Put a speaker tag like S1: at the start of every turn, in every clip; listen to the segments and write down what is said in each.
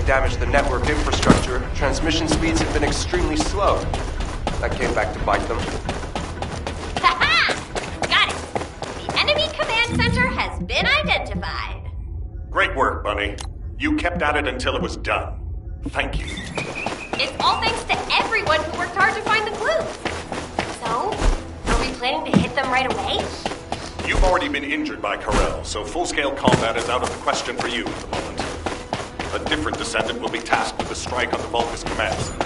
S1: Damaged the network infrastructure, transmission speeds have been extremely slow. That came back to bite them.
S2: Ha-ha! Got it! The enemy command center has been identified.
S3: Great work, Bunny. You kept at it until it was done. Thank you.
S2: It's all thanks to everyone who worked hard to find the clues. So, are we planning to hit them right away?
S3: You've already been injured by Corel, so full-scale combat is out of the question for you at the moment. A different Descendant will be tasked with the strike on the Vulgus command center.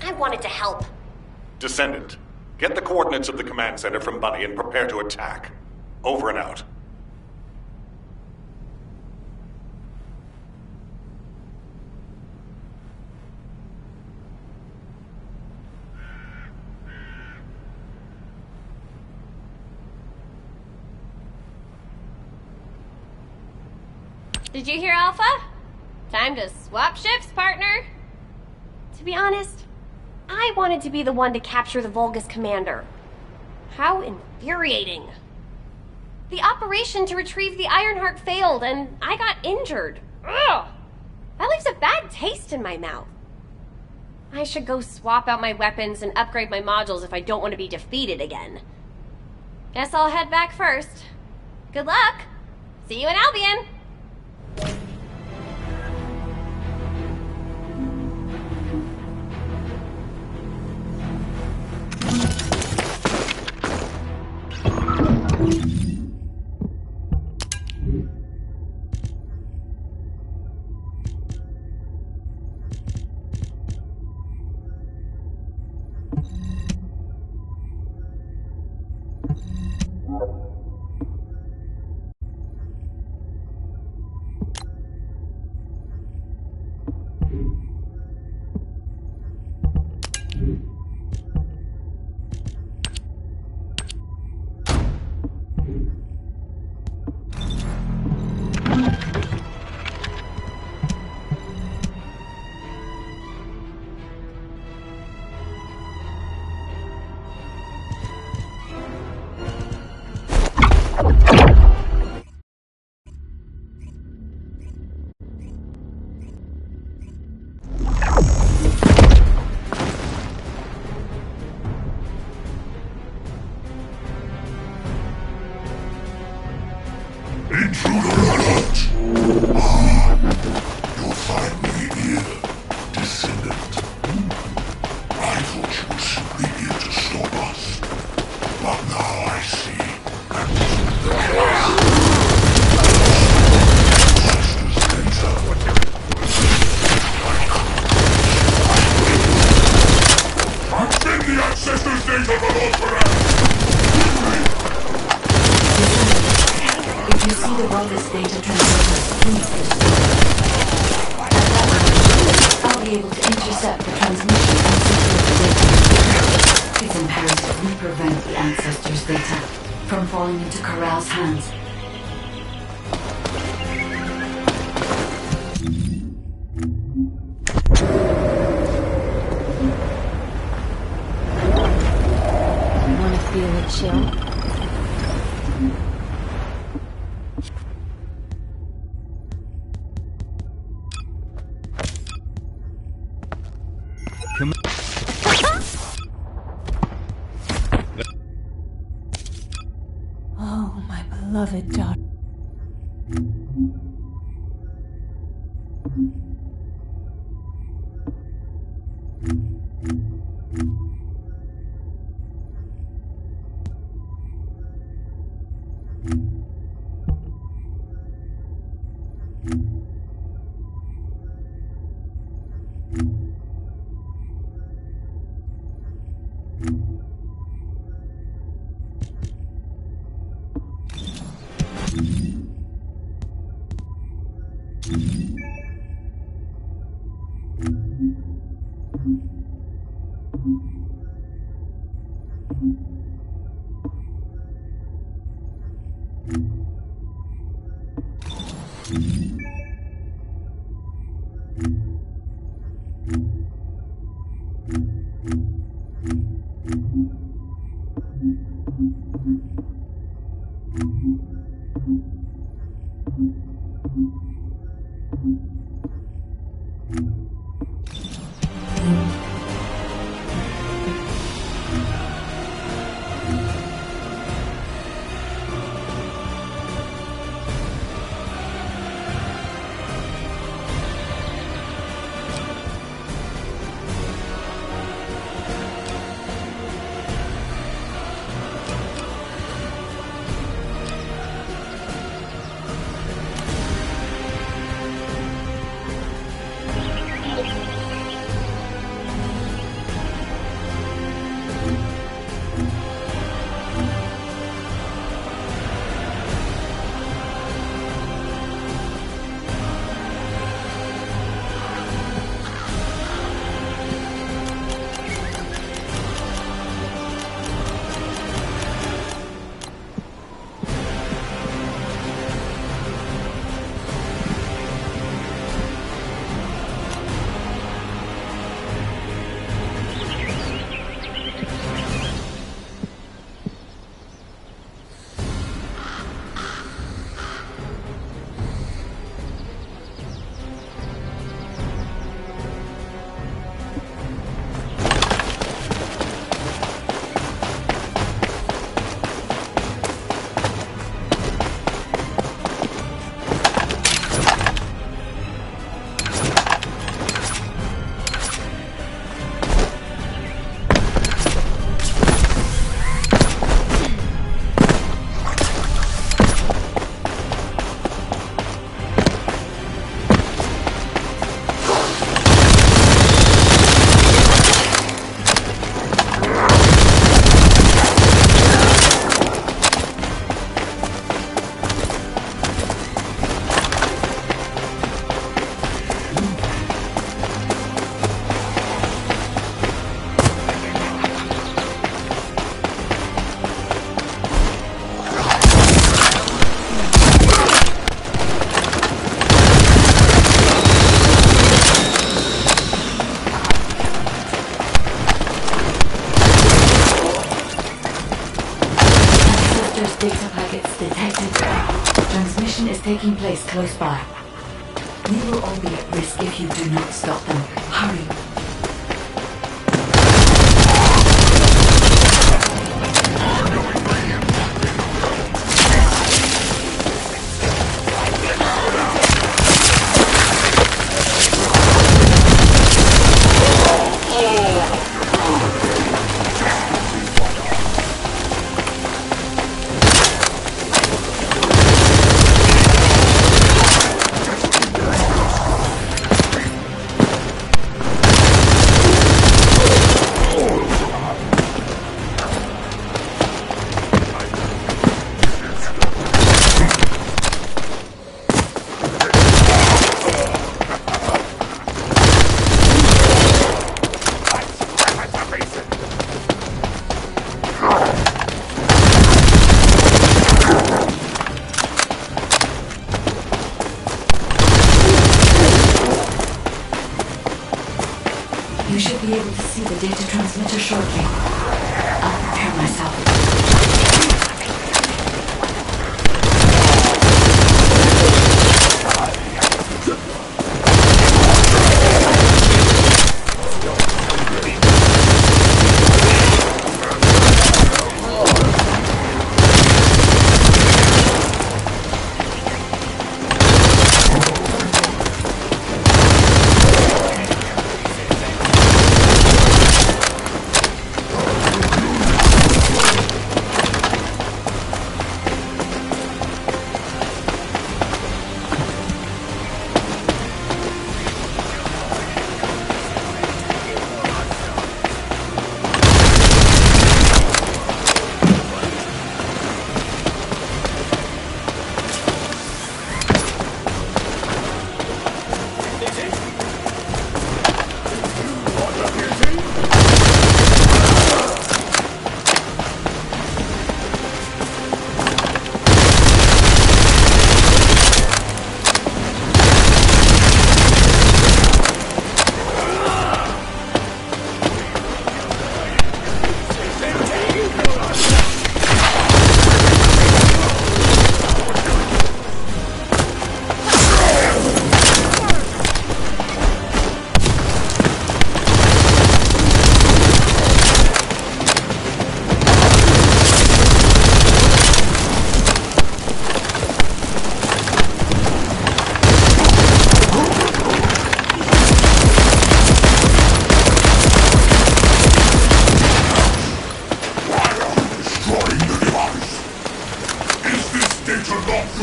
S2: I wanted to help.
S3: Descendant, get the coordinates of the command center from Bunny and prepare to attack. Over and out.
S2: Did you hear, Alpha? Time to swap shifts, partner. To be honest, I wanted to be the one to capture the Vulgus commander. How infuriating. The operation to retrieve the Ironheart failed, and I got injured. Ugh! That leaves a bad taste in my mouth. I should go swap out my weapons and upgrade my modules if I don't want to be defeated again. Guess I'll head back first. Good luck. See you in Albion.
S4: Intruder alert! You'll find me here, Descendant. I thought you were simply here to stop us, but now I see that wasn't the case. Ancestors' data. Obtain the Ancestors' data from Operan!
S5: If you see the Vulgus data transmitters, please destroy. At that point, I'll be able to intercept the transmission and secure the data. It's imperative we prevent the Ancestors' data from falling into Corral's hands.
S2: Wanna feel a chill?
S6: Oh, my beloved daughter.
S5: taking place close by. We will all be at risk if you do not stop them. Hurry. You should be able to see the data transmitter shortly. I'll prepare myself.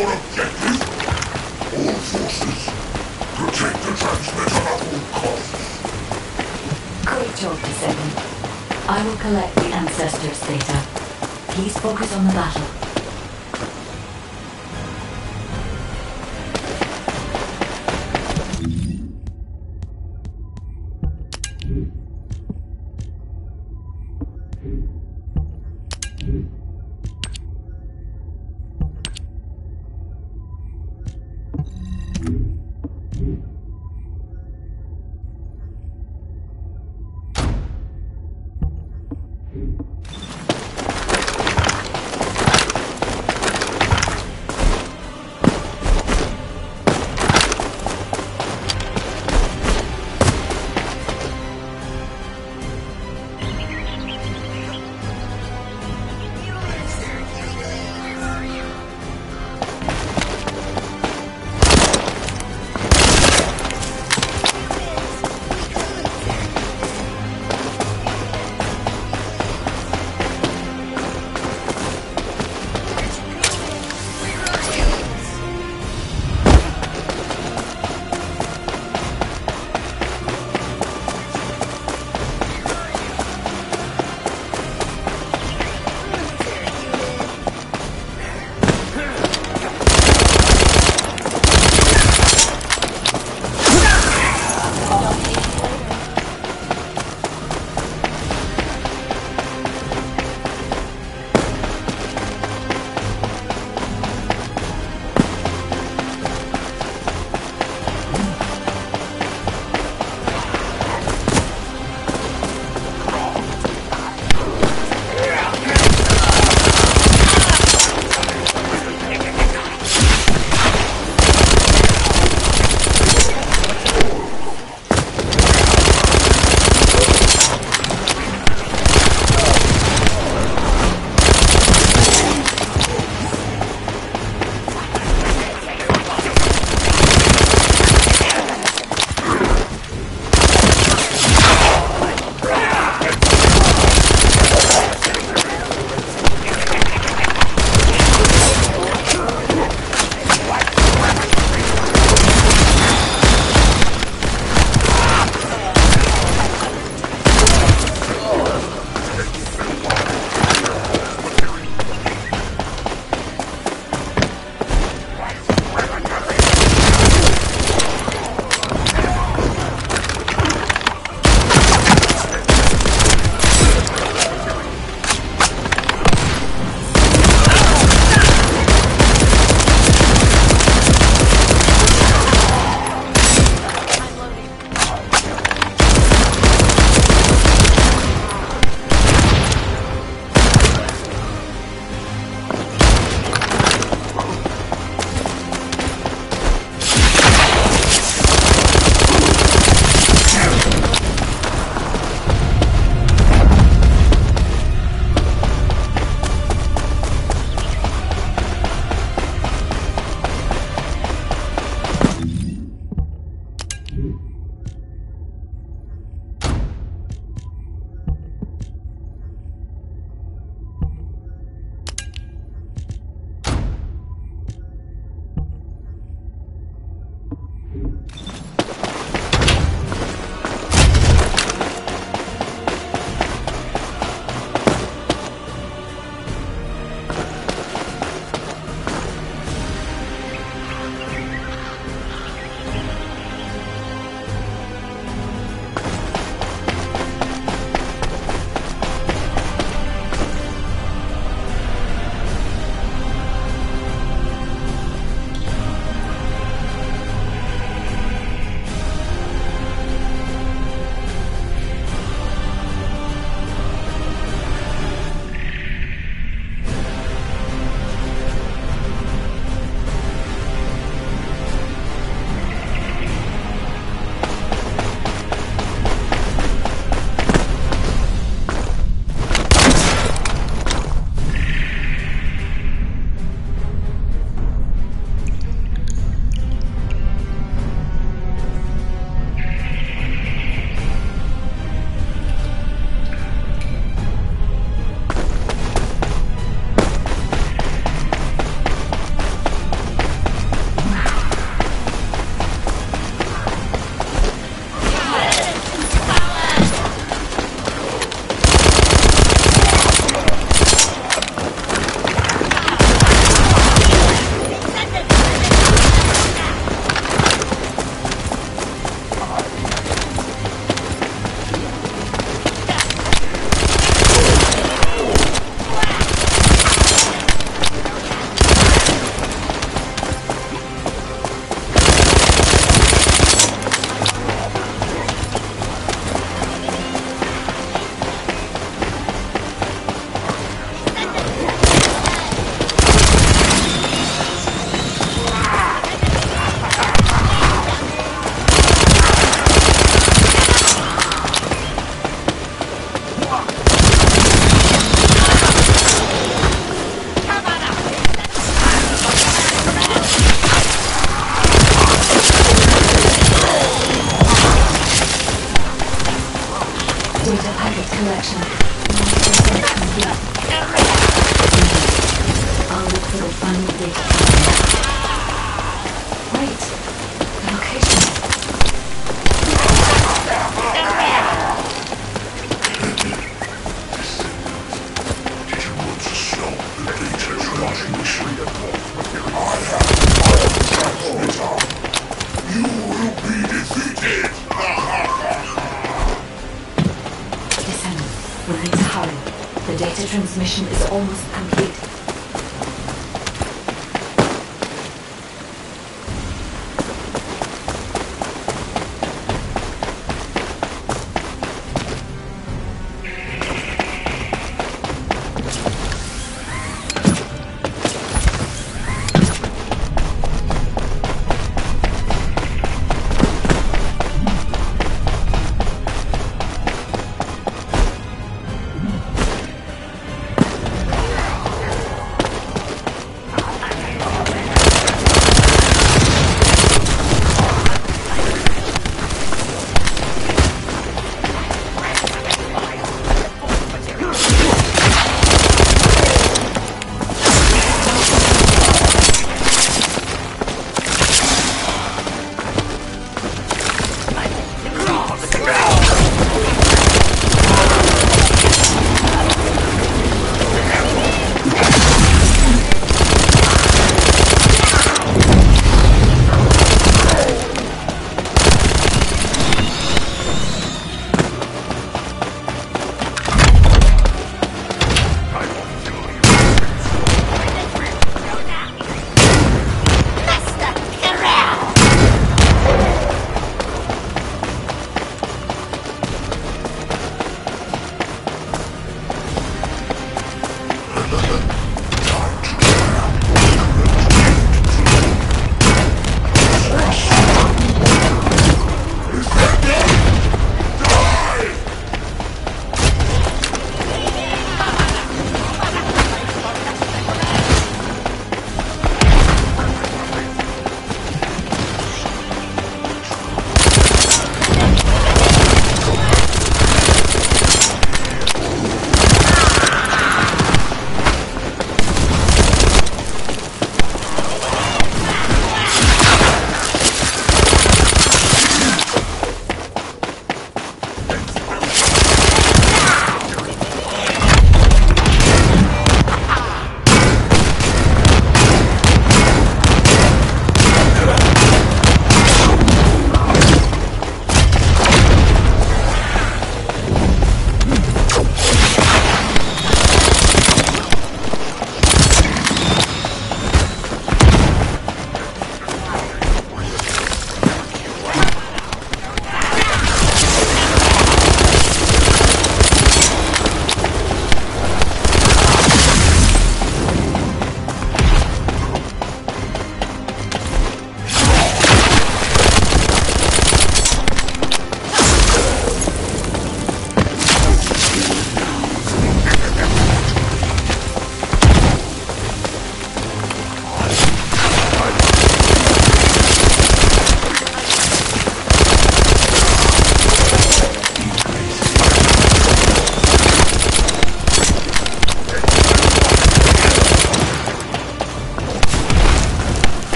S4: your objective? All forces, protect the transmitter at all costs.
S5: Great job, Descendant. I will collect the Ancestors' data. Please focus on the battle. connection 90% complete. I'll look for the final data. Wait, the location.
S4: Did you want to stop the data transmission? I have the transmitter. You will be defeated.
S5: Descendant, we need to hurry. The data transmission is almost complete.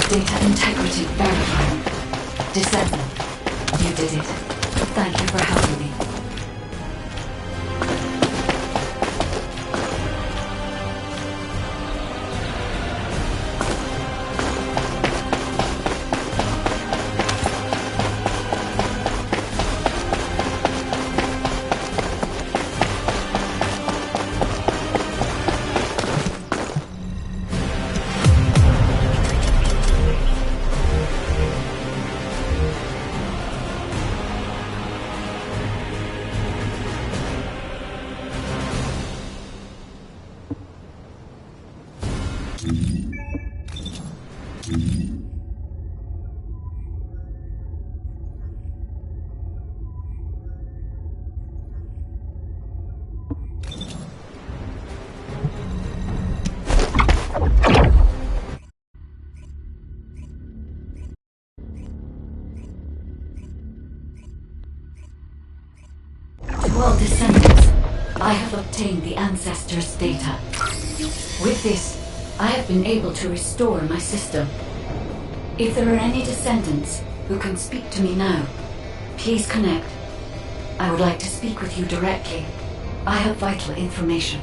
S5: Data integrity verified. Descendant, you did it. Thank you for helping me. Well, Descendants, I have obtained the Ancestors' data. With this, I have been able to restore my system. If there are any Descendants who can speak to me now, please connect. I would like to speak with you directly. I have vital information.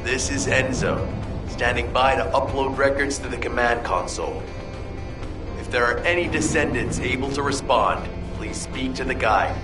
S7: This is Enzo, standing by to upload records to the command console. If there are any Descendants able to respond, please speak to the guide.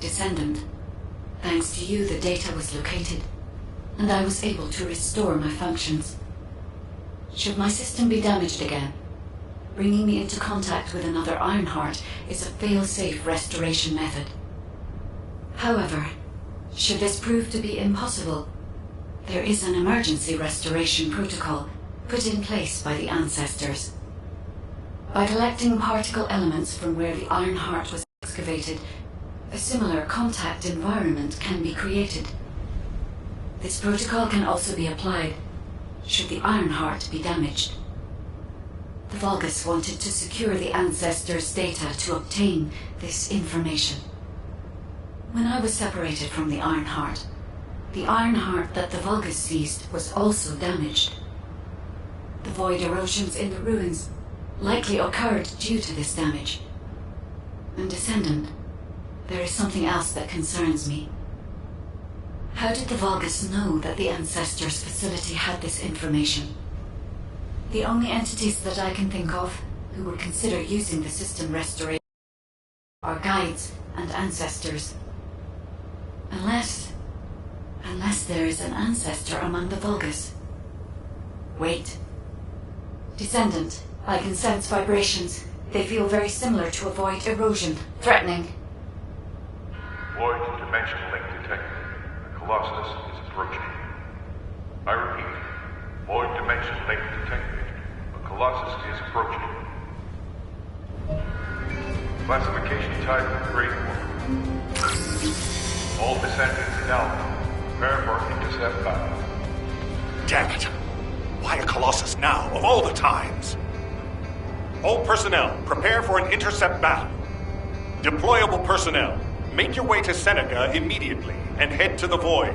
S5: Descendant. Thanks to you, the data was located, and I was able to restore my functions. Should my system be damaged again, bringing me into contact with another Ironheart is a fail-safe restoration method. However, should this prove to be impossible, there is an emergency restoration protocol put in place by the Ancestors. By collecting particle elements from where the Ironheart was excavated, a similar contact environment can be created. This protocol can also be applied should the Ironheart be damaged. The Vulgus wanted to secure the Ancestors' data to obtain this information. When I was separated from the Ironheart that the Vulgus seized was also damaged. The void erosions in the ruins likely occurred due to this damage. And Descendant, there is something else that concerns me. How did the Vulgus know that the Ancestors' facility had this information? The only entities that I can think of who would consider using the system restoration are guides and Ancestors. Unless there is an Ancestor among the Vulgus. Wait. Descendant, I can sense vibrations. They feel very similar to a void erosion. Threatening.
S8: Void dimension link detected. The Colossus is approaching. I repeat, void dimension link detected. The Colossus is approaching. Classification type grade 1. All descendants now. Prepare for intercept battle.
S3: Damn it! Why a Colossus now, of all the times? All personnel, prepare for an intercept battle. Deployable personnel, make your way to Seneca immediately and head to the Void.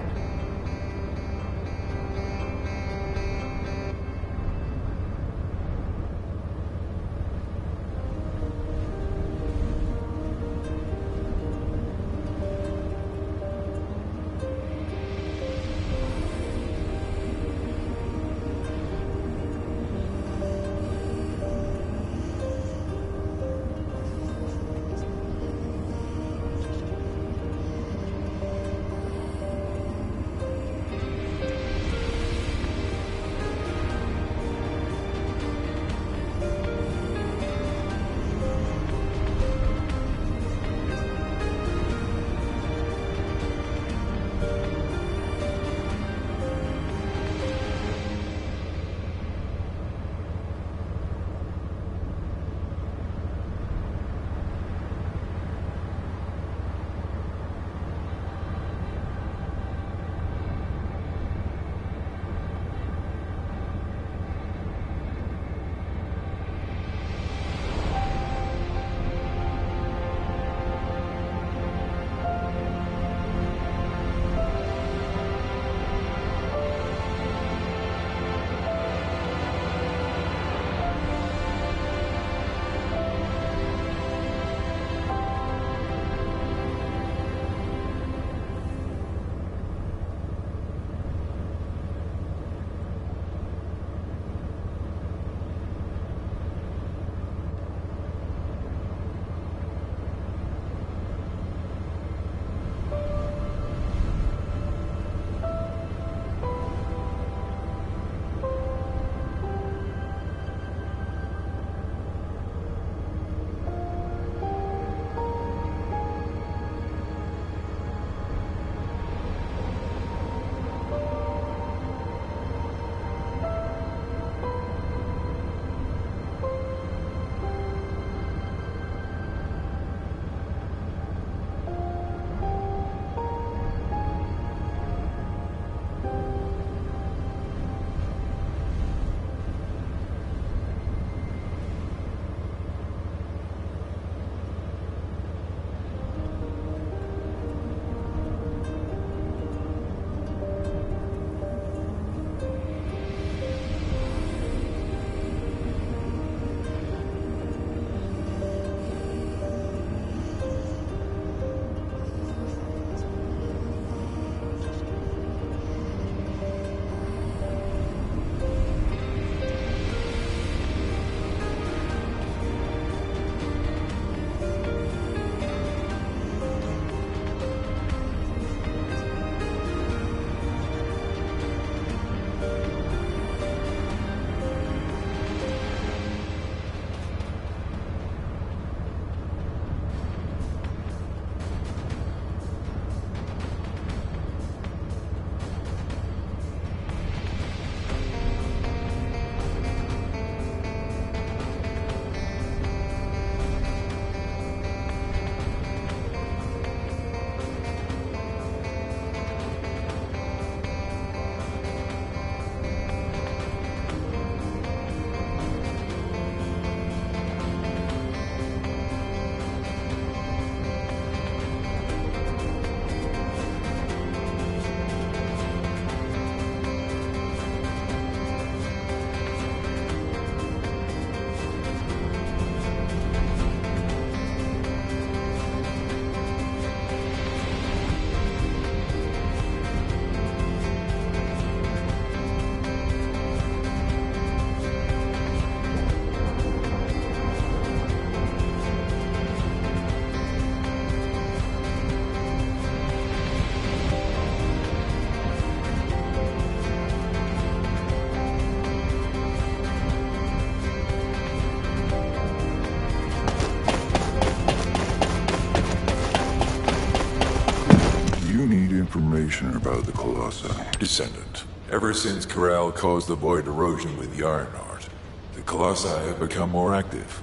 S4: about the Colossi?
S9: Descendant. Ever since Corral caused the void erosion with the Ironheart, the Colossi have become more active.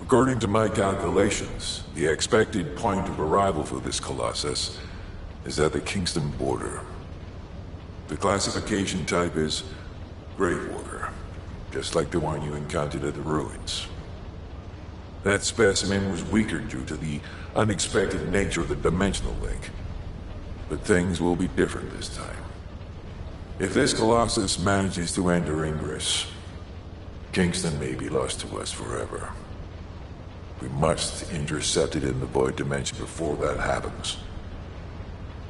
S9: According to my calculations, the expected point of arrival for this Colossus is at the Kingston border. The classification type is Gravewater, just like the one you encountered at the ruins. That specimen was weaker due to the unexpected nature of the dimensional link. But things will be different this time. If this Colossus manages to enter Ingress, Kingston may be lost to us forever. We must intercept it in the Void Dimension before that happens.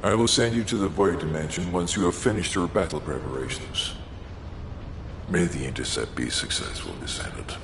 S9: I will send you to the Void Dimension once you have finished your battle preparations. May the intercept be successful, Descendant.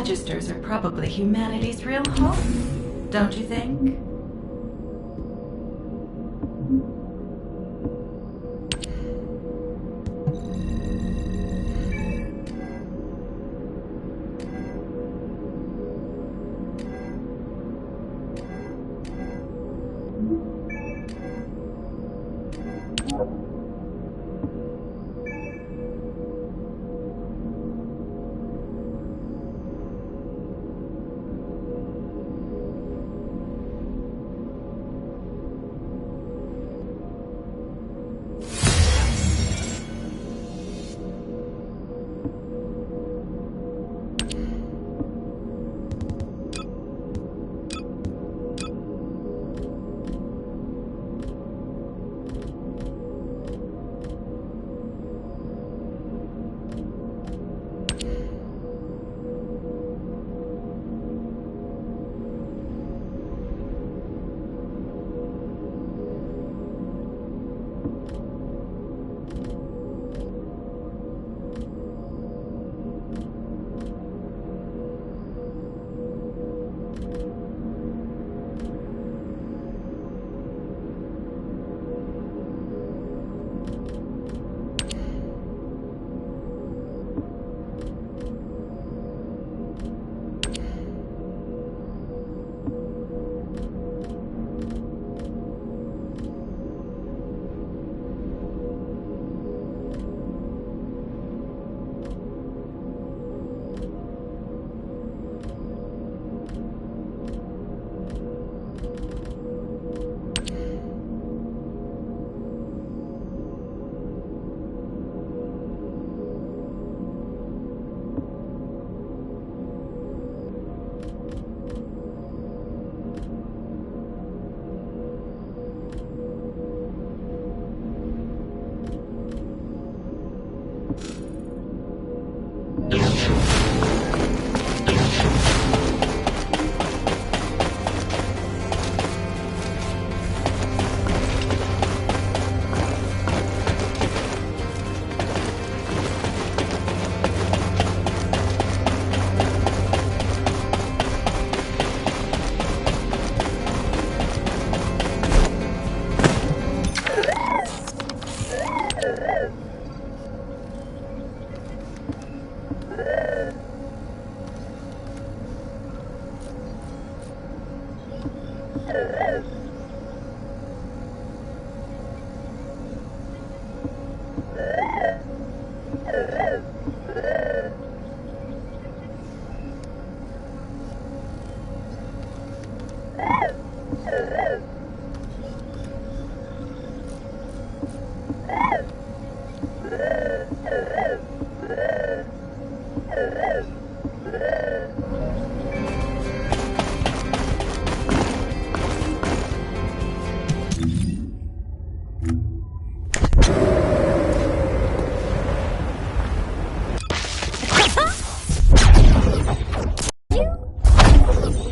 S5: Registers are probably humanity's real home, don't you think?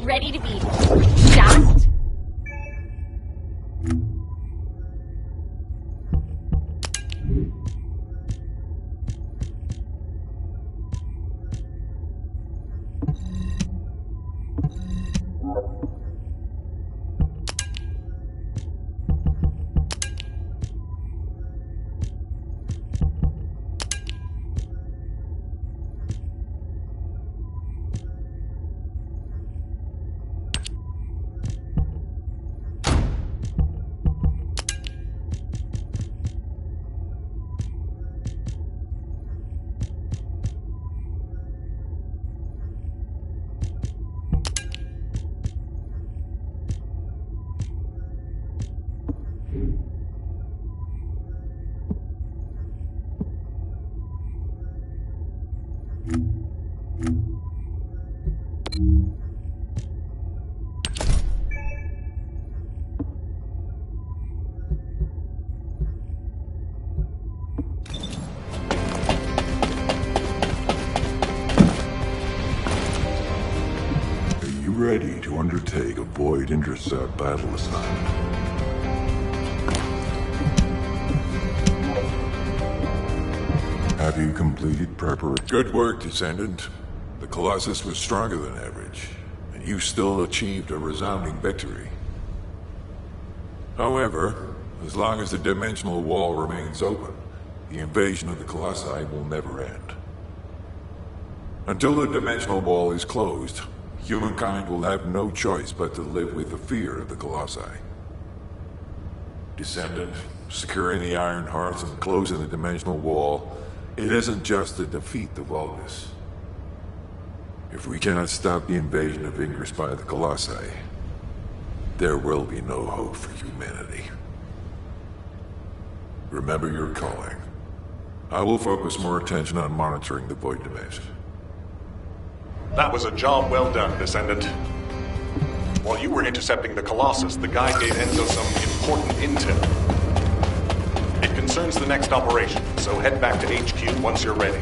S2: Ready to be shocked?
S9: Ready to undertake a void intercept battle assignment. Have you completed preparation? Good work, Descendant. The Colossus was stronger than average, and you still achieved a resounding victory. However, as long as the dimensional wall remains open, the invasion of the Colossi will never end. Until the dimensional wall is closed, humankind will have no choice but to live with the fear of the Colossi. Descendant, securing the Iron Hearts and closing the dimensional wall, it isn't just to defeat the Vulgus. If we cannot stop the invasion of Ingress by the Colossi, there will be no hope for humanity. Remember your calling. I will focus more attention on monitoring the Void Dimension.
S3: That was a job well done, Descendant. While you were intercepting the Colossus, the guide gave Enzo some important intel. It concerns the next operation, so head back to HQ once you're ready.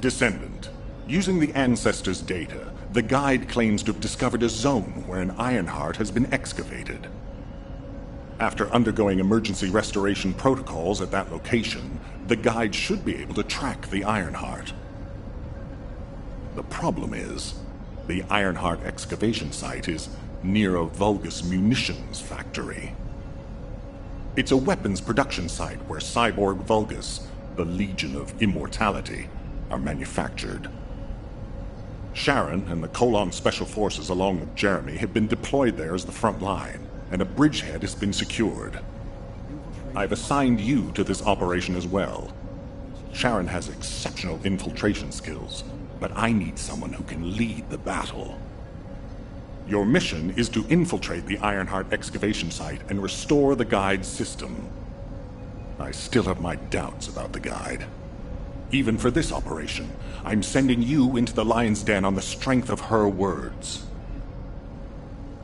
S3: Descendant. Using the Ancestors' data, the guide claims to have discovered a zone where an Ironheart has been excavated. After undergoing emergency restoration protocols at that location, the guide should be able to track the Ironheart. The problem is, the Ironheart excavation site is near a Vulgus munitions factory. It's a weapons production site where cyborg Vulgus, the Legion of Immortality, are manufactured. Sharon and the Colon Special Forces along with Jeremy have been deployed there as the front line, and a bridgehead has been secured. I've assigned you to this operation as well. Sharon has exceptional infiltration skills, but I need someone who can lead the battle. Your mission is to infiltrate the Ironheart excavation site and restore the Guide's system. I still have my doubts about the Guide. Even for this operation, I'm sending you into the Lion's Den on the strength of her words.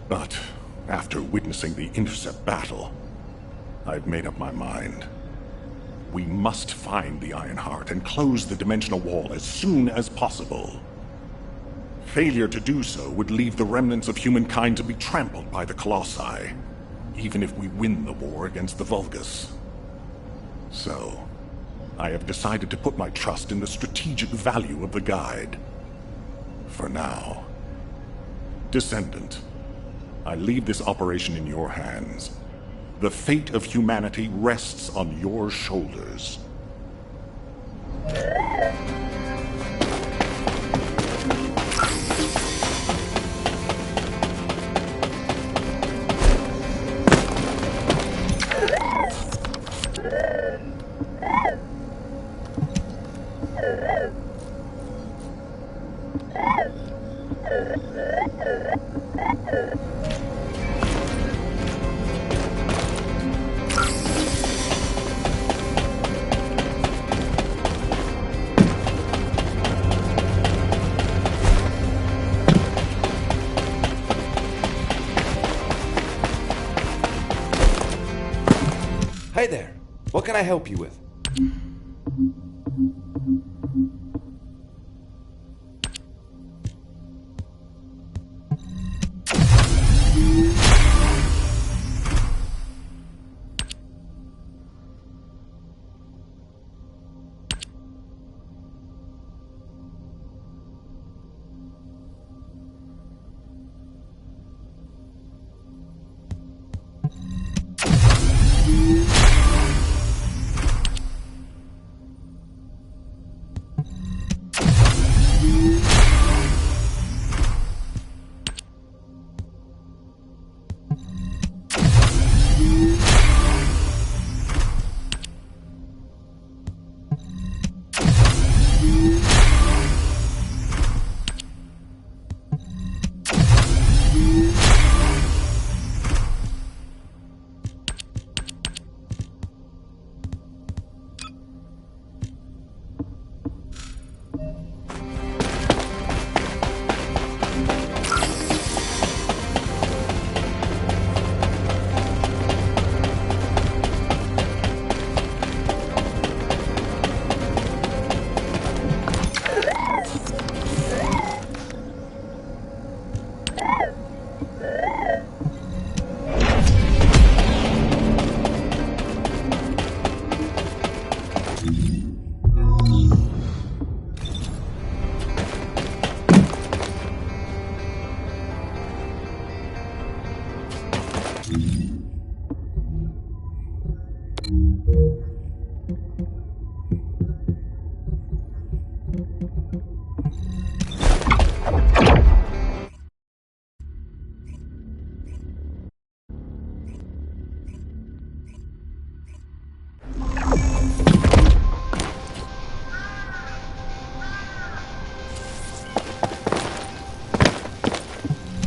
S3: But after witnessing the Intercept battle, I've made up my mind. We must find the Ironheart and close the dimensional wall as soon as possible. Failure to do so would leave the remnants of humankind to be trampled by the Colossi, even if we win the war against the Vulgus. So, I have decided to put my trust in the strategic value of the Guide. For now. Descendant, I leave this operation in your hands. The fate of humanity rests on your shoulders.
S10: Hi there. What can I help you with?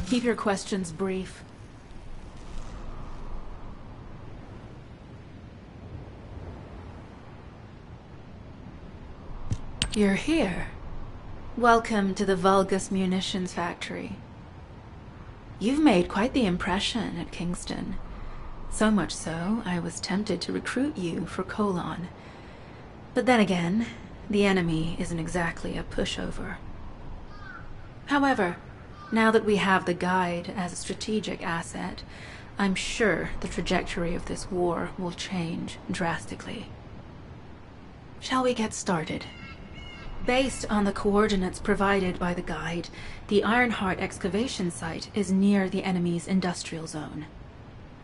S6: Keep your questions brief. You're here. Welcome to the Vulgus Munitions Factory. You've made quite the impression at Kingston. So much so, I was tempted to recruit you for Colon. But then again, the enemy isn't exactly a pushover. However, now that we have the Guide as a strategic asset, I'm sure the trajectory of this war will change drastically. Shall we get started? Based on the coordinates provided by the guide, the Ironheart excavation site is near the enemy's industrial zone.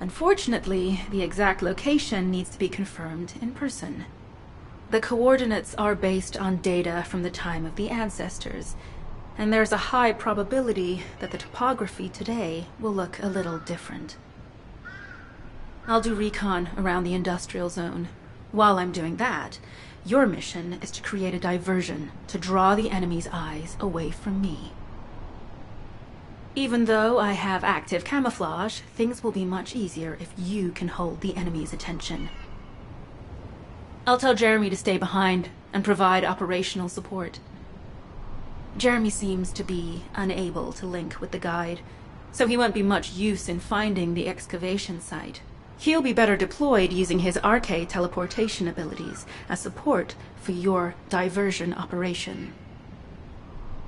S6: Unfortunately, the exact location needs to be confirmed in person. The coordinates are based on data from the time of the ancestors, and there's a high probability that the topography today will look a little different. I'll do recon around the industrial zone. While I'm doing that, your mission is to create a diversion to draw the enemy's eyes away from me. Even though I have active camouflage, things will be much easier if you can hold the enemy's attention. I'll tell Jeremy to stay behind and provide operational support. Jeremy seems to be unable to link with the guide, so he won't be much use in finding the excavation site. He'll be better deployed using his Arche teleportation abilities as support for your diversion operation.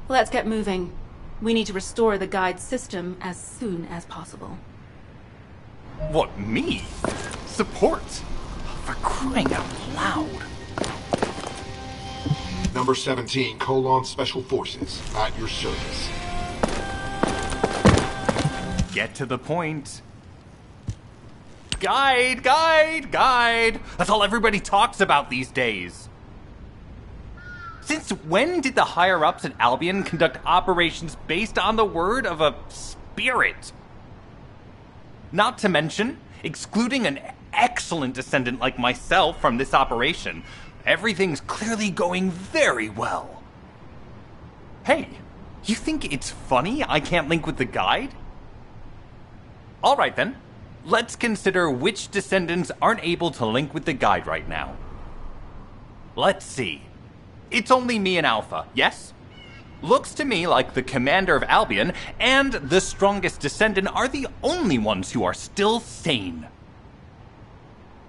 S6: Let's get moving. We need to restore the guide system as soon as possible.
S11: What, me? Support? For crying out loud.
S4: Number 17, Special Forces, at your service.
S11: Get to the point. Guide! That's all everybody talks about these days. Since when did the higher-ups at Albion conduct operations based on the word of a spirit? Not to mention, excluding an excellent descendant like myself from this operation, everything's clearly going very well. Hey, you think it's funny I can't link with the guide? Alright then, let's consider which descendants aren't able to link with the guide right now. Let's see. It's only me and Alpha, yes? Looks to me like the commander of Albion and the strongest descendant are the only ones who are still sane.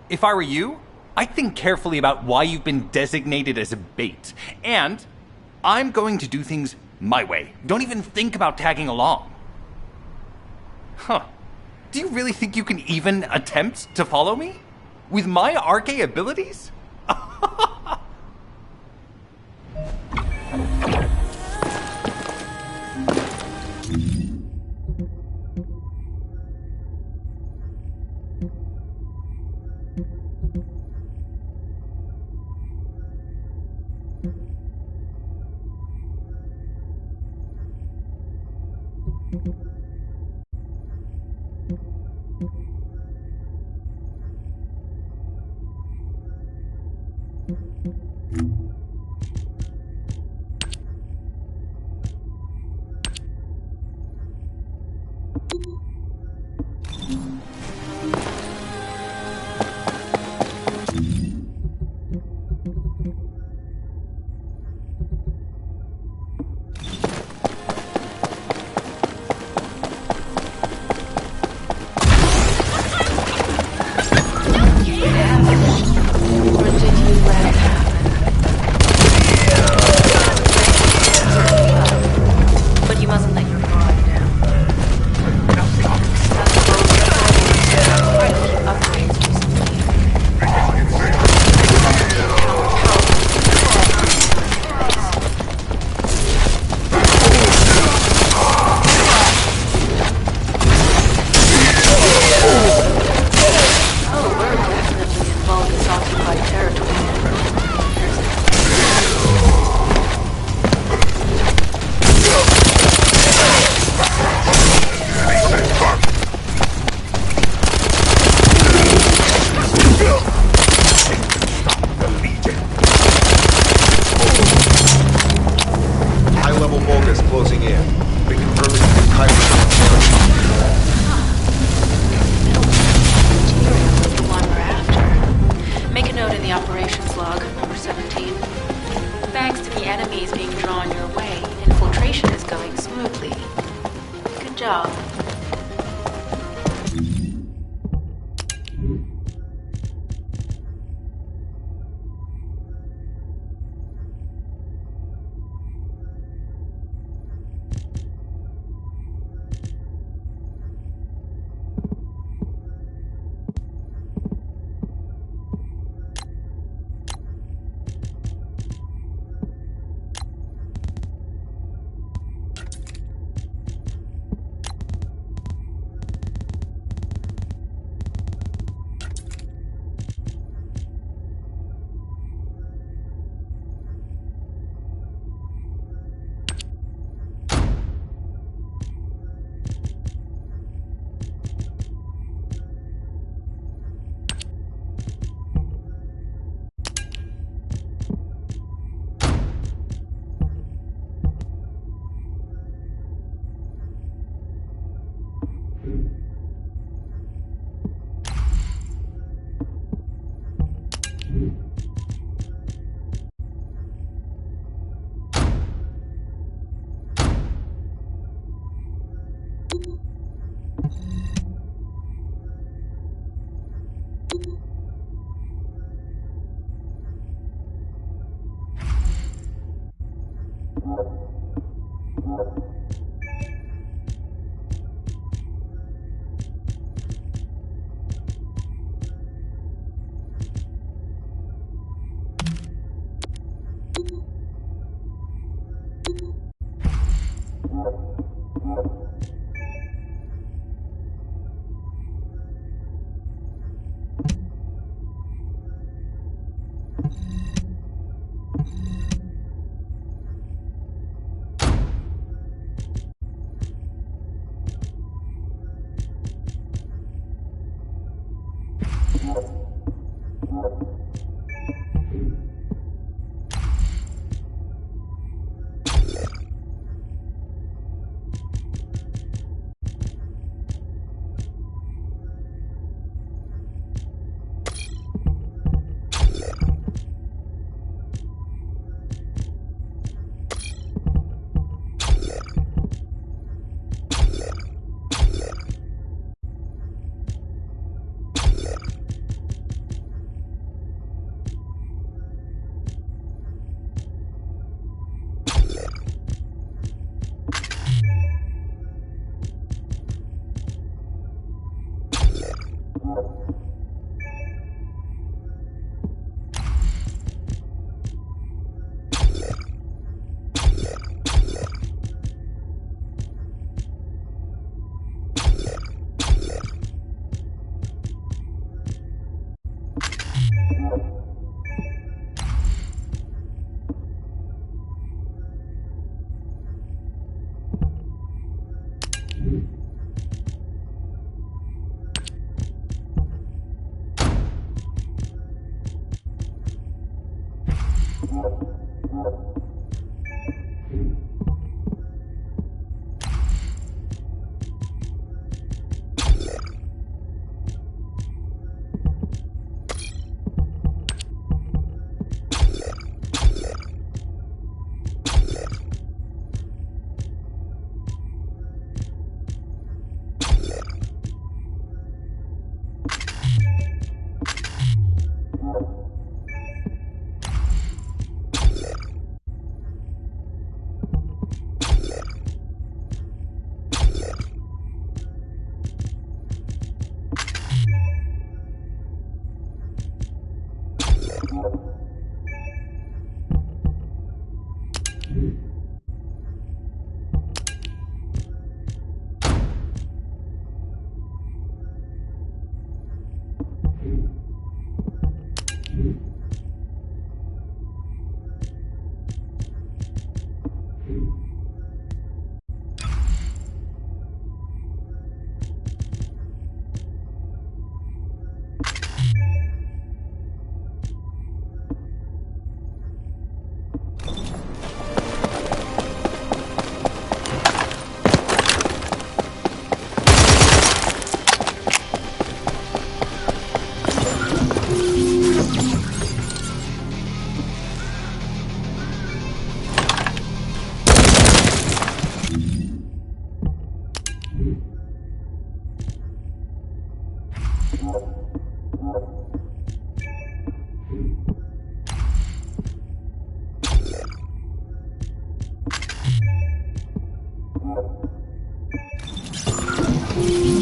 S11: If I were you, I'd think carefully about why you've been designated as a bait, and I'm going to do things my way. Don't even think about tagging along. Huh. Do you really think you can even attempt to follow me? With my Arche abilities?
S6: Or did you let it happen?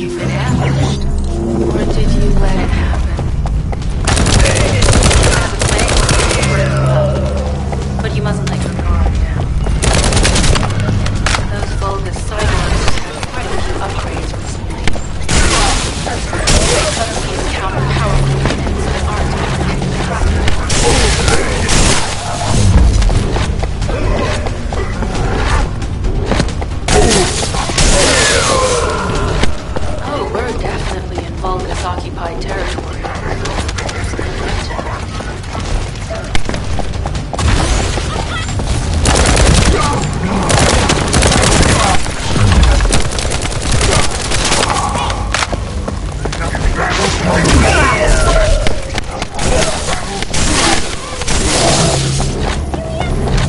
S6: It happened. Or did you let it happen? As a thing, break up. But you mustn't let your guard down. Those Vulgus cyborgs have quite a few upgrades recently. Cutscenes counter powerful units that aren't actually trusted. Oh, we're definitely in Vulgus-occupied territory.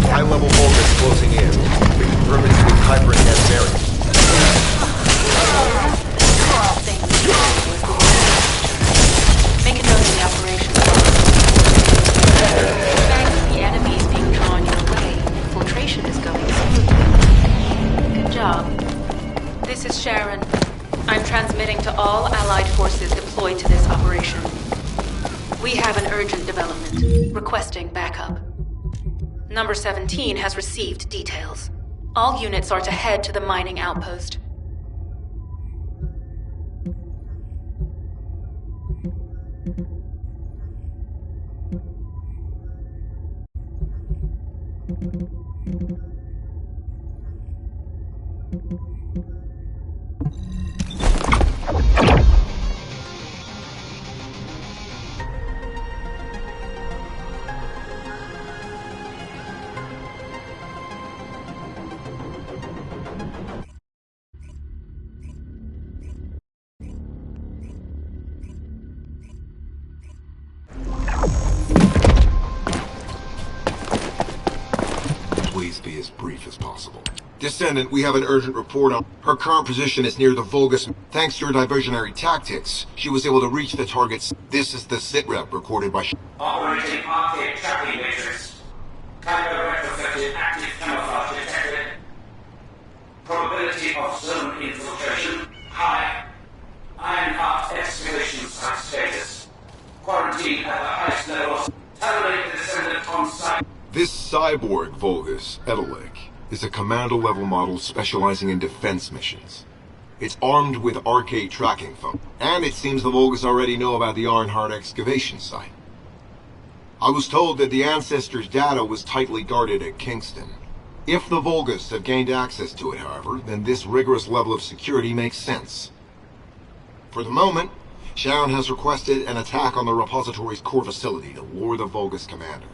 S12: High-level Vulgus closing in. We can permanently hyper-enhance barriers.
S6: Make a note of the operation. Thanks to the enemies being drawn your way, infiltration is going smoothly. Good job. This is Sharon. I'm transmitting to all Allied forces deployed to this operation. We have an urgent development, requesting backup. Number 17 has received details. All units are to head to the mining outpost.
S13: please be as brief as possible. Descendant, we have an urgent report on her current position is near the Vulgus. Thanks to her diversionary tactics, she was able to reach the targets. This is the sitrep recorded by
S14: Operating Parte tracking matrix. Kyber retrofitted active camouflage detected. Probability of zone infiltration high. Ironheart excavation site status. Quarantine at the highest levels. Terminate the Descendant on site.
S13: This cyborg Vulgus, Edelek, is a commando-level model specializing in defense missions. It's armed with arcade tracking phone, and it seems the Vulgus already know about the Ironheart excavation site. I was told that the Ancestors' data was tightly guarded at Kingston. If the Vulgus have gained access to it, however, then this rigorous level of security makes sense. For the moment, Sharon has requested an attack on the repository's core facility to lure the Vulgus commander.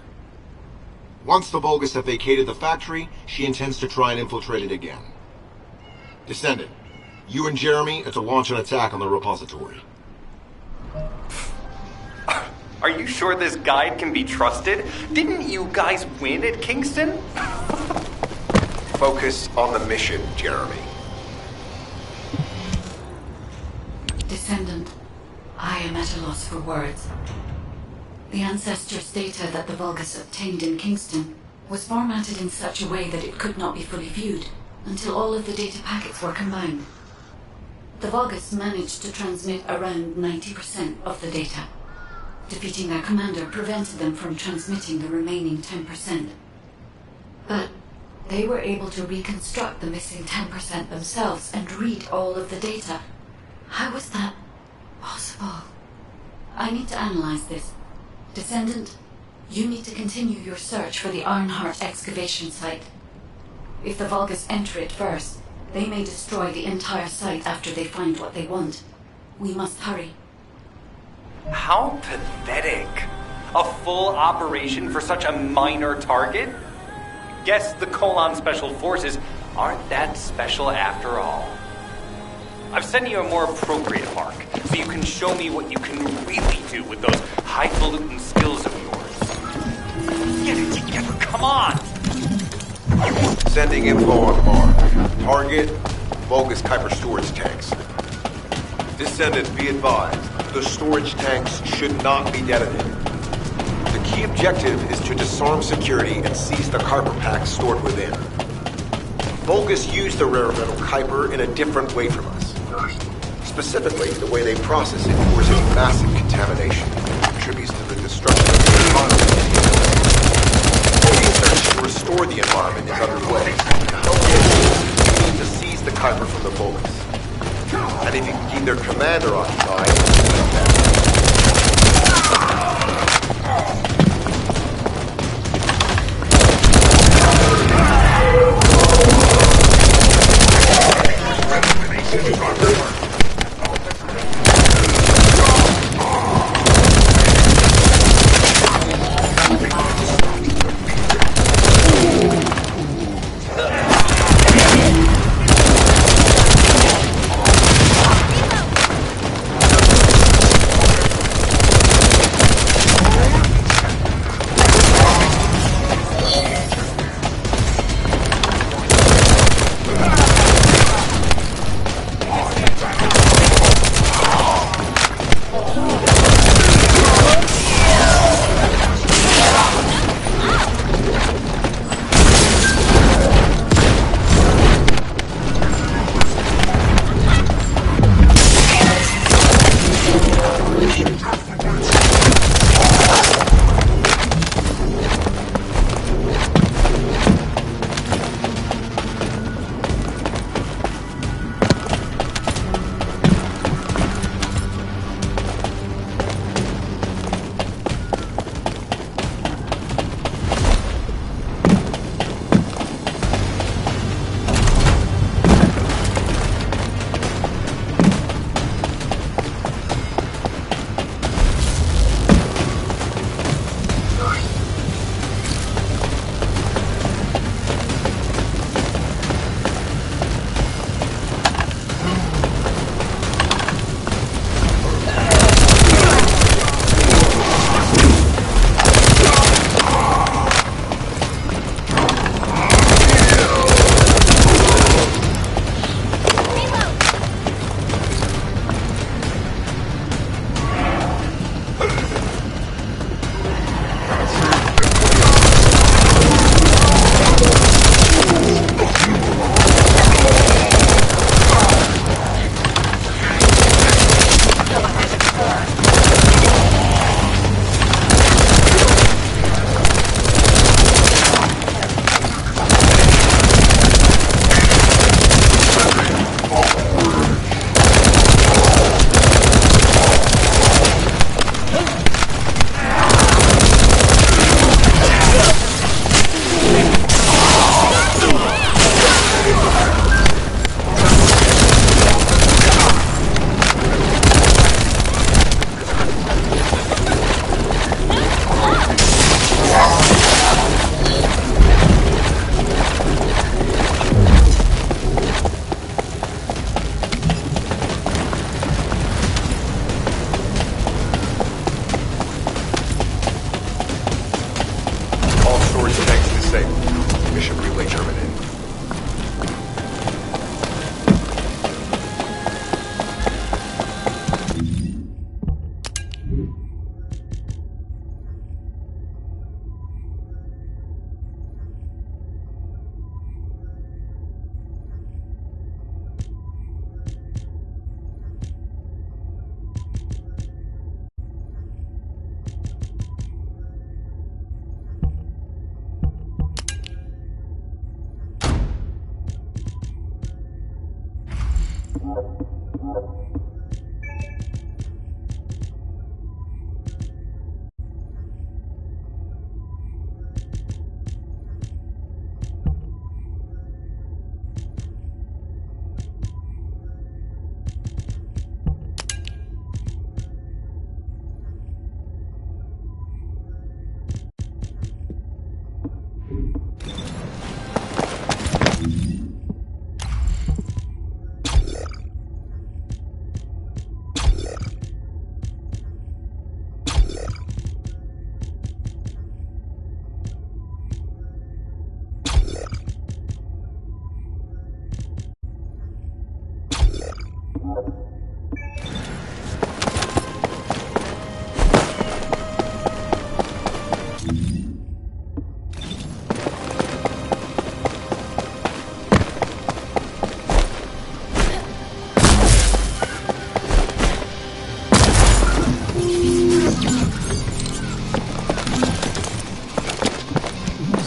S13: Once the Vulgus have vacated the factory, she intends to try and infiltrate it again. Descendant, you and Jeremy are to launch an attack on the repository.
S11: Are you sure this guide can be trusted? Didn't you guys win at Kingston?
S1: Focus on the mission, Jeremy.
S5: Descendant, I am at a loss for words. The Ancestors' data that the Vulgus obtained in Kingston was formatted in such a way that it could not be fully viewed until all of the data packets were combined. The Vulgus managed to transmit around 90% of the data. Defeating their commander prevented them from transmitting the remaining 10%. But they were able to reconstruct the missing 10% themselves and read all of the data. How was that possible? I need to analyze this. Descendant, you need to continue your search for the Ironheart excavation site. If the Vulgus enter it first, they may destroy the entire site after they find what they want. We must hurry.
S11: How pathetic. A full operation for such a minor target? Guess the Colon Special Forces aren't that special after all. I've sent you a more appropriate mark, so you can show me what you can really do with those highfalutin skills of yours. Get it together, come on!
S1: Sending info on mark. Target, Vulgus Kuiper storage tanks. Descendant, be advised, the storage tanks should not be detonated. The key objective is to disarm security and seize the Kuiper packs stored within. Vulgus use the rare metal Kuiper in a different way from us. Specifically, the way they process it causes massive contamination, contributes to the destruction of the environment. Research to restore the environment is underway. We need to seize the Kuiper from the Vulgus. And if you can keep their commander occupied,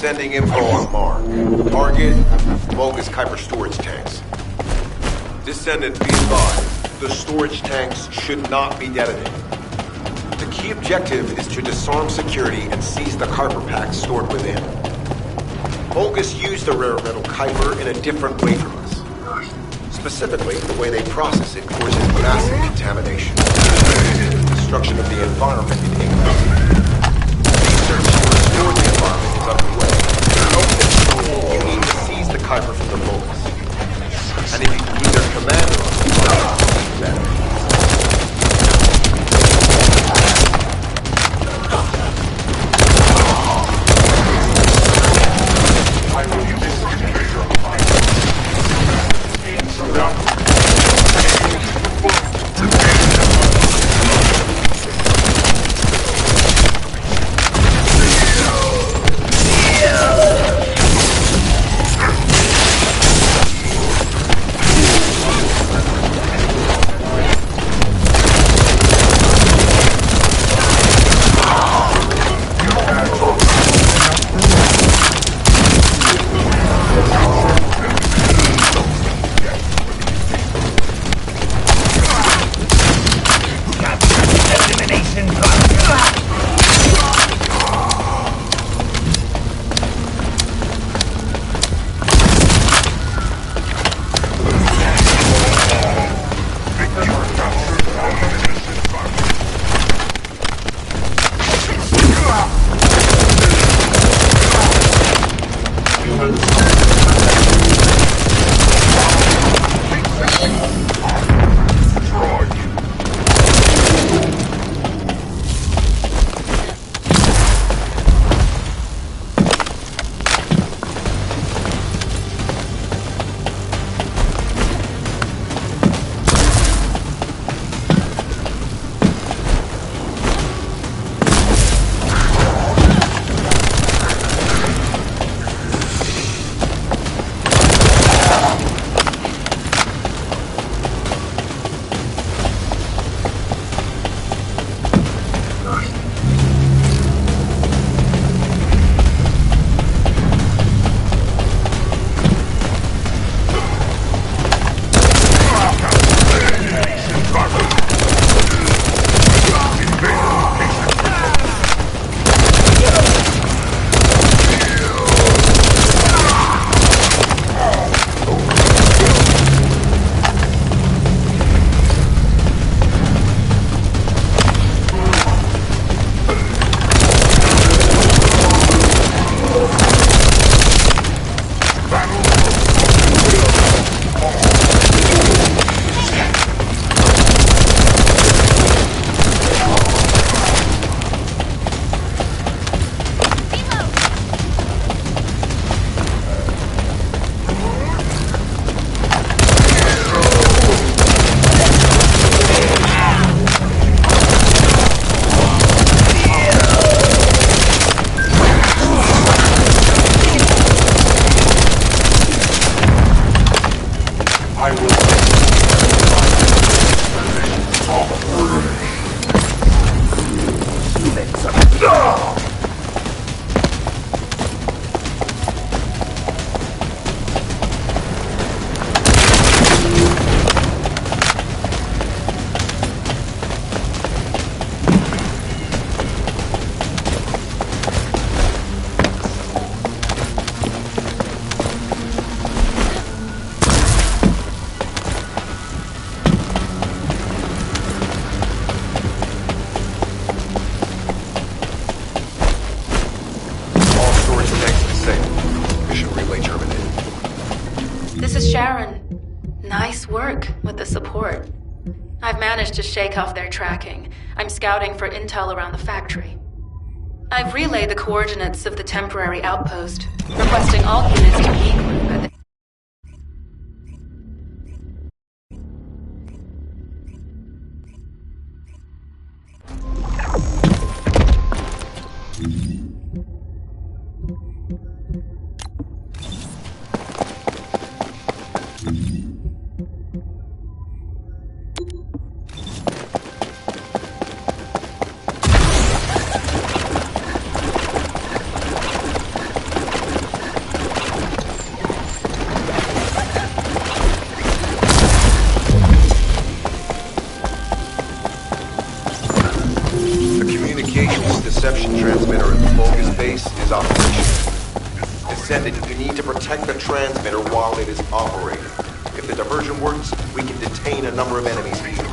S1: Sending info on Mark. Target, Vulgus Kuiper storage tanks. Descendant, be advised, the storage tanks should not be detonated. The key objective is to disarm security and seize the Kuiper packs stored within. Vulgus used the rare metal Kuiper in a different way from us. Specifically, the way they process it causes massive contamination. Destruction of the environment in England. Research to restore the environment is underway. To help this, you need to seize the Kuiper from the Vulgus. And if you can keep their commander on the line, better.
S6: Nice work with the support. I've managed to shake off their tracking. I'm scouting for intel around the factory. I've relayed the coordinates of the temporary outpost, requesting all units to regroup at the
S1: Communications deception transmitter at the Vulgus base is operational. Descendant, you need to protect the transmitter while it is operating. If the diversion works, we can detain a number of enemies here.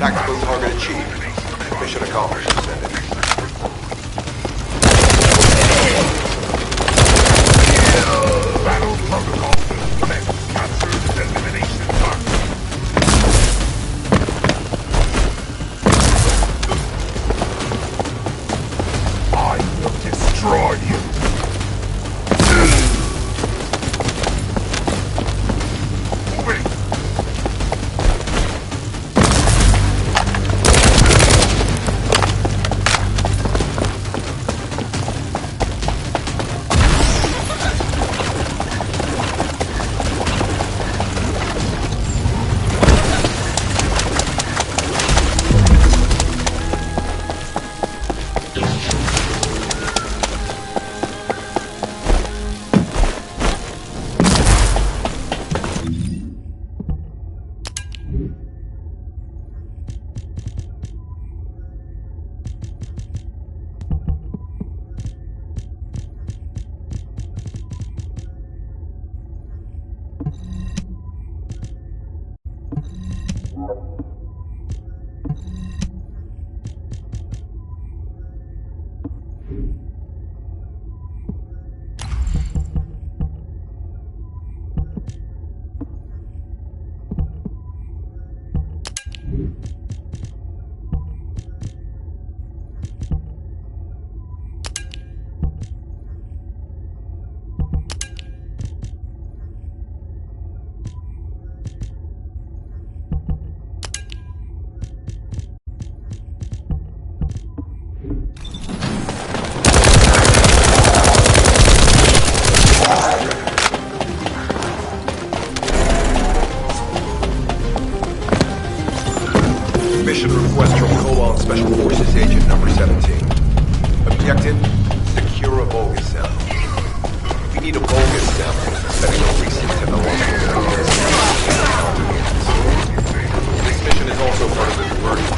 S1: Tactical target achieved. Mission accomplished, Descendant. Battle protocol. Commence. Capture and elimination target. I will destroy you. Mission request from Colon Special Forces Agent number 17. Objective, secure a Vulgus cell. We need a Vulgus sample that is a recent technological process. This mission is also part of the diversion.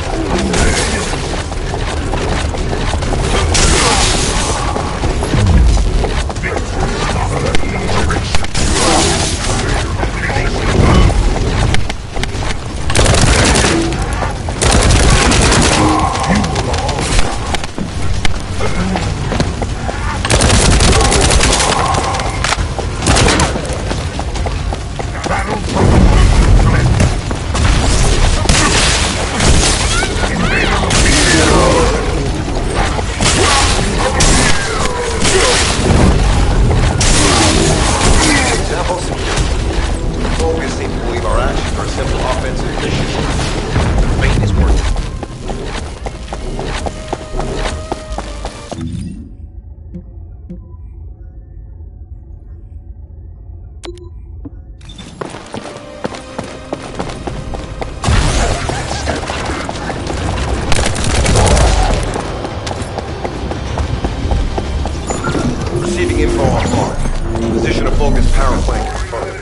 S1: Receiving info on Parte. Position of Vulgus power plant confirmed.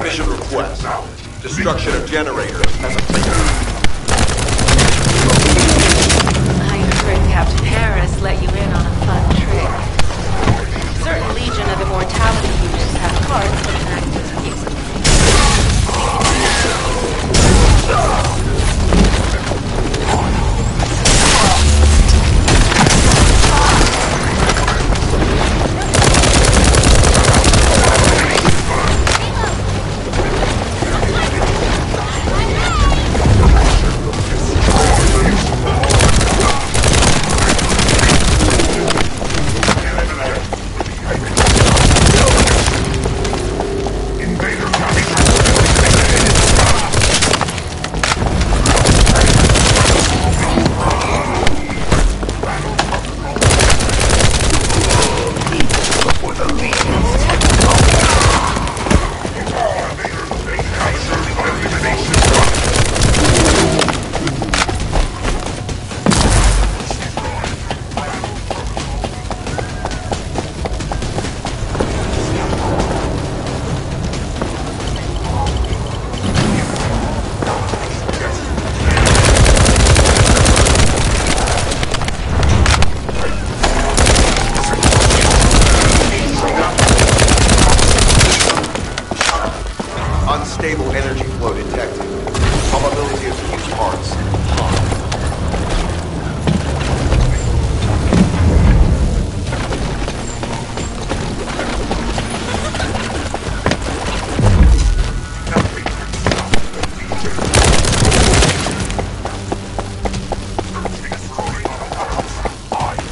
S1: Mission request. Destruction of generators as a favor.
S6: I heard Captain Harris let you in on a fun trick. Certain Legion of Immortality units have cards that can act as keys.
S1: Unstable energy flow detected. Probability of fused parts. High.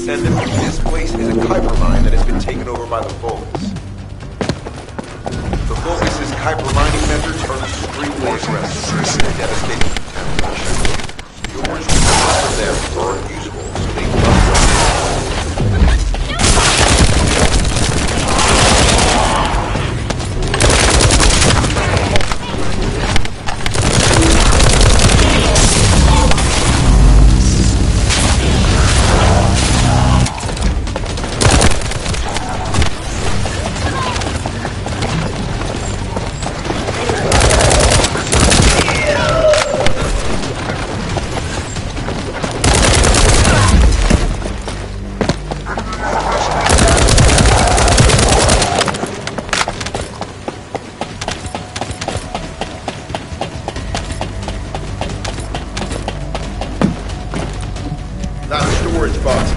S1: Descendant, this place is a Kuiper mine that has been taken over by the Vulgus. The Vulgus' Kuiper mining methods are extremely aggressive. They're devastating contamination. The ores from there are unusable, so they must go.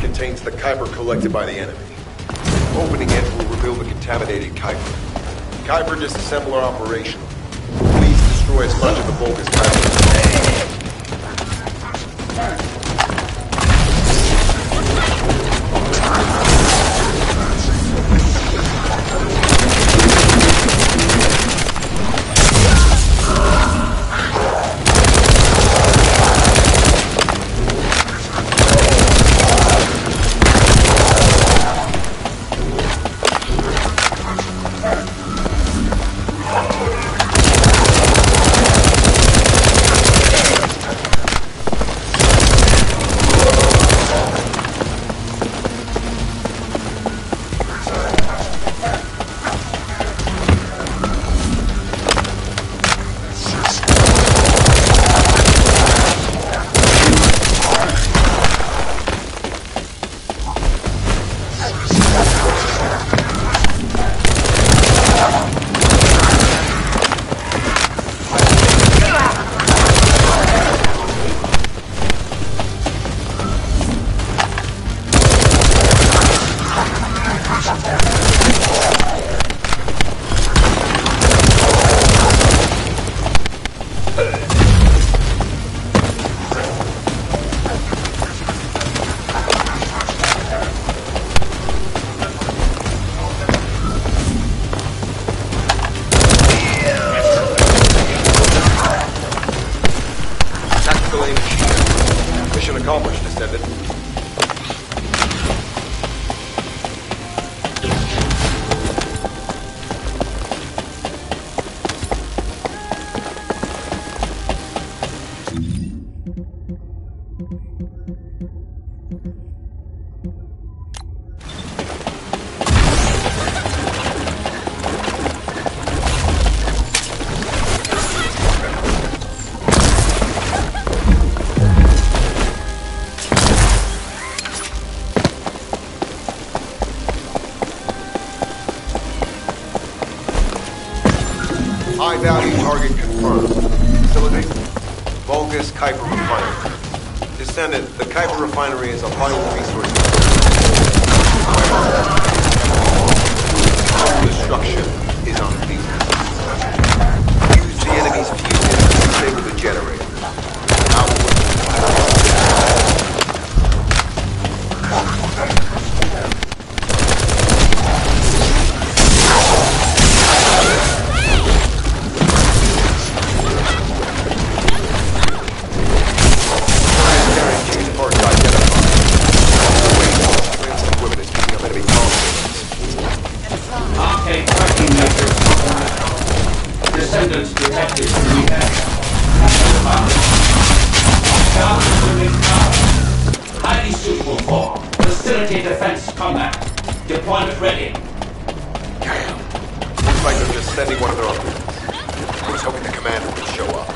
S1: Contains the Kuiper collected by the enemy. Opening it will reveal the contaminated Kuiper. Kuiper disassembler operational. Please destroy as much of the Vulgus Kuiper. High-value target confirmed. Facility? Vulgus Kuiper Refinery. Descendant, the Kuiper Refinery is a vital resource. Destruction is unfeasible. Use the enemy's fuses to disable the generator.
S14: Descendants detected. Highly suitable for facility defense combat. Deployment ready.
S1: Looks like they're just sending one of their own. I was hoping the commander would show up.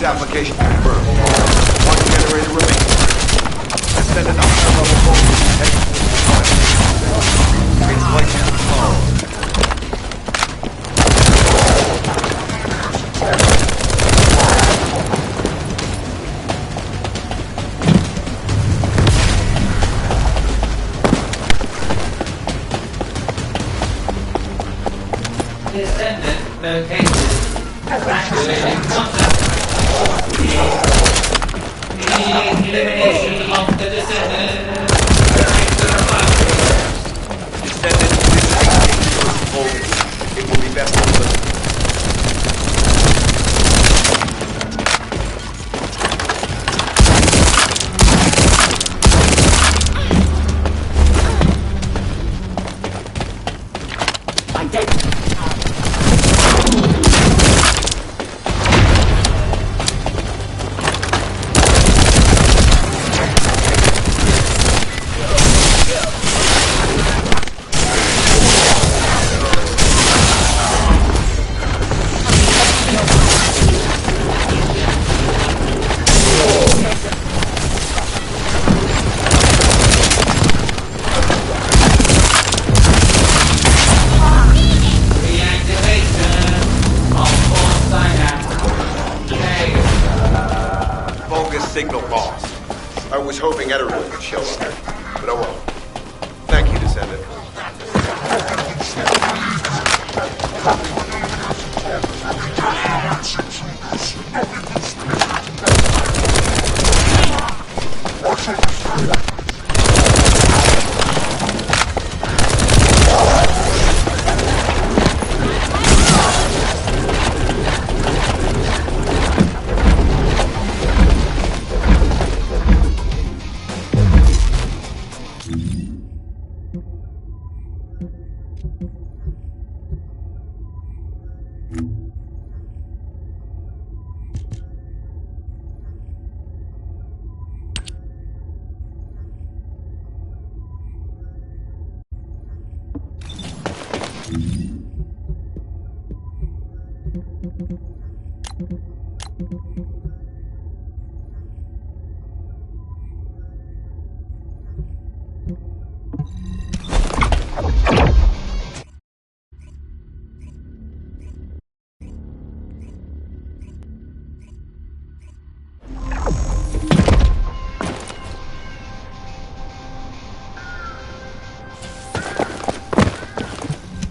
S1: Application confirmed. One generator remaining. Descendant on level 4. It's like
S14: Descendant located. Activating contact. Elimination of the Descendant.
S1: Descendant, this is a dangerous hold. It will be best to listen.
S14: I'm dead.
S1: was hoping Ederwood would show up, but oh well. Thank you, Descendant.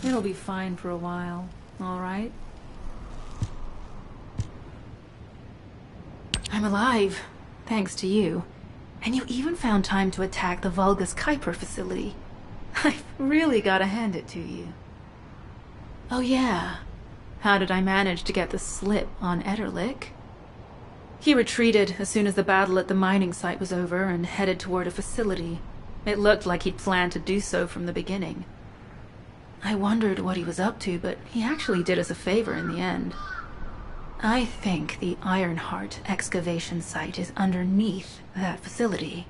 S6: It'll be fine for a while, all right? I'm alive, thanks to you. And you even found time to attack the Vulgus Kuiper facility. I've really gotta hand it to you. Oh yeah, how did I manage to get the slip on Ederlich? He retreated as soon as the battle at the mining site was over and headed toward a facility. It looked like he'd planned to do so from the beginning. I wondered what he was up to, but he actually did us a favor in the end. I think the Ironheart excavation site is underneath that facility.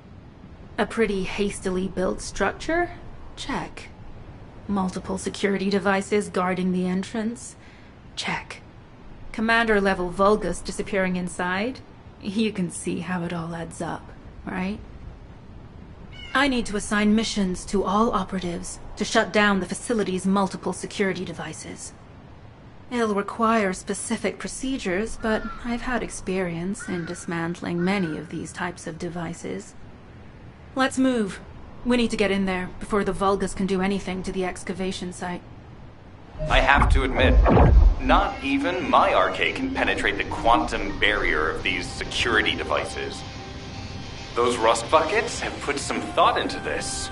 S6: A pretty hastily built structure? Check. Multiple security devices guarding the entrance? Check. Commander-level Vulgus disappearing inside? You can see how it all adds up, right? I need to assign missions to all operatives to shut down the facility's multiple security devices. It'll require specific procedures, but I've had experience in dismantling many of these types of devices. Let's move. We need to get in there before the Vulgus can do anything to the excavation site.
S11: I have to admit, not even my arcade can penetrate the quantum barrier of these security devices. Those rust buckets have put some thought into this.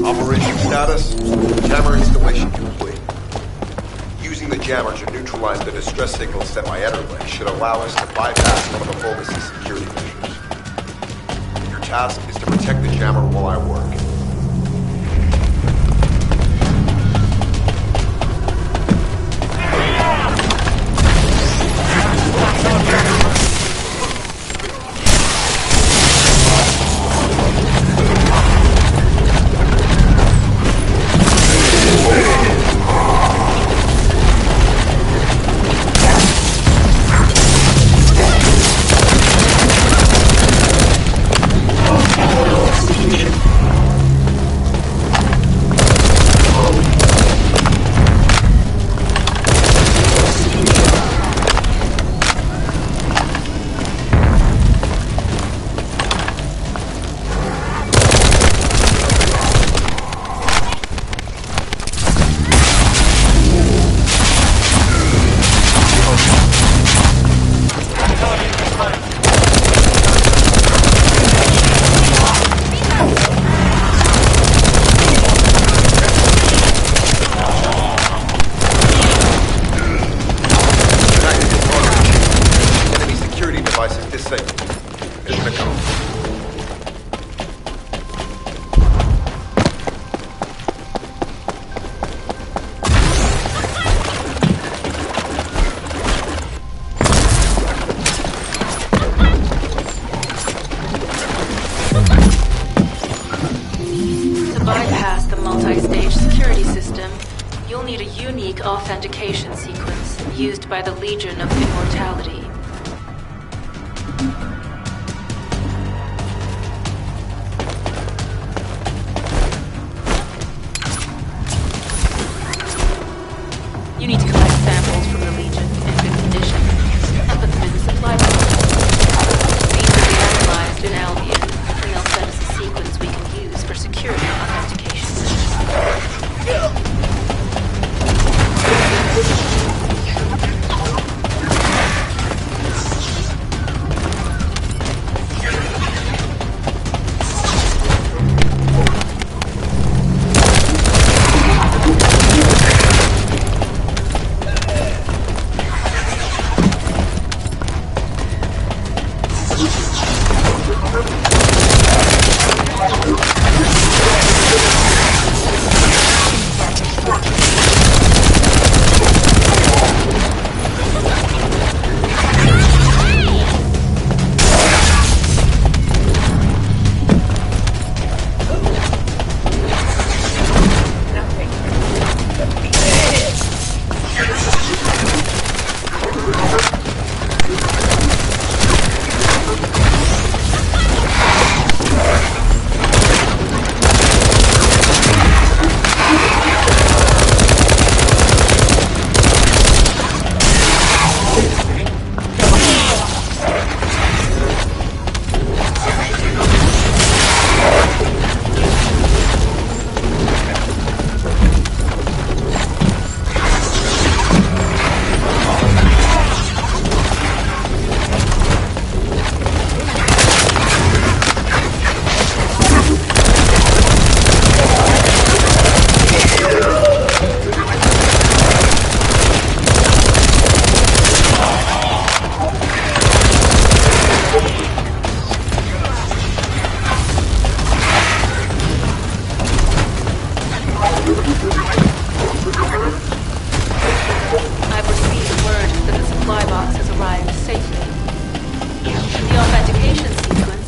S1: Operation status, jammer installation complete. Using the jammer to neutralize the distress signal sent by Ederle should allow us to bypass one of the Vulgus' security measures. Your task is to protect the jammer while I work.
S6: Authentication sequence used by the Legion of Immortality. You need to collect samples from the Legion in good condition and put them in the supply box. These will be analyzed in Albion, and they'll send us a sequence we can use for security authentication.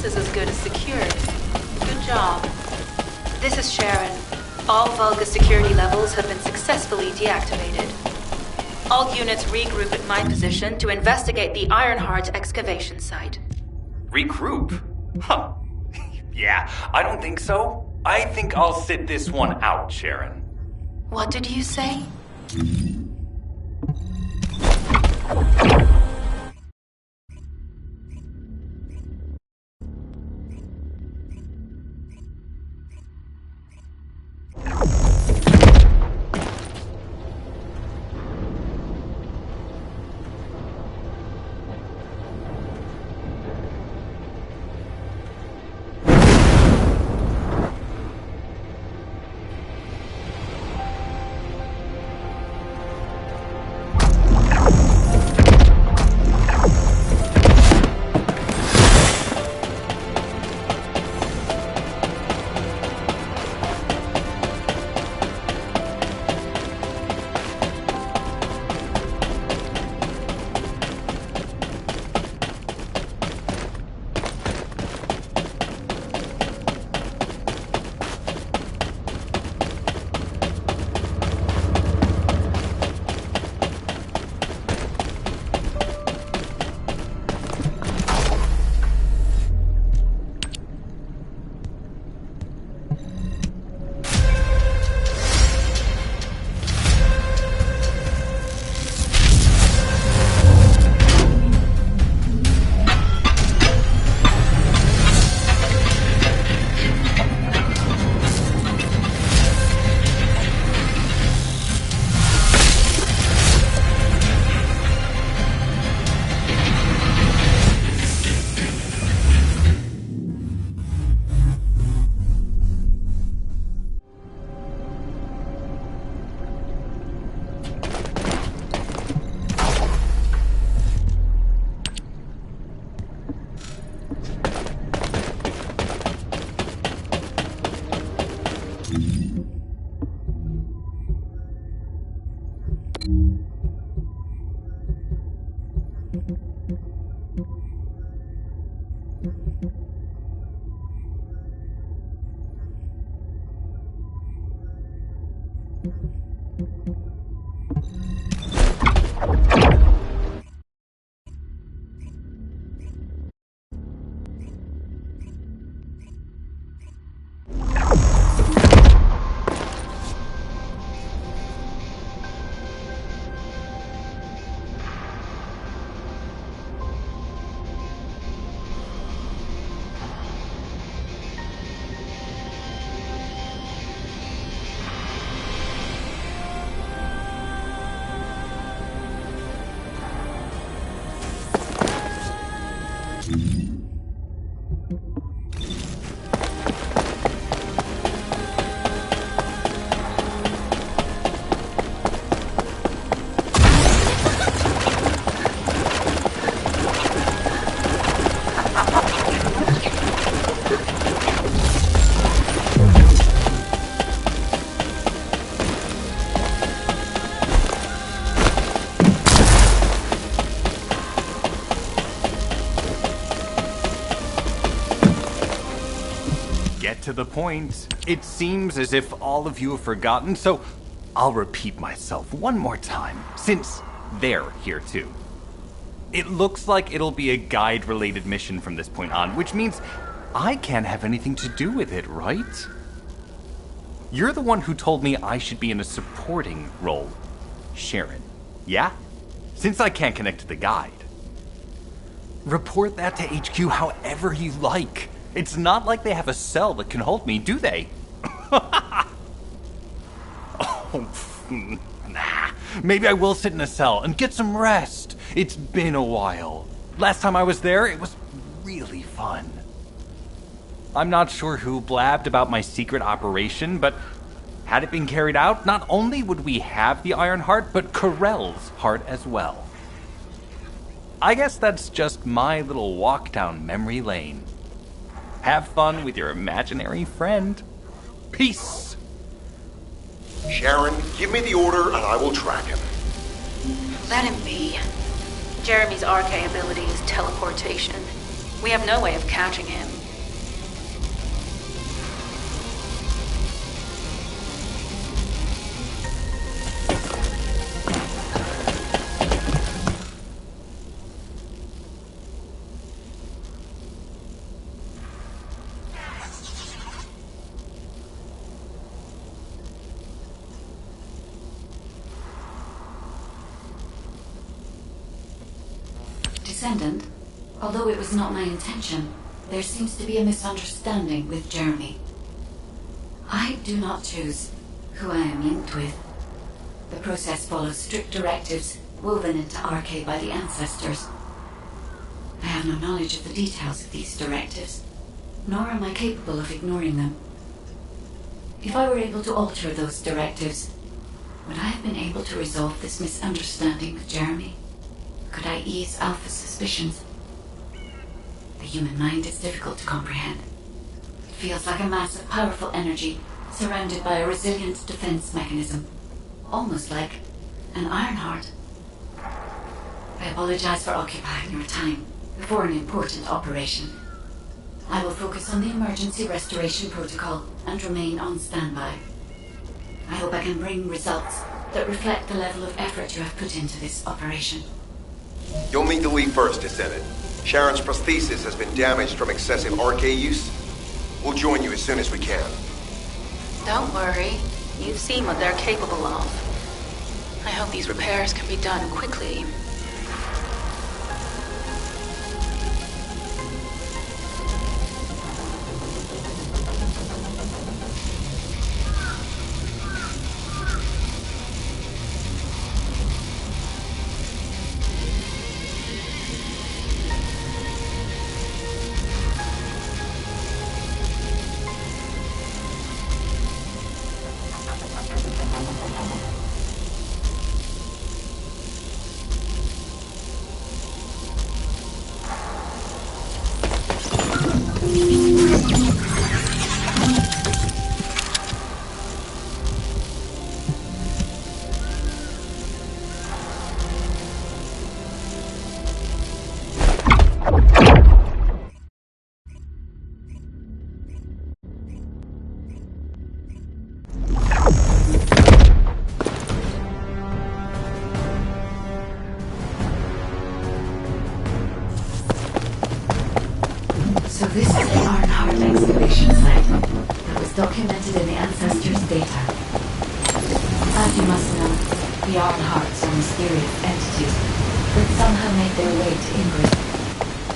S6: defense is as good as secured. Good job. This is Sharon. All Vulgus security levels have been successfully deactivated. All units regroup at my position to investigate the Ironheart excavation site.
S11: Regroup? Huh. Yeah, I don't think so. I think I'll sit this one out, Sharon.
S6: What did you say?
S11: To the point. It seems as if all of you have forgotten, so I'll repeat myself one more time, since they're here too. It looks like it'll be a guide-related mission from this point on, which means I can't have anything to do with it, right? You're the one who told me I should be in a supporting role, Sharon. Yeah? Since I can't connect to the guide. Report that to HQ however you like. It's not like they have a cell that can hold me, do they? Oh, nah. Maybe I will sit in a cell and get some rest. It's been a while. Last time I was there, it was really fun. I'm not sure who blabbed about my secret operation, but had it been carried out, not only would we have the Iron Heart, but Corell's heart as well. I guess that's just my little walk down memory lane. Have fun with your imaginary friend. Peace.
S1: Sharon, give me the order and I will track him.
S6: Let him be. Jeremy's RK ability is teleportation. We have no way of catching him.
S5: Descendant, although it was not my intention, there seems to be a misunderstanding with Jeremy. I do not choose who I am linked with. The process follows strict directives woven into Arche by the ancestors. I have no knowledge of the details of these directives, nor am I capable of ignoring them. If I were able to alter those directives, would I have been able to resolve this misunderstanding with Jeremy? Could I ease Alpha's suspicions? The human mind is difficult to comprehend. It feels like a mass of powerful energy surrounded by a resilient defense mechanism, almost like an iron heart. I apologize for occupying your time before an important operation. I will focus on the emergency restoration protocol and remain on standby. I hope I can bring results that reflect the level of effort you have put into this operation.
S1: You'll need to leave first, Descendant. Sharon's prosthesis has been damaged from excessive Arche use. We'll join you as soon as we can.
S6: Don't worry. You've seen what they're capable of. I hope these repairs can be done quickly.
S5: So this is the Arnhart excavation site that was documented in the ancestors' data. As you must know, the Arnharts are mysterious entities that somehow made their way to England.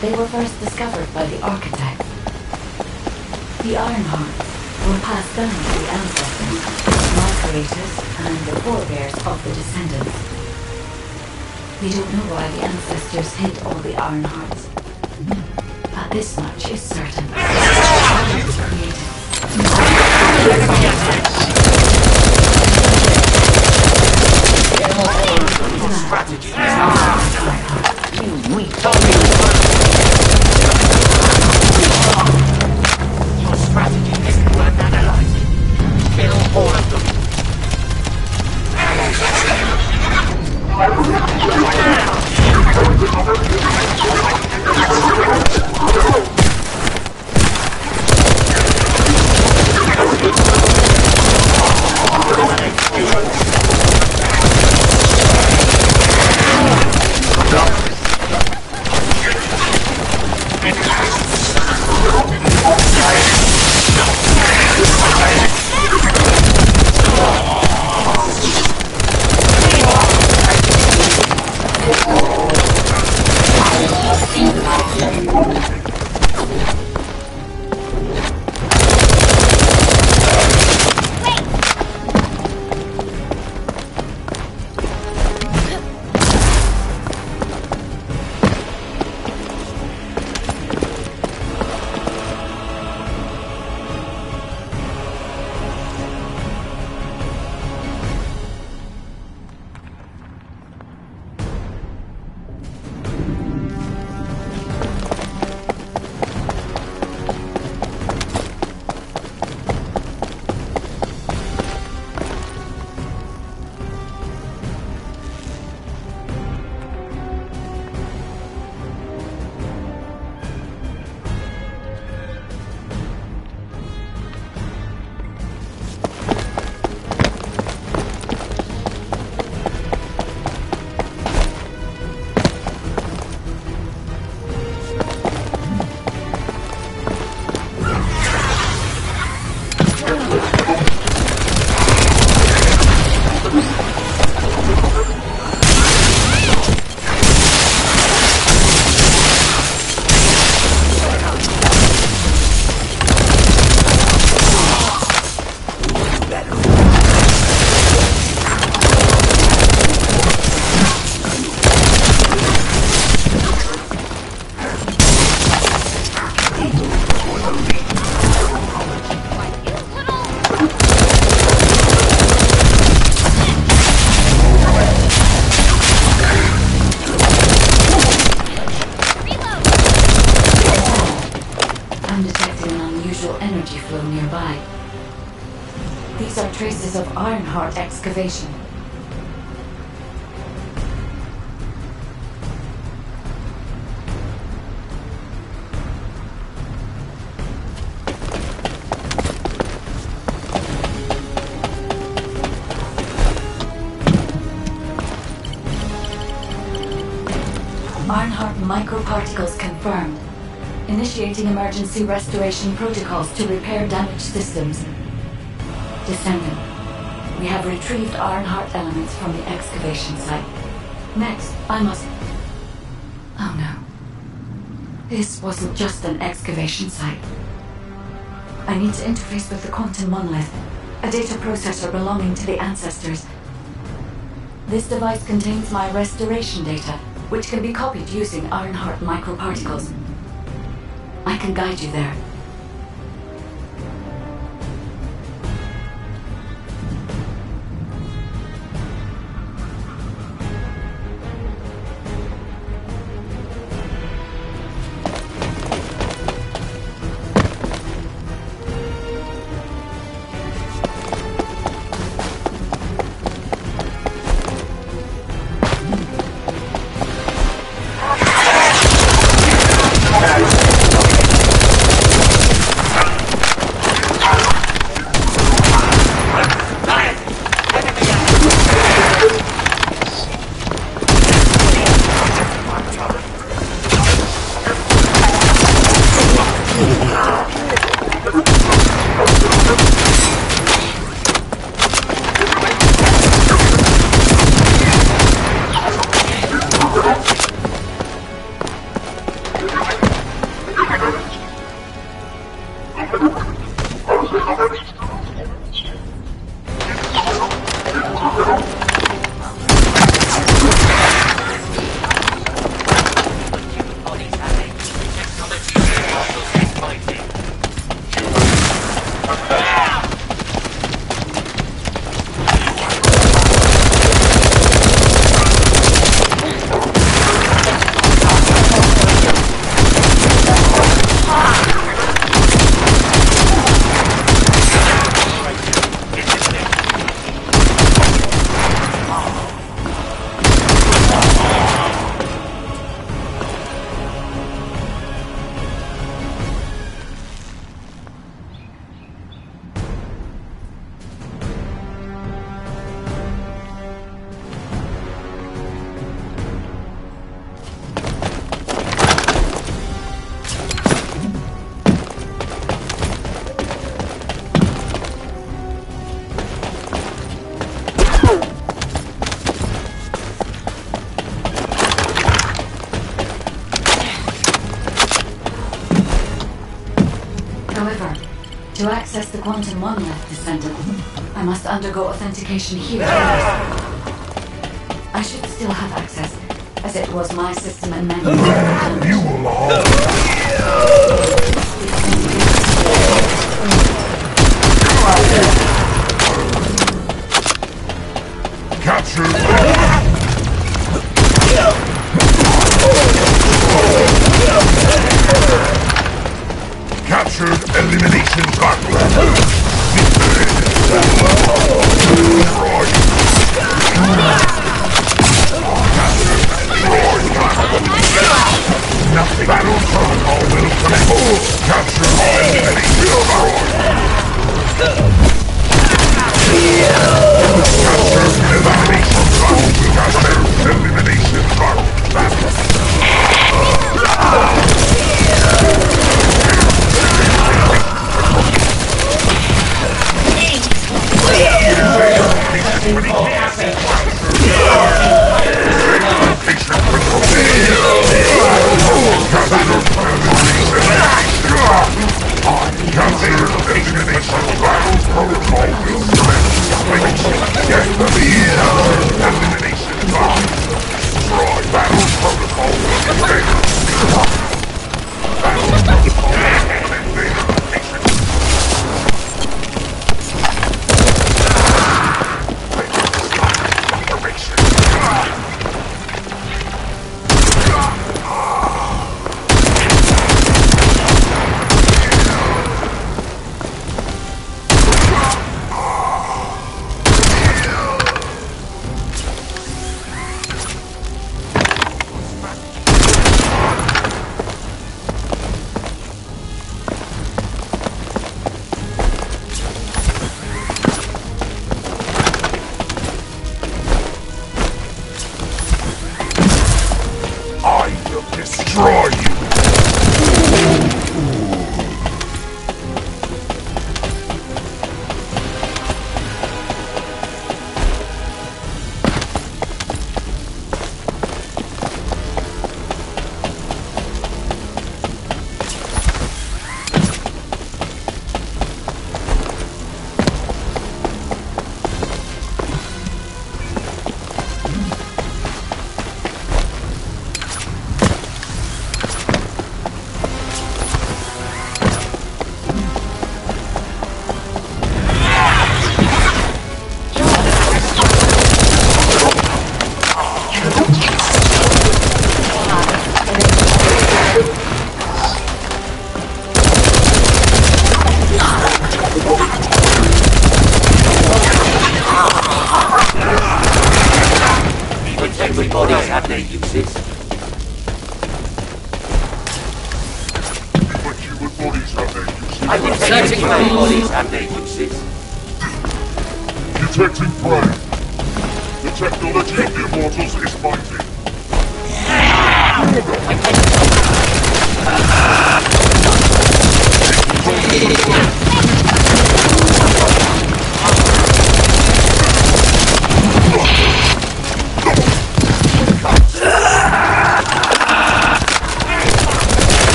S5: They were first discovered by the architects. The Arnharts were passed down to the ancestors, my creators, and the forebears of the Descendants. We don't know why the ancestors hid all the Arnharts. But this much is certain. I was
S14: Your strategy isn't worth analyzing. Kill all of them.
S5: I'm detecting an unusual energy flow nearby. These are traces of Ironheart excavation. Ironheart microparticles confirmed. Initiating emergency restoration protocols to repair damaged systems. Descendant, we have retrieved Ironheart elements from the excavation site. Next, I must... Oh no. This wasn't just an excavation site. I need to interface with the quantum monolith, a data processor belonging to the ancestors. This device contains my restoration data, which can be copied using Ironheart microparticles. I can guide you there. To access the quantum monolith, Descendant, I must undergo authentication here. I should still have access, as it was my system and menu.
S4: You will all capture. Captured elimination backlog. Nothing. Battle protocol will connect. Capture elimination Capture elimination Protocol
S14: they exist.
S4: But human bodies have their uses.
S14: I detect human bodies and they exist.
S4: Detecting prey. The technology of the immortals is mighty.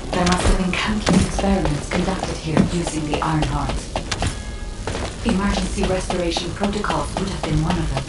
S5: There must have been countless experiments conducted here using the Iron Heart. Emergency restoration protocols would have been one of them.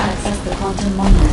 S5: Access the quantum monument.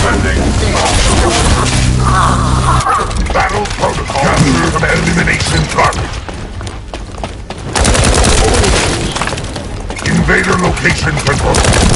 S4: Defending. Invader location confirmed.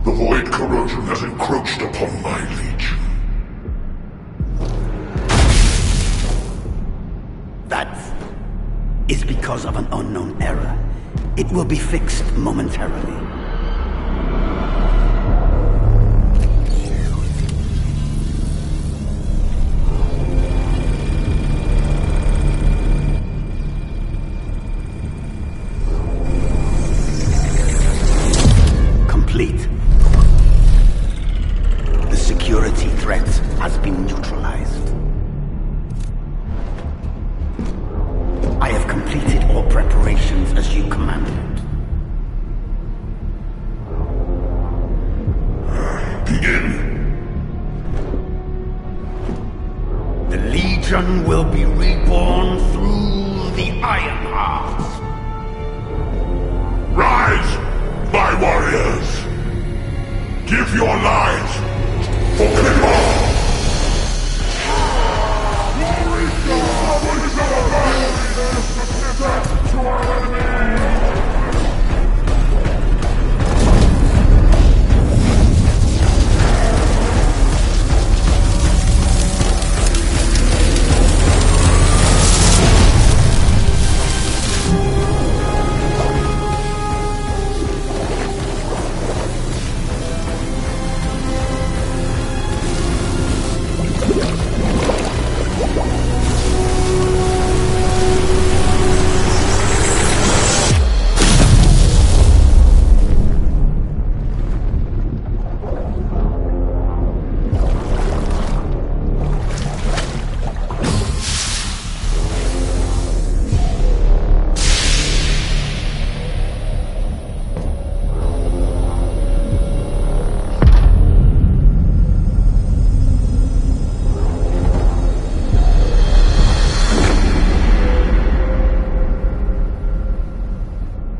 S4: The void corrosion has encroached upon my legion.
S15: That is because of an unknown error. It will be fixed momentarily. Complete. The security threat has been neutralized. I have completed all preparations as you commanded.
S4: Begin.
S15: The Legion will be reborn through the Iron Heart.
S4: Rise, my warriors! Give your lives for Clipper!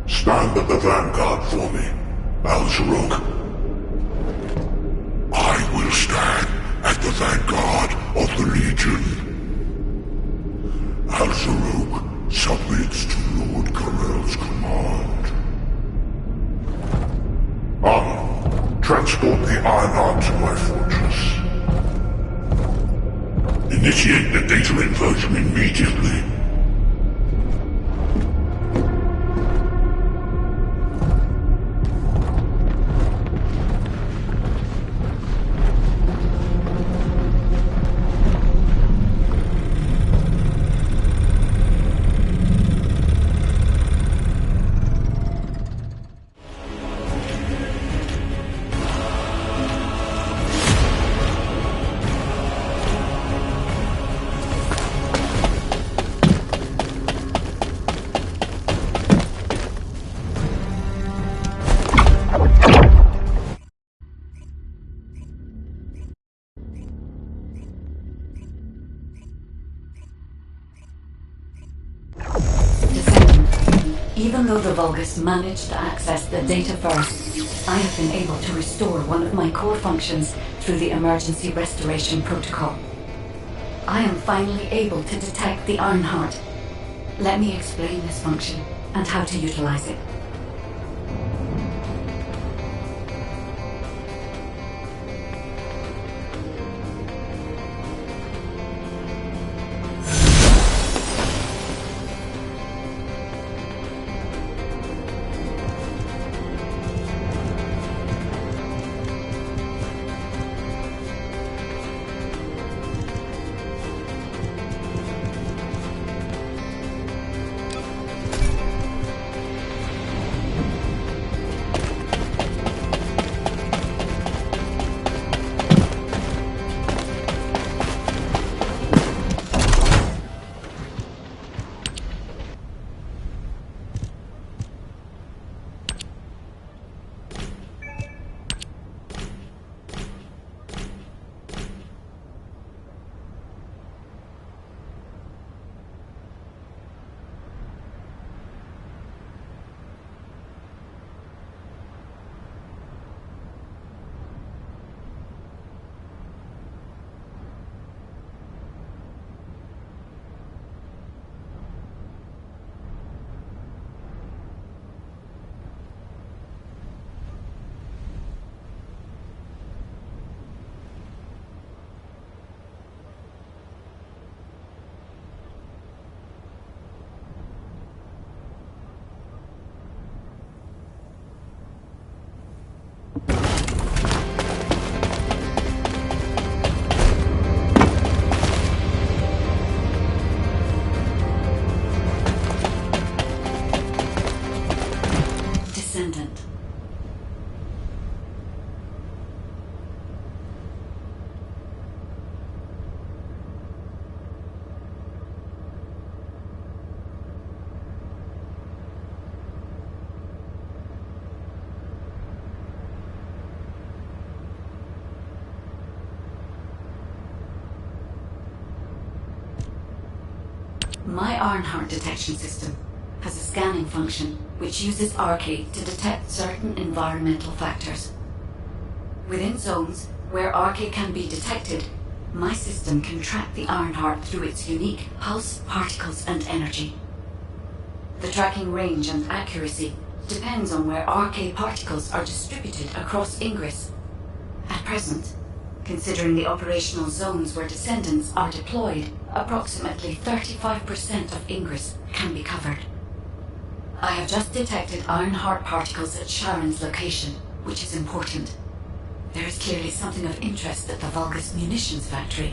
S4: Stand at the vanguard for me, Al-Zaruk. I will stand at the vanguard of the Legion. Al-Zaruk submits to Lord Karel's command. Transport the Ironheart to my fortress. Initiate the data inversion immediately.
S5: Even though the Vulgus managed to access the data first, I have been able to restore one of my core functions through the emergency restoration protocol. I am finally able to detect the Ironheart. Let me explain this function and how to utilize it. Descendant. My Ironheart detection system has a scanning function which uses Arcade to detect certain environmental factors. Within zones where Arcade can be detected, my system can track the Ironheart through its unique pulse, particles, and energy. The tracking range and accuracy depends on where Arcade particles are distributed across Ingress. At present, considering the operational zones where Descendants are deployed, approximately 35% of Ingress can be covered. I have just detected Ironheart particles at Sharon's location, which is important. There is clearly something of interest at the Vulgus munitions factory.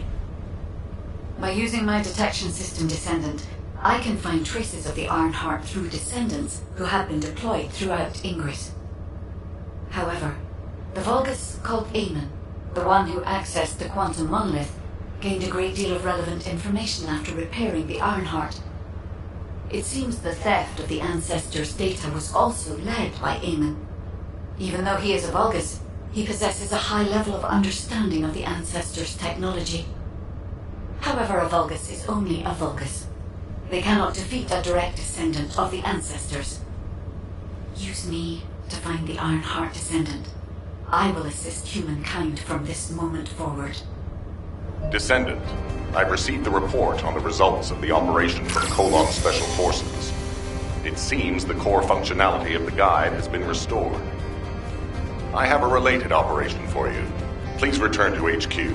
S5: By using my detection system Descendant, I can find traces of the Ironheart through Descendants who have been deployed throughout Ingress. However, the Vulgus called Eamon, the one who accessed the quantum monolith, gained a great deal of relevant information after repairing the Ironheart. It seems the theft of the Ancestors' data was also led by Eamon. Even though he is a Vulgus, he possesses a high level of understanding of the Ancestors' technology. However, a Vulgus is only a Vulgus. They cannot defeat a direct descendant of the Ancestors. Use me to find the Ironheart Descendant. I will assist humankind from this moment forward.
S3: Descendant, I've received the report on the results of the operation from Colon Special Forces. It seems the core functionality of the guide has been restored. I have a related operation for you. Please return to HQ.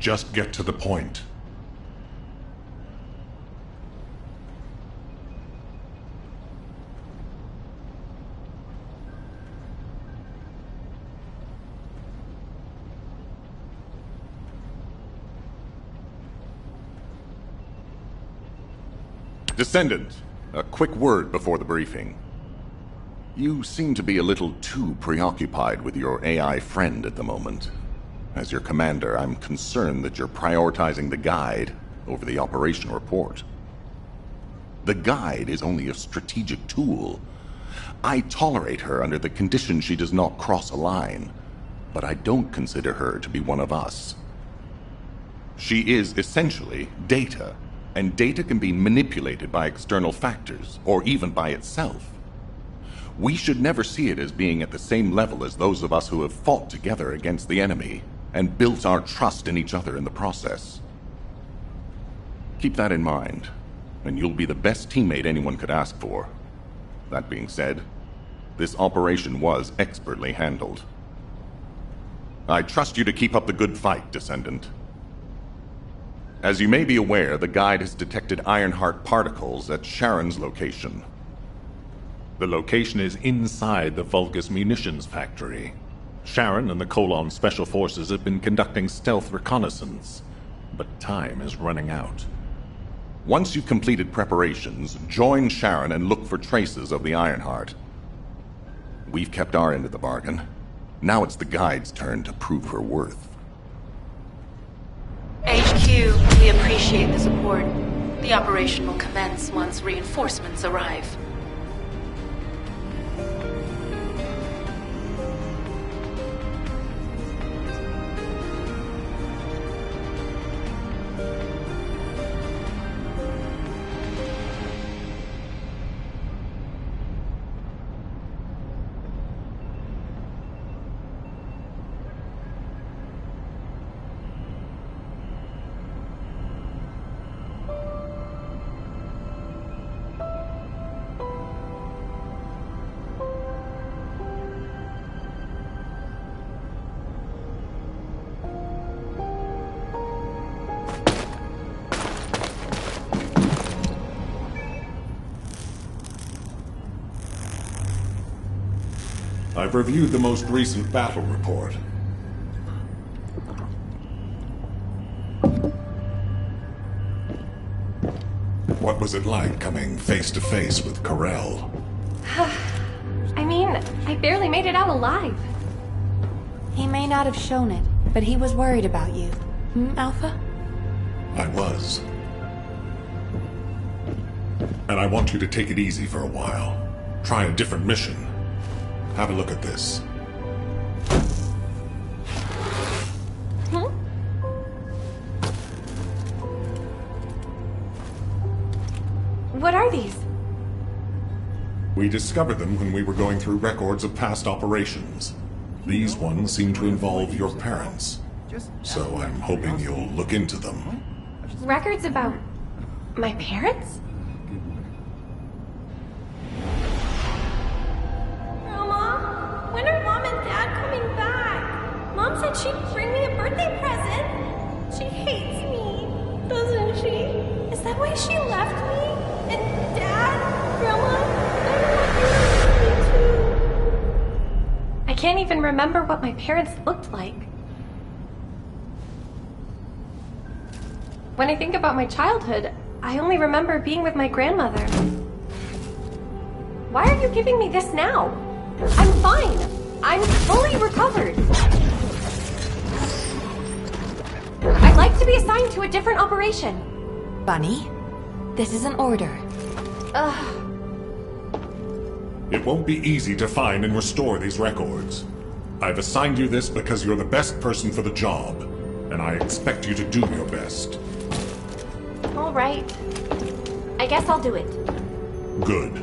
S16: Just get to the point.
S3: Descendant, a quick word before the briefing. You seem to be a little too preoccupied with your AI friend at the moment. As your commander, I'm concerned that you're prioritizing the guide over the operation report. The guide is only a strategic tool. I tolerate her under the condition she does not cross a line, but I don't consider her to be one of us. She is essentially data, and data can be manipulated by external factors, or even by itself. We should never see it as being at the same level as those of us who have fought together against the enemy, and built our trust in each other in the process. Keep that in mind, and you'll be the best teammate anyone could ask for. That being said, this operation was expertly handled. I trust you to keep up the good fight, Descendant. As you may be aware, the guide has detected Ironheart particles at Sharon's location.
S16: The location is inside the Vulgus munitions factory. Sharon and the Colon Special Forces have been conducting stealth reconnaissance, but time is running out.
S3: Once you've completed preparations, join Sharon and look for traces of the Ironheart. We've kept our end of the bargain. Now it's the guide's turn to prove her worth.
S6: HQ, we appreciate the support. The operation will commence once reinforcements arrive.
S9: I've reviewed the most recent battle report. What was it like coming face to face with Corel?
S2: I mean, I barely made it out alive.
S17: He may not have shown it, but he was worried about you. Alpha?
S9: I was. And I want you to take it easy for a while. Try a different mission. Have a look at this.
S2: What are these?
S9: We discovered them when we were going through records of past operations. These ones seem to involve your parents. So I'm hoping you'll look into them.
S2: Records about my parents? Grandma, when are Mom and Dad coming back? Mom said she'd bring me a birthday present. She hates me, doesn't she? Is that why she left me? And Dad, Grandma, I don't want you to leave me too. I can't even remember what my parents looked like. When I think about my childhood, I only remember being with my grandmother. Why are you giving me this now? I'm fine. I'm fully recovered. I'd like to be assigned to a different operation.
S17: Bunny, this is an order.
S2: Ugh.
S9: It won't be easy to find and restore these records. I've assigned you this because you're the best person for the job, and I expect you to do your best.
S2: All right. I guess I'll do it.
S9: Good.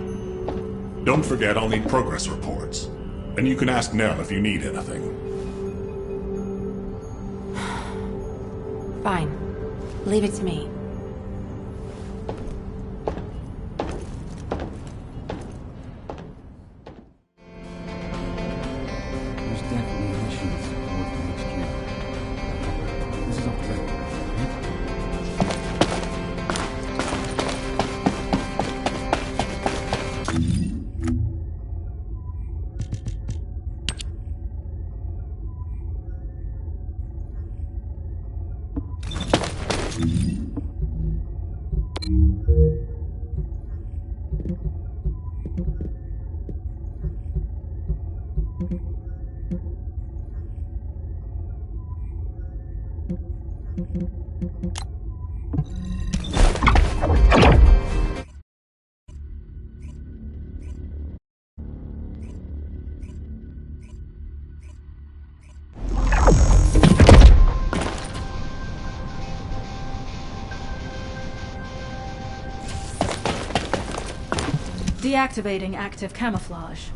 S9: Don't forget, I'll need progress reports. And you can ask Nell if you need anything.
S17: Fine. Leave it to me.
S18: There's definitely missions towards the HQ. This is off the record.
S6: Deactivating active camouflage.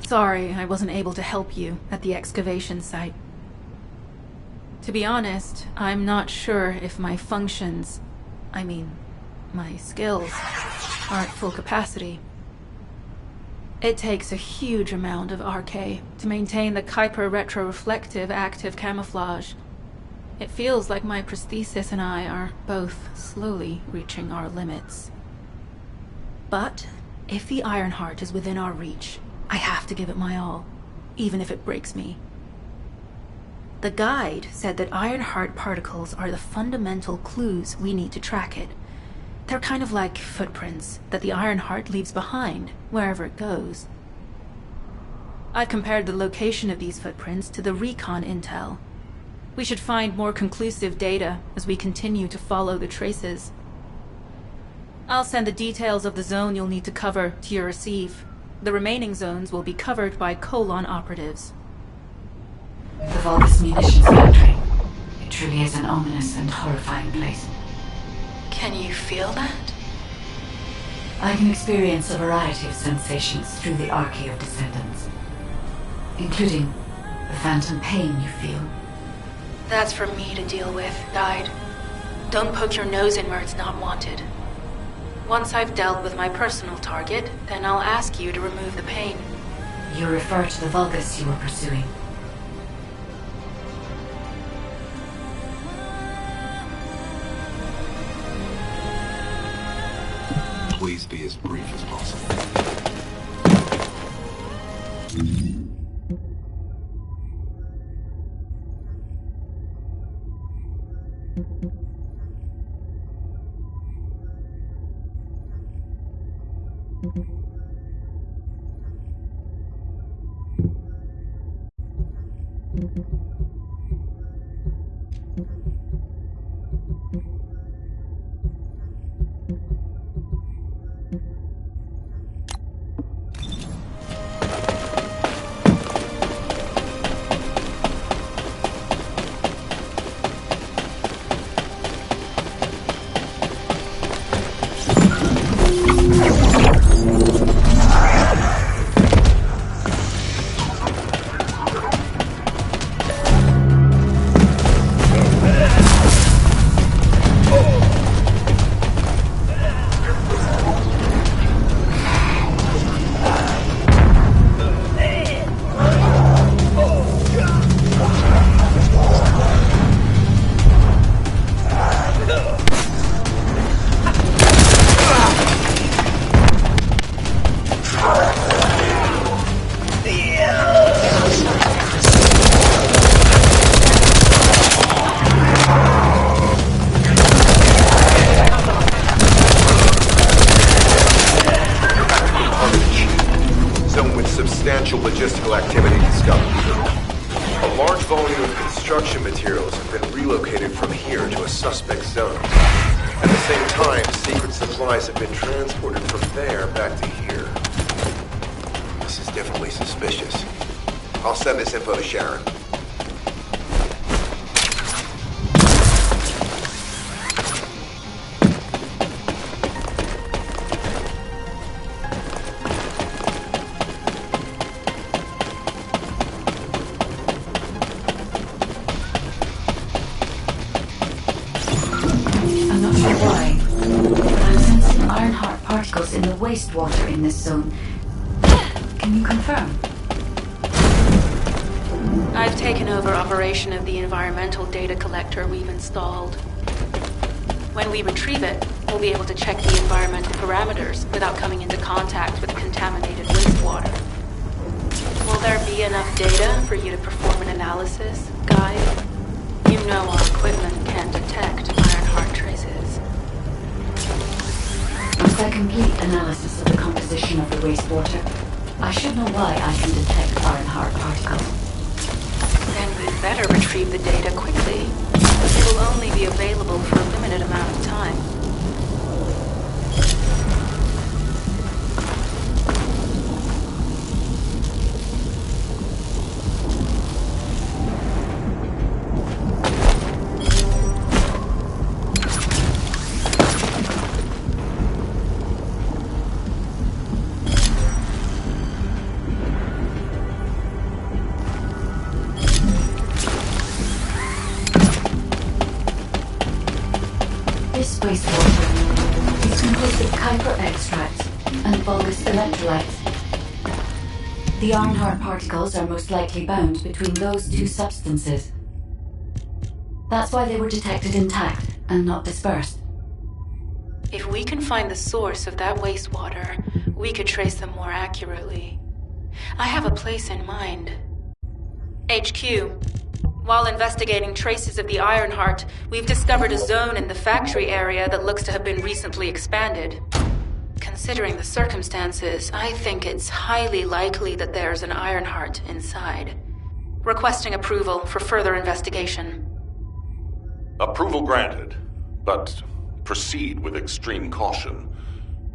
S6: Sorry, I wasn't able to help you at the excavation site. To be honest, I'm not sure if my functions, my skills, are at full capacity. It takes a huge amount of RK to maintain the Kuiper retroreflective active camouflage. It feels like my prosthesis and I are both slowly reaching our limits. But if the Ironheart is within our reach, I have to give it my all, even if it breaks me. The guide said that Ironheart particles are the fundamental clues we need to track it. They're kind of like footprints that the Ironheart leaves behind, wherever it goes. I've compared the location of these footprints to the recon intel. We should find more conclusive data as we continue to follow the traces. I'll send the details of the zone you'll need to cover to your receive. The remaining zones will be covered by Colon operatives.
S5: The Vulgus Munitions Factory. It truly is an ominous and horrifying place.
S6: Can you feel that?
S5: I can experience a variety of sensations through the archy of Descendants, including the phantom pain you feel.
S6: That's for me to deal with, Guide. Don't poke your nose in where it's not wanted. Once I've dealt with my personal target, then I'll ask you to remove the pain.
S5: You refer to the Vulgus you were pursuing.
S13: Please be as brief as possible.
S1: Substantial logistical activity discovered. A large volume of construction materials have been relocated from here to a suspect zone. At the same time, secret supplies have been transported from there back to here. This is definitely suspicious. I'll send this info to Sharon.
S5: In the wastewater in this zone. Can you confirm?
S6: I've taken over operation of the environmental data collector we've installed. When we retrieve it, we'll be able to check the environmental parameters without coming into contact with contaminated wastewater. Will there be enough data for you to perform an analysis, Guide? You know our equipment can detect Ironheart traces.
S5: Once I complete analysis of the composition of the wastewater, I should know why I can detect Ironheart particles.
S6: Then we'd better retrieve the data quickly. It will only be available for a limited amount of time.
S5: This wastewater is composed of Kuiper extracts and Vulgus electrolytes. The Ironheart particles are most likely bound between those two substances. That's why they were detected intact and not dispersed.
S6: If we can find the source of that wastewater, we could trace them more accurately. I have a place in mind. HQ. While investigating traces of the Ironheart, we've discovered a zone in the factory area that looks to have been recently expanded. Considering the circumstances, I think it's highly likely that there's an Ironheart inside. Requesting approval for further investigation.
S3: Approval granted, but proceed with extreme caution.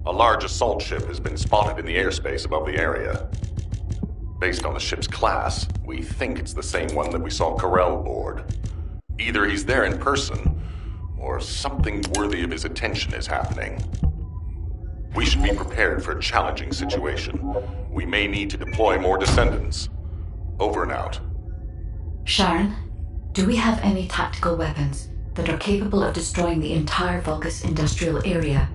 S3: A large assault ship has been spotted in the airspace above the area. Based on the ship's class, we think it's the same one that we saw Corell aboard. Either he's there in person, or something worthy of his attention is happening. We should be prepared for a challenging situation. We may need to deploy more Descendants. Over and out.
S5: Sharon, do we have any tactical weapons that are capable of destroying the entire Vulgus industrial area?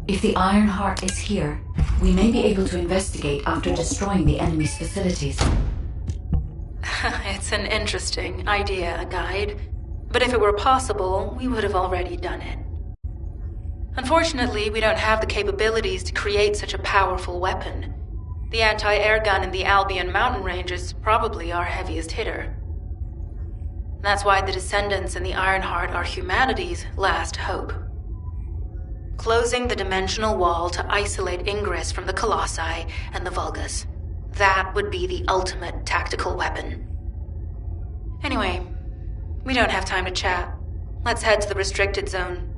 S5: If the Ironheart is here, we may be able to investigate after destroying the enemy's facilities.
S6: It's an interesting idea, Guide. But if it were possible, we would have already done it. Unfortunately, we don't have the capabilities to create such a powerful weapon. The anti-air gun in the Albion mountain range is probably our heaviest hitter. That's why the Descendants and the Ironheart are humanity's last hope. Closing the dimensional wall to isolate ingress from the Colossi and the Vulgus. That would be the ultimate tactical weapon. Anyway, we don't have time to chat. Let's head to the restricted zone.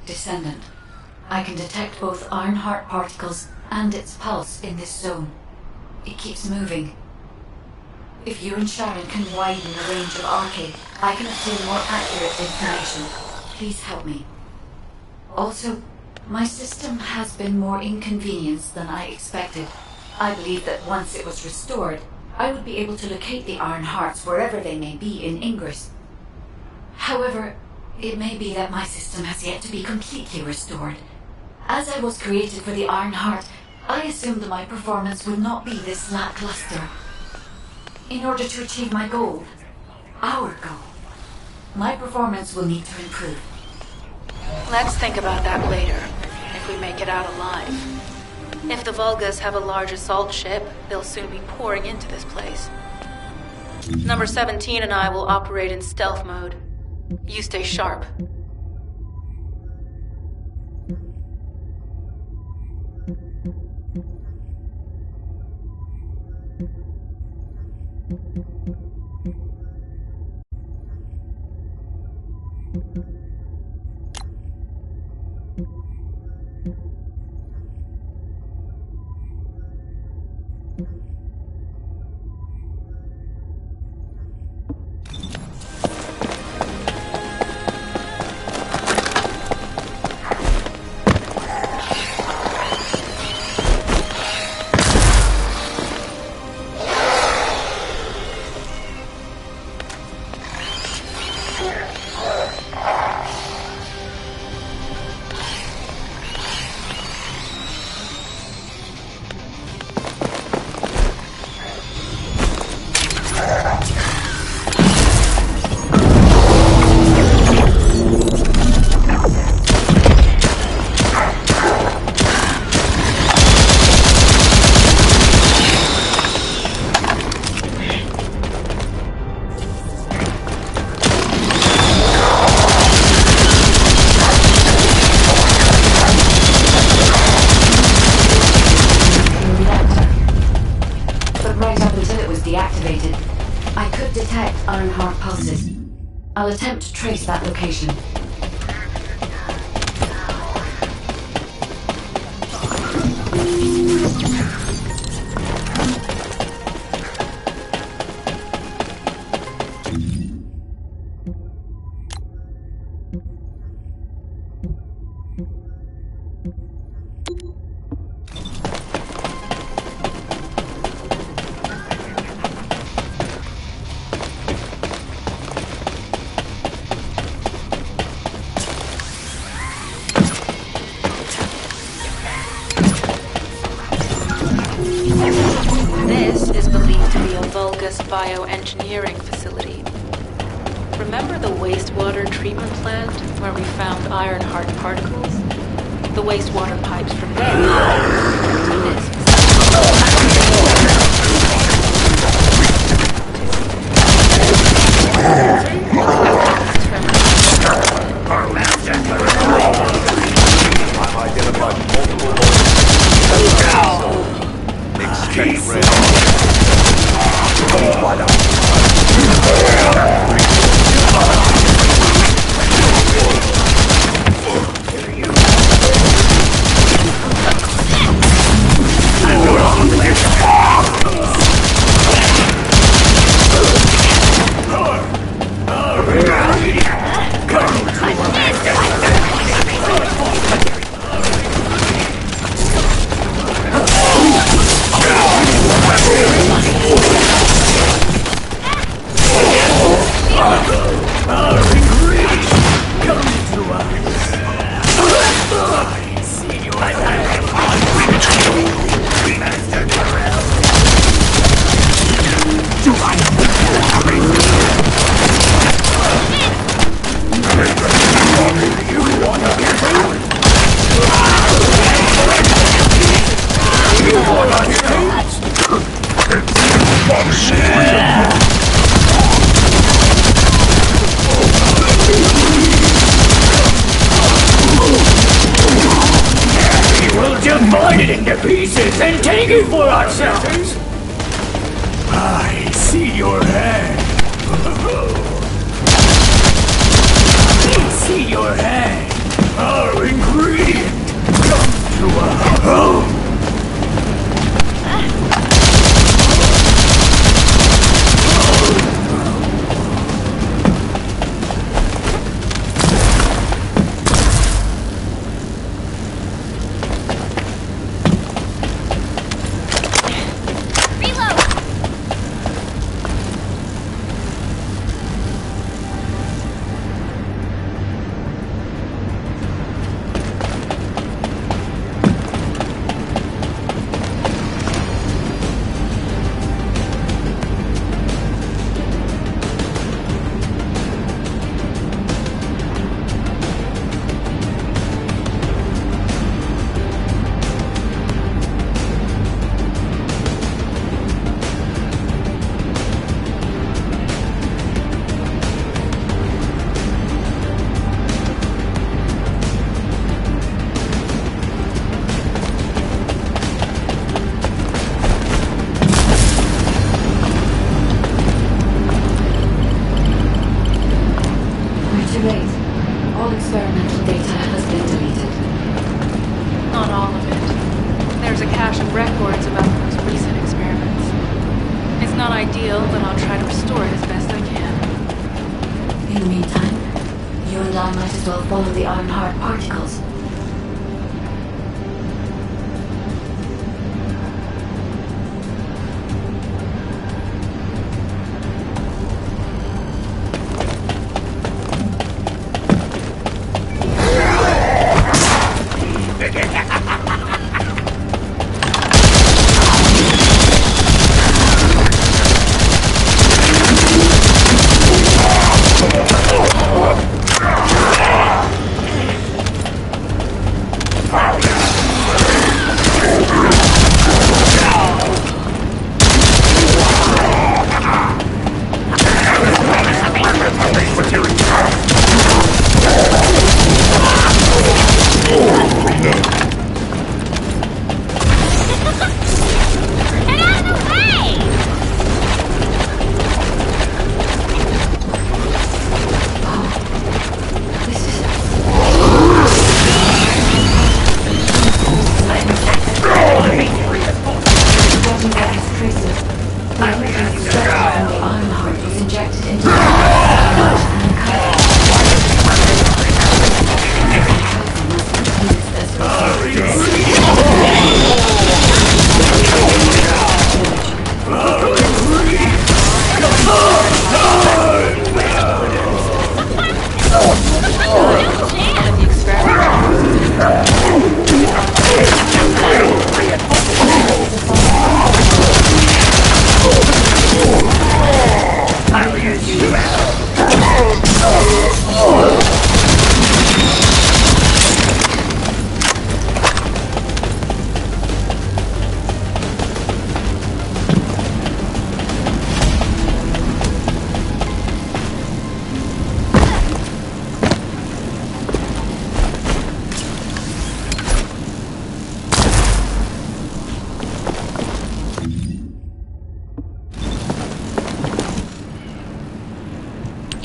S5: Descendant, I can detect both Ironheart particles and its pulse in this zone. It keeps moving. If you and Sharon can widen the range of Arcade, I can obtain more accurate information. Please help me. Also, my system has been more inconvenienced than I expected. I believe that once it was restored, I would be able to locate the Iron Hearts wherever they may be in Ingress. However, it may be that my system has yet to be completely restored. As I was created for the Iron Heart, I assumed my performance would not be this lackluster. In order to achieve my goal, our goal, my performance will need to improve.
S6: Let's think about that later, if we make it out alive. If the Vulgas have a large assault ship, they'll soon be pouring into this place. Number 17 and I will operate in stealth mode. You stay sharp.
S5: I'll attempt to trace that location.
S6: This is believed to be a Vulgus bioengineering facility. Remember the wastewater treatment plant where we found Ironheart particles? The wastewater pipes from there to this
S1: I've identified multiple expect red.
S19: Divide it into pieces and take it for ourselves! I see your hand. I see your hand. Our ingredient come to a home.
S5: All experimental data has been deleted.
S6: Not all of it. There's a cache of records about the most recent experiments. It's not ideal, but I'll try to restore it as best I can.
S5: In the meantime, you and I might as well follow the Ironheart particles.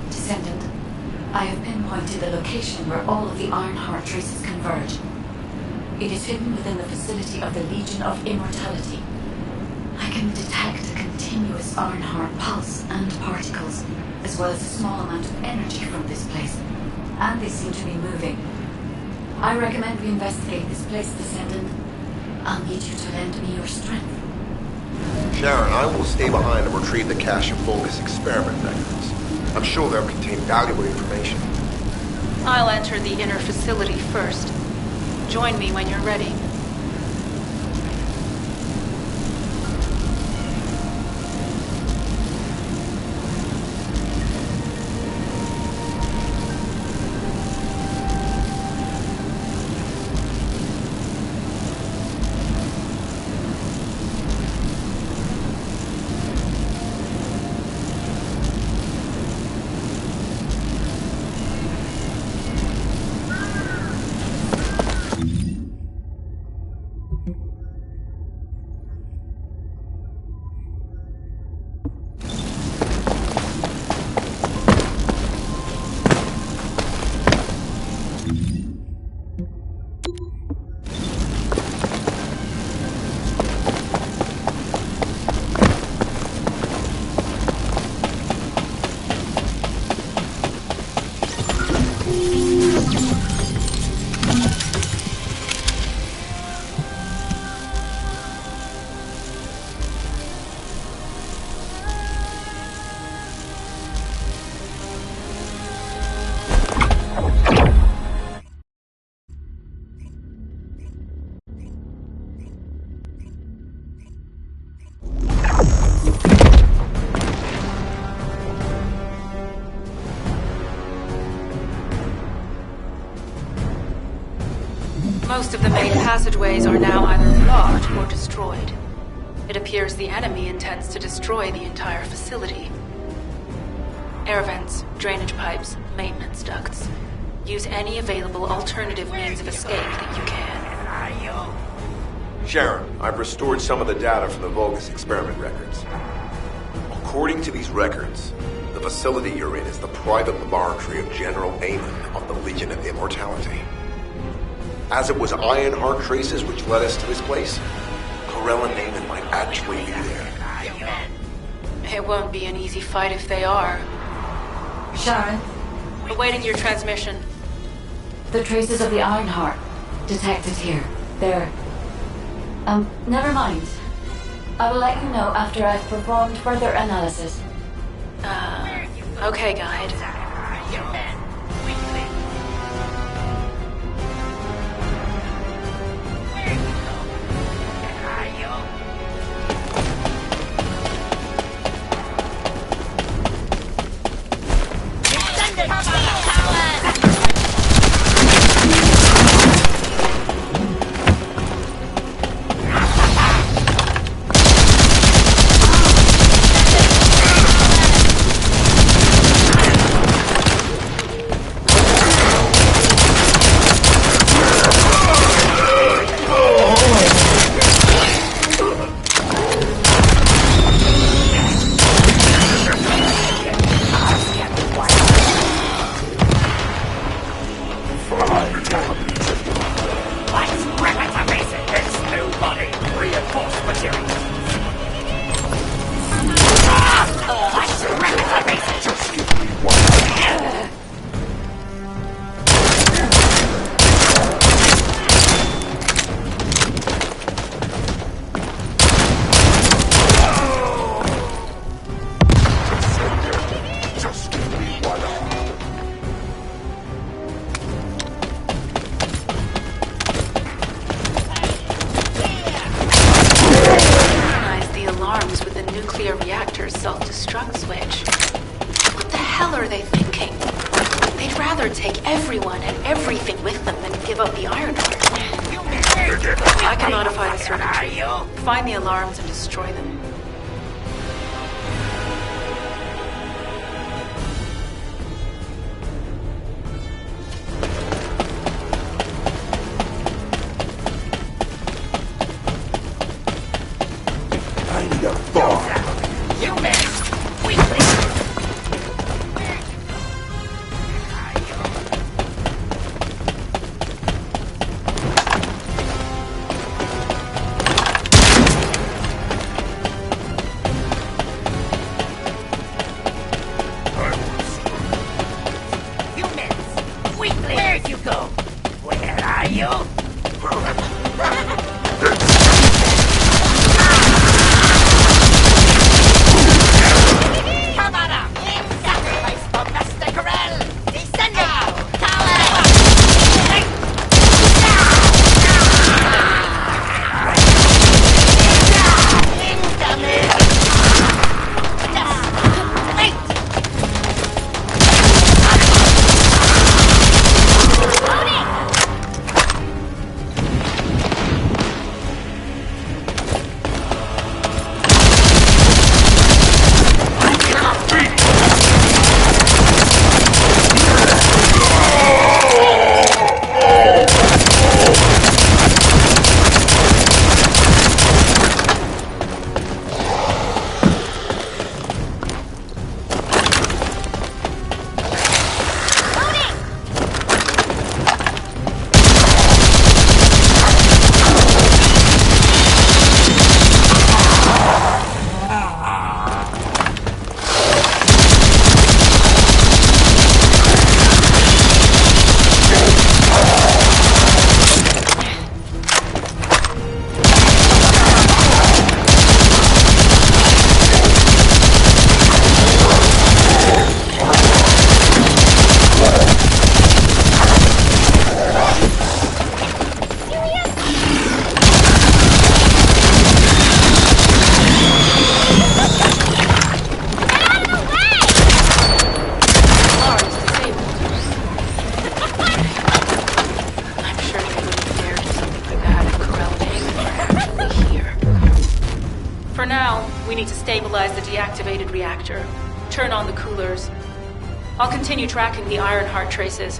S5: Descendant, I have pinpointed the location where all of the Ironheart traces converge. It is hidden within the facility of the Legion of Immortality. I can detect a continuous Ironheart pulse and particles, as well as a small amount of energy from this place, and they seem to be moving. I recommend we investigate this place, Descendant. I'll need you to lend me your strength.
S1: Sharon, I will stay behind and retrieve the cache of bogus experiment records. I'm sure they'll contain valuable information.
S6: I'll enter the inner facility first. Join me when you're ready. Most of the main passageways are now either blocked or destroyed. It appears the enemy intends to destroy the entire facility. Air vents, drainage pipes, maintenance ducts. Use any available alternative means of escape that you can.
S1: Sharon, I've restored some of the data from the Vulgus experiment records. According to these records, the facility you're in is the private laboratory of General Amon of the Legion of Immortality. As it was Ironheart traces which led us to this place, Corell and Naaman might actually be there.
S6: It won't be an easy fight if they are.
S5: Sharon,
S6: Awaiting your transmission.
S5: the traces of the Ironheart detected here. They're... never mind. I will let you know after I've performed further analysis.
S6: Okay, guide. Self-destruct switch. What the hell are they thinking? They'd rather take everyone and everything with them than give up the Ironheart. I can modify the circuitry, find the alarms and destroy them.
S4: I need a thought.
S19: You missed! Where'd you go? Where are you? Come on up! Sacrifice for Master Corell! Descendent!
S6: need to stabilize the deactivated reactor. Turn on the coolers. I'll continue tracking the Ironheart traces.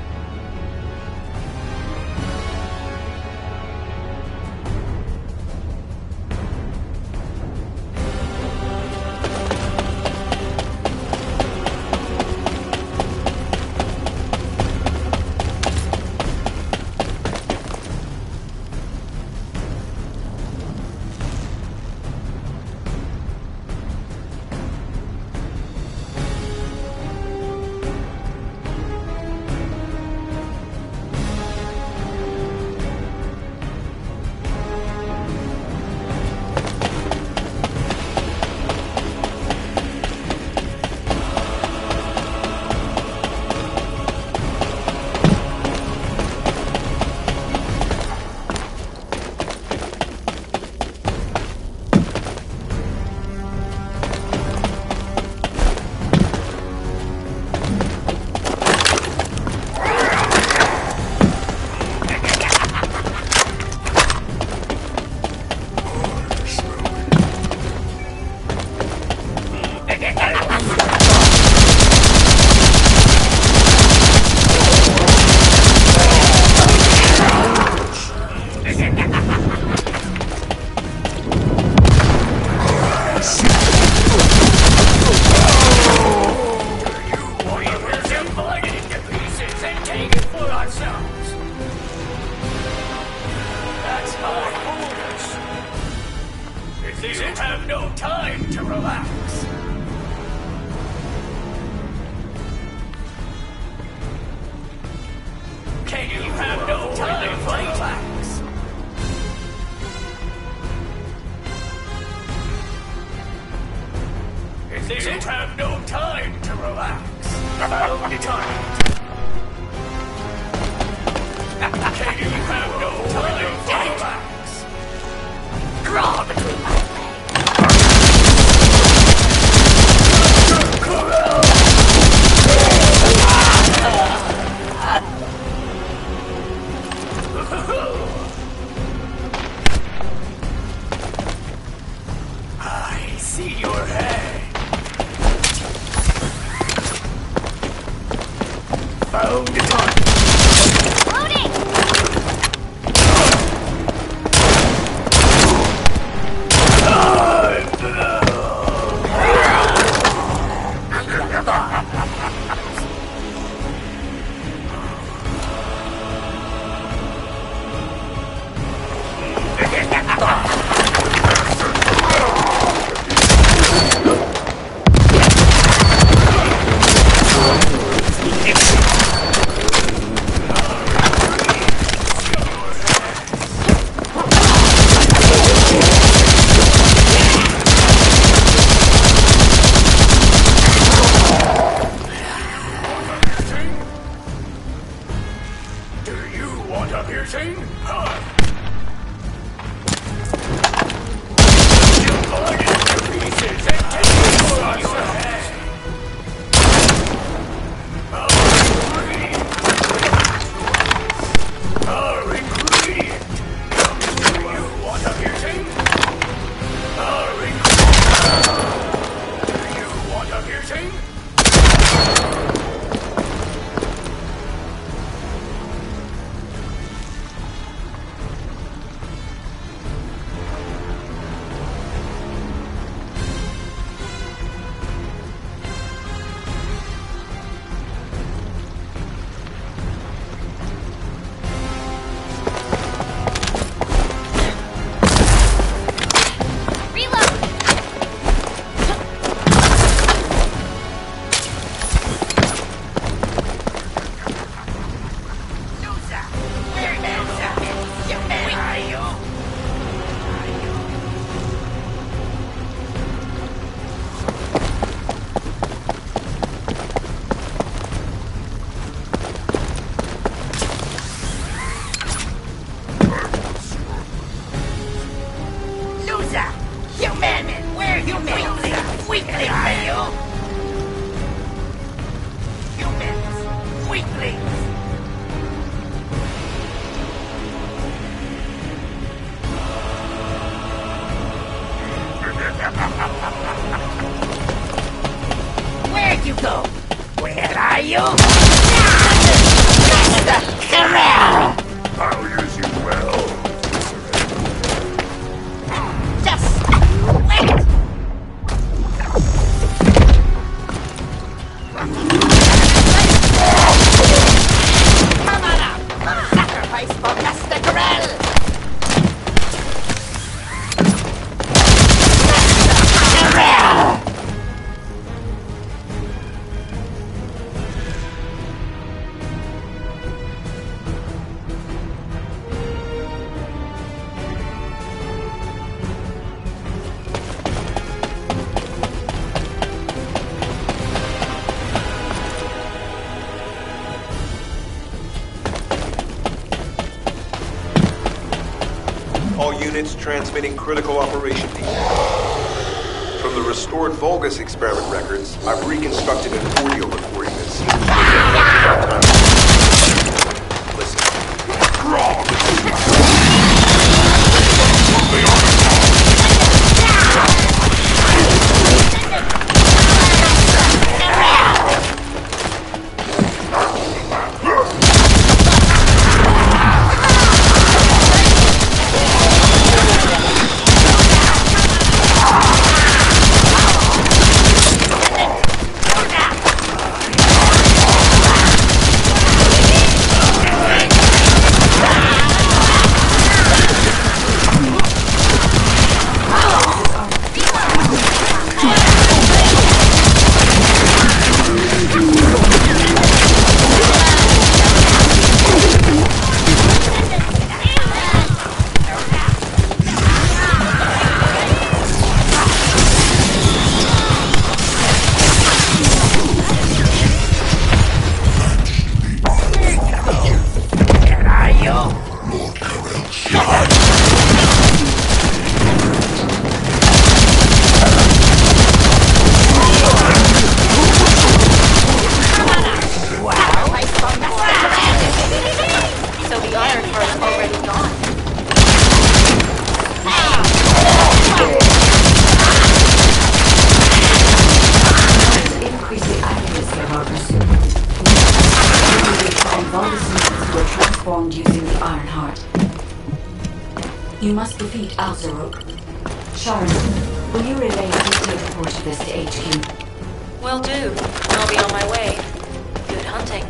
S1: units transmitting critical operation details. From the restored Vulgus experiment records, I've reconstructed an audio recording that seems to reflect the listen.
S5: You must defeat Alzarok. Sharon, will you relay a detailed report of this to HQ?
S6: Will do. I'll be on my way. Good hunting.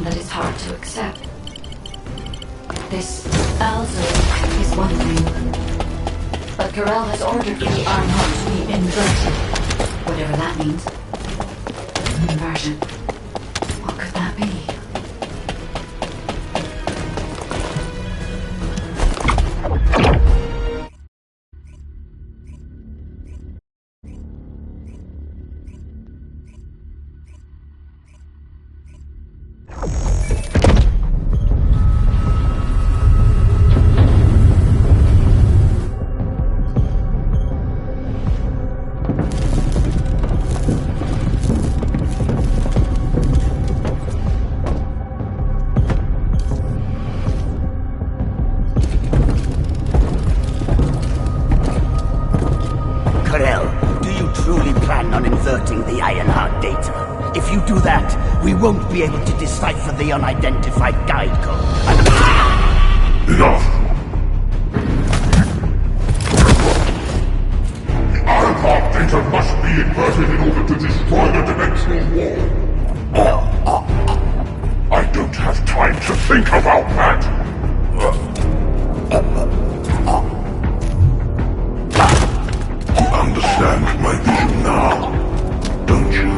S5: information that is hard to accept. This also is one thing. But Corel has ordered for the Arnhart to be inverted. Whatever that means. Inversion. What could that be?
S15: We won't be able to decipher the unidentified guide code.
S4: Enough! Ironheart data must be inverted in order to destroy the dimensional wall. I don't have time to think about that! You understand my vision now, don't you?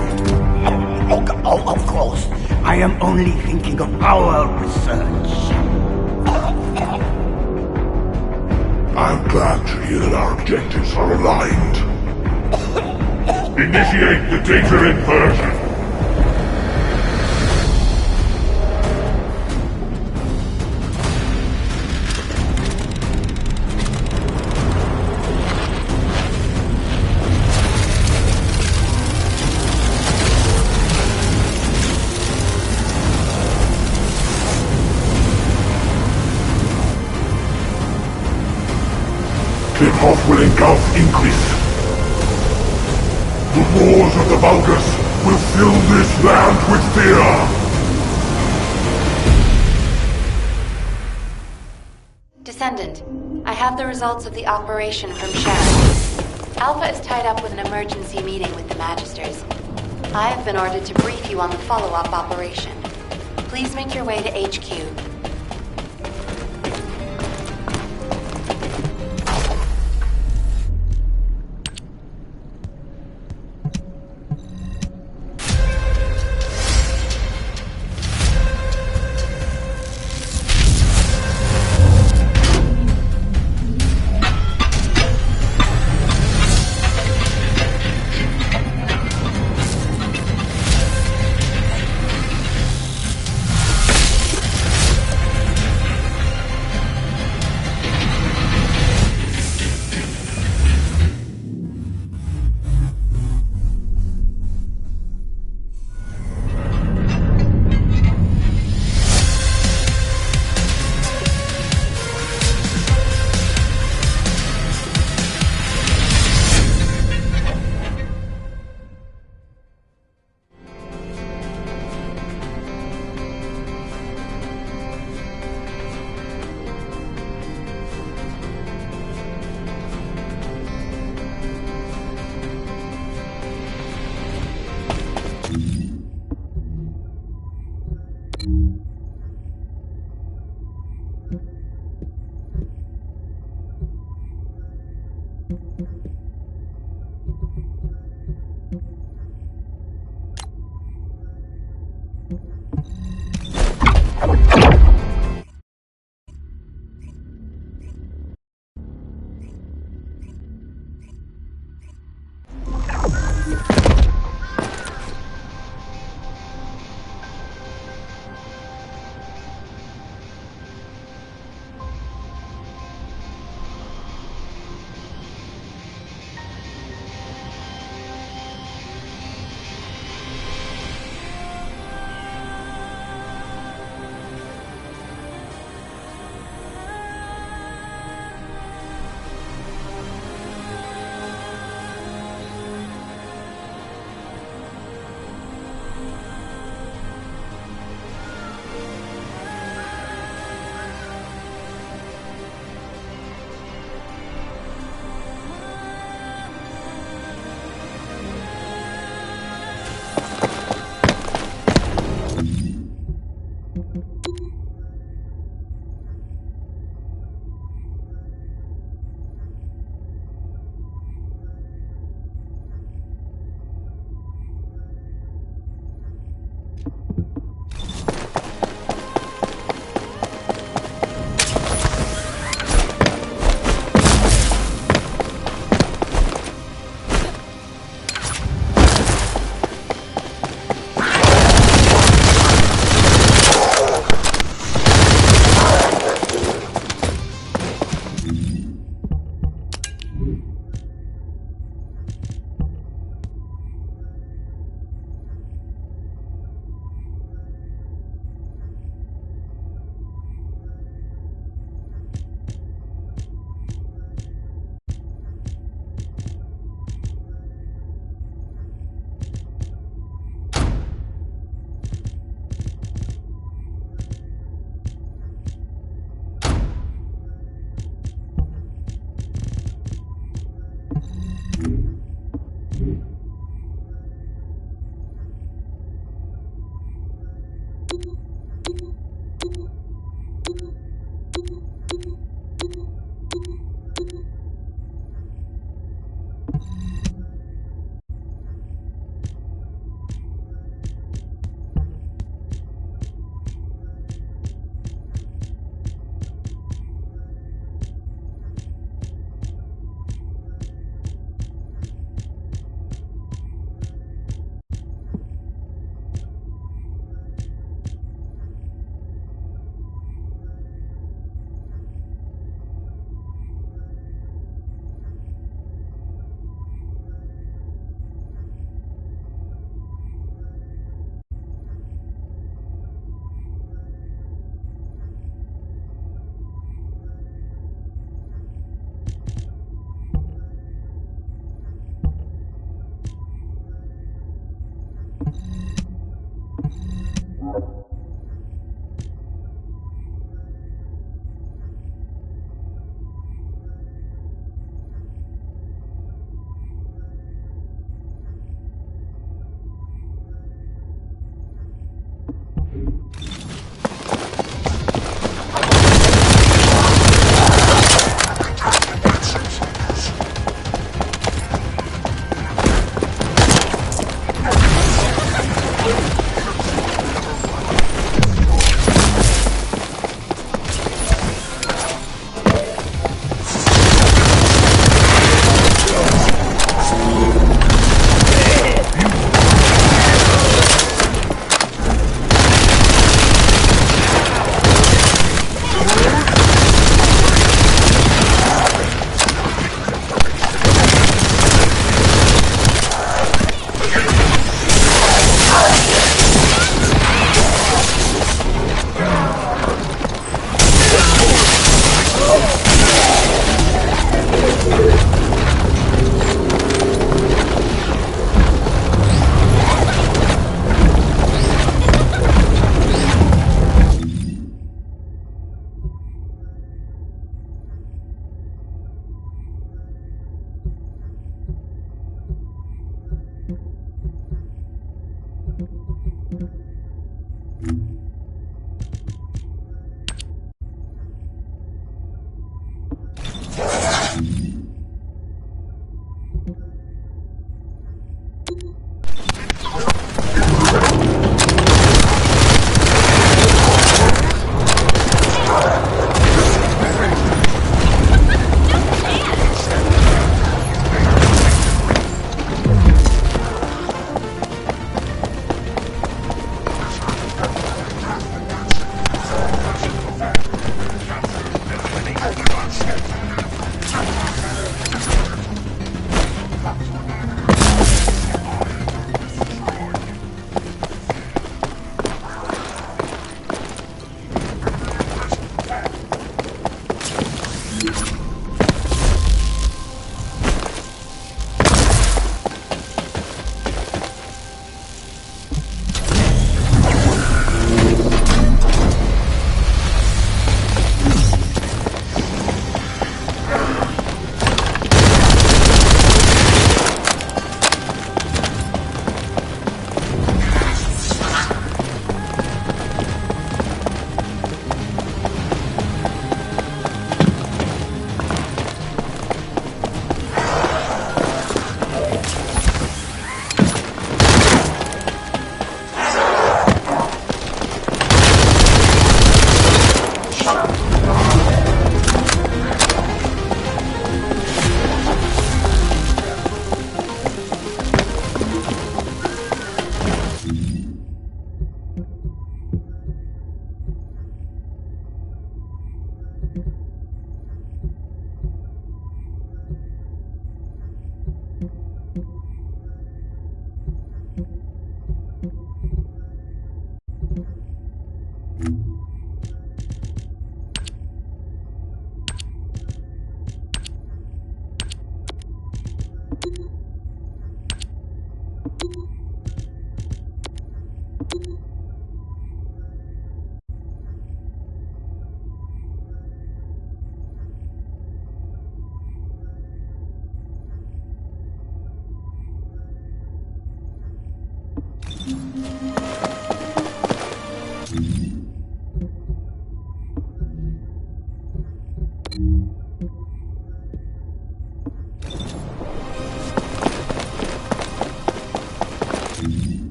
S15: Oh, of course. I am only thinking of our research.
S4: I'm glad to hear that our objectives are aligned. Initiate the data inversion. Tip-off will engulf Increase. The wars of the Vulgus will fill this land with fear!
S17: Descendant, I have the results of the operation from Sharon. Alpha is tied up with an emergency meeting with the Magisters. I have been ordered to brief you on the follow-up operation. Please make your way to HQ.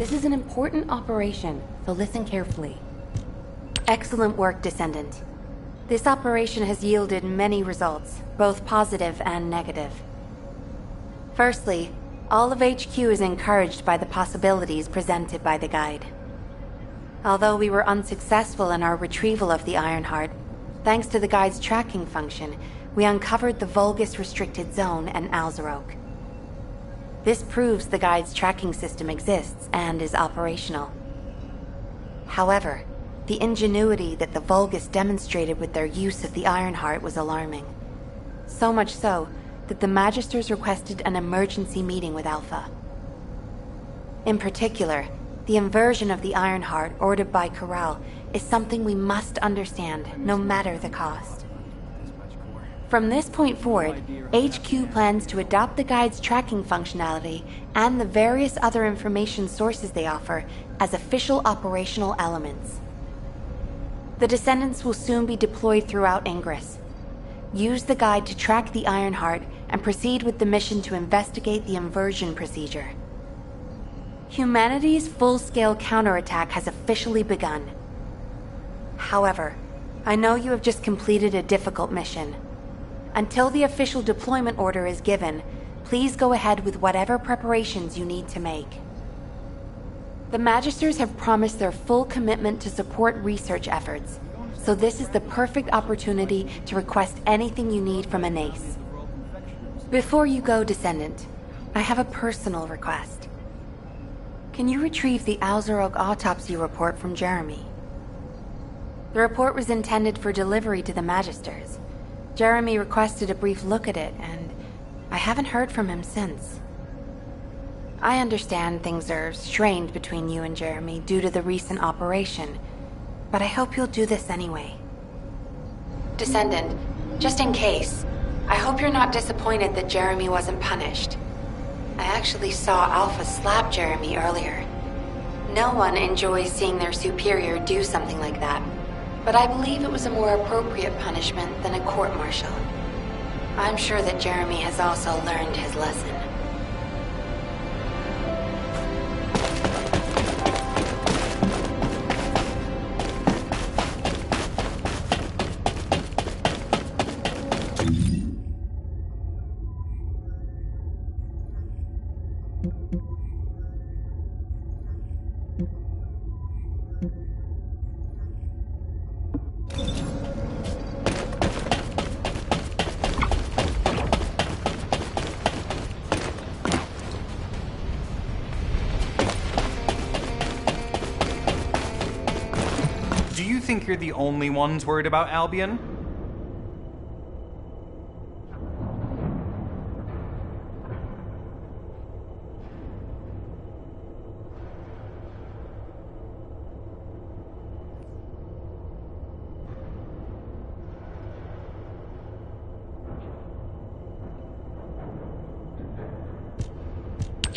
S17: This is an important operation, so listen carefully. Excellent work, Descendant. This operation has yielded many results, both positive and negative. Firstly, all of HQ is encouraged by the possibilities presented by the guide. Although we were unsuccessful in our retrieval of the Ironheart, thanks to the guide's tracking function, we uncovered the Vulgus restricted zone and Alzarok. This proves the guide's tracking system exists and is operational. However, the ingenuity that the Vulgus demonstrated with their use of the Ironheart was alarming. So much so that the Magisters requested an emergency meeting with Alpha. In particular, the inversion of the Ironheart ordered by Corral is something we must understand, no matter the cost. From this point forward, HQ plans to adopt the Guide's tracking functionality and the various other information sources they offer as official operational elements. The Descendants will soon be deployed throughout Ingress. Use the Guide to track the Ironheart and proceed with the mission to investigate the inversion procedure. Humanity's full-scale counterattack has officially begun. However, I know you have just completed a difficult mission. Until the official deployment order is given, please go ahead with whatever preparations you need to make. The Magisters have promised their full commitment to support research efforts, so this is the perfect opportunity to request anything you need from an ace. Before you go, Descendant, I have a personal request. Can you retrieve the Alzarog autopsy report from Jeremy? The report was intended for delivery to the Magisters. Jeremy requested a brief look at it, and I haven't heard from him since. I understand things are strained between you and Jeremy due to the recent operation, but I hope you'll do this anyway. Descendant, just in case, I hope you're not disappointed that Jeremy wasn't punished. I actually saw Alpha slap Jeremy earlier. No one enjoys seeing their superior do something like that, but I believe it was a more appropriate punishment than a court-martial. I'm sure that Jeremy has also learned his lesson.
S11: Do you think you're the only ones worried about Albion?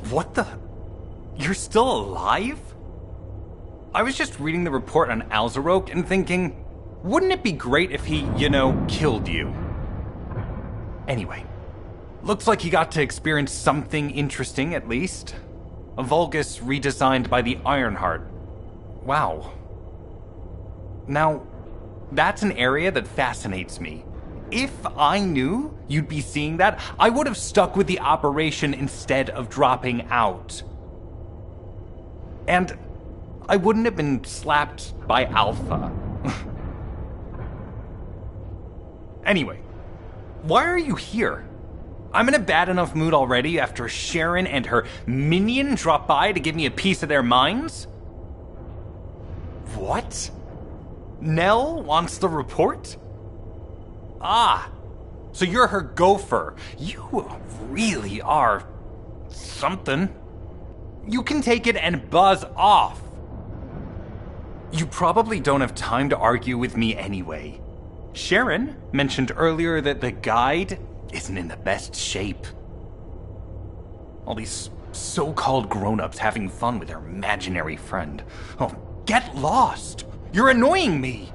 S11: What the? You're still alive? I was just reading the report on Alzarog and thinking, wouldn't it be great if he, killed you? Anyway, looks like you got to experience something interesting at least. A Vulgus redesigned by the Ironheart. Wow. Now, that's an area that fascinates me. If I knew you'd be seeing that, I would have stuck with the operation instead of dropping out. And I wouldn't have been slapped by Alpha. Anyway, why are you here? I'm in a bad enough mood already after Sharon and her minion drop by to give me a piece of their minds? What? Nell wants the report? Ah, so you're her gopher. You really are something. You can take it and buzz off. You probably don't have time to argue with me anyway. Sharon mentioned earlier that the Guide isn't in the best shape. All these so-called grown-ups having fun with their imaginary friend. Oh, get lost! You're annoying me!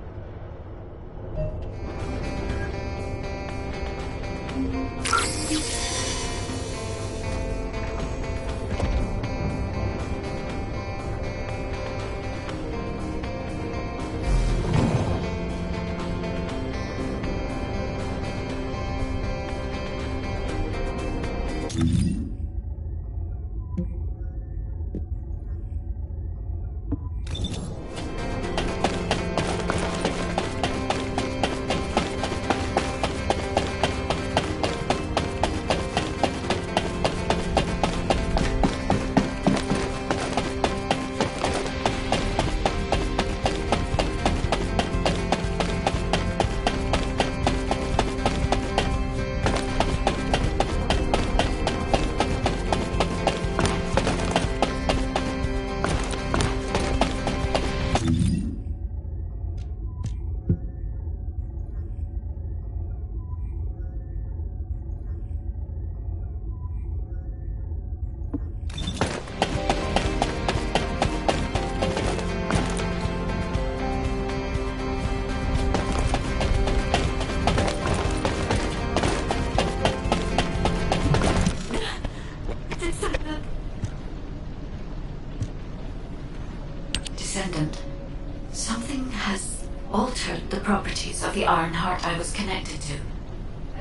S5: Ironheart I was connected to.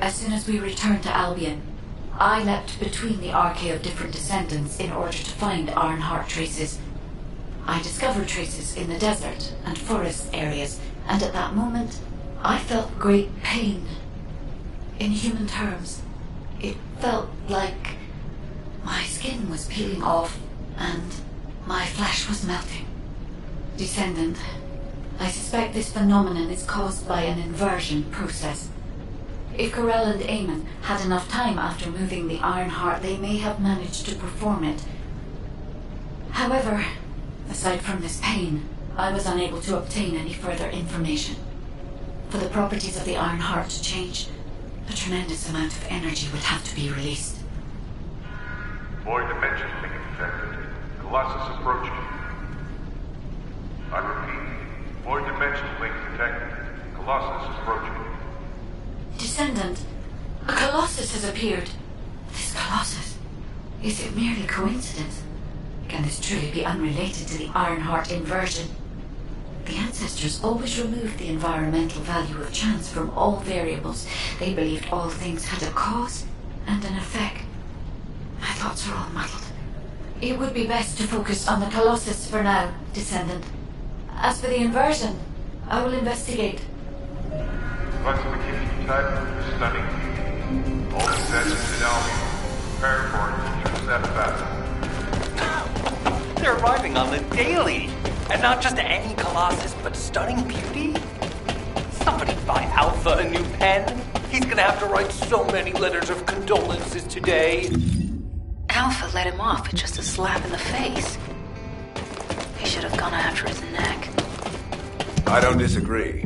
S5: As soon as we returned to Albion, I leapt between the arcade of different descendants in order to find Ironheart traces. I discovered traces in the desert and forest areas, and at that moment, I felt great pain. In human terms, it felt like my skin was peeling off and my flesh was melting. Descendant, I suspect this phenomenon is caused by an inversion process. If Corell and Eamon had enough time after moving the Ironheart, they may have managed to perform it. However, aside from this pain, I was unable to obtain any further information. For the properties of the Ironheart to change, a tremendous amount of energy would have to be released.
S8: Void dimension link detected. Colossus approaching. I repeat, void dimension link detected. Colossus approaching.
S5: Descendant, a Colossus has appeared. This Colossus, is it merely coincidence? Can this truly be unrelated to the Ironheart inversion? The ancestors always removed the environmental value of chance from all variables. They believed all things had a cause and an effect. My thoughts are all muddled. It would be best to focus on the Colossus for now, Descendant. As for the inversion, I will investigate.
S8: Classification type, stunning. All descendants in Albion. Prepare for an intercept battle.
S11: They're arriving on the daily! And not just any Colossus, but stunning beauty? Somebody buy Alpha a new pen. He's gonna have to write so many letters of condolences today.
S6: Alpha let him off with just a slap in the face. He should have gone after his neck.
S1: I don't disagree.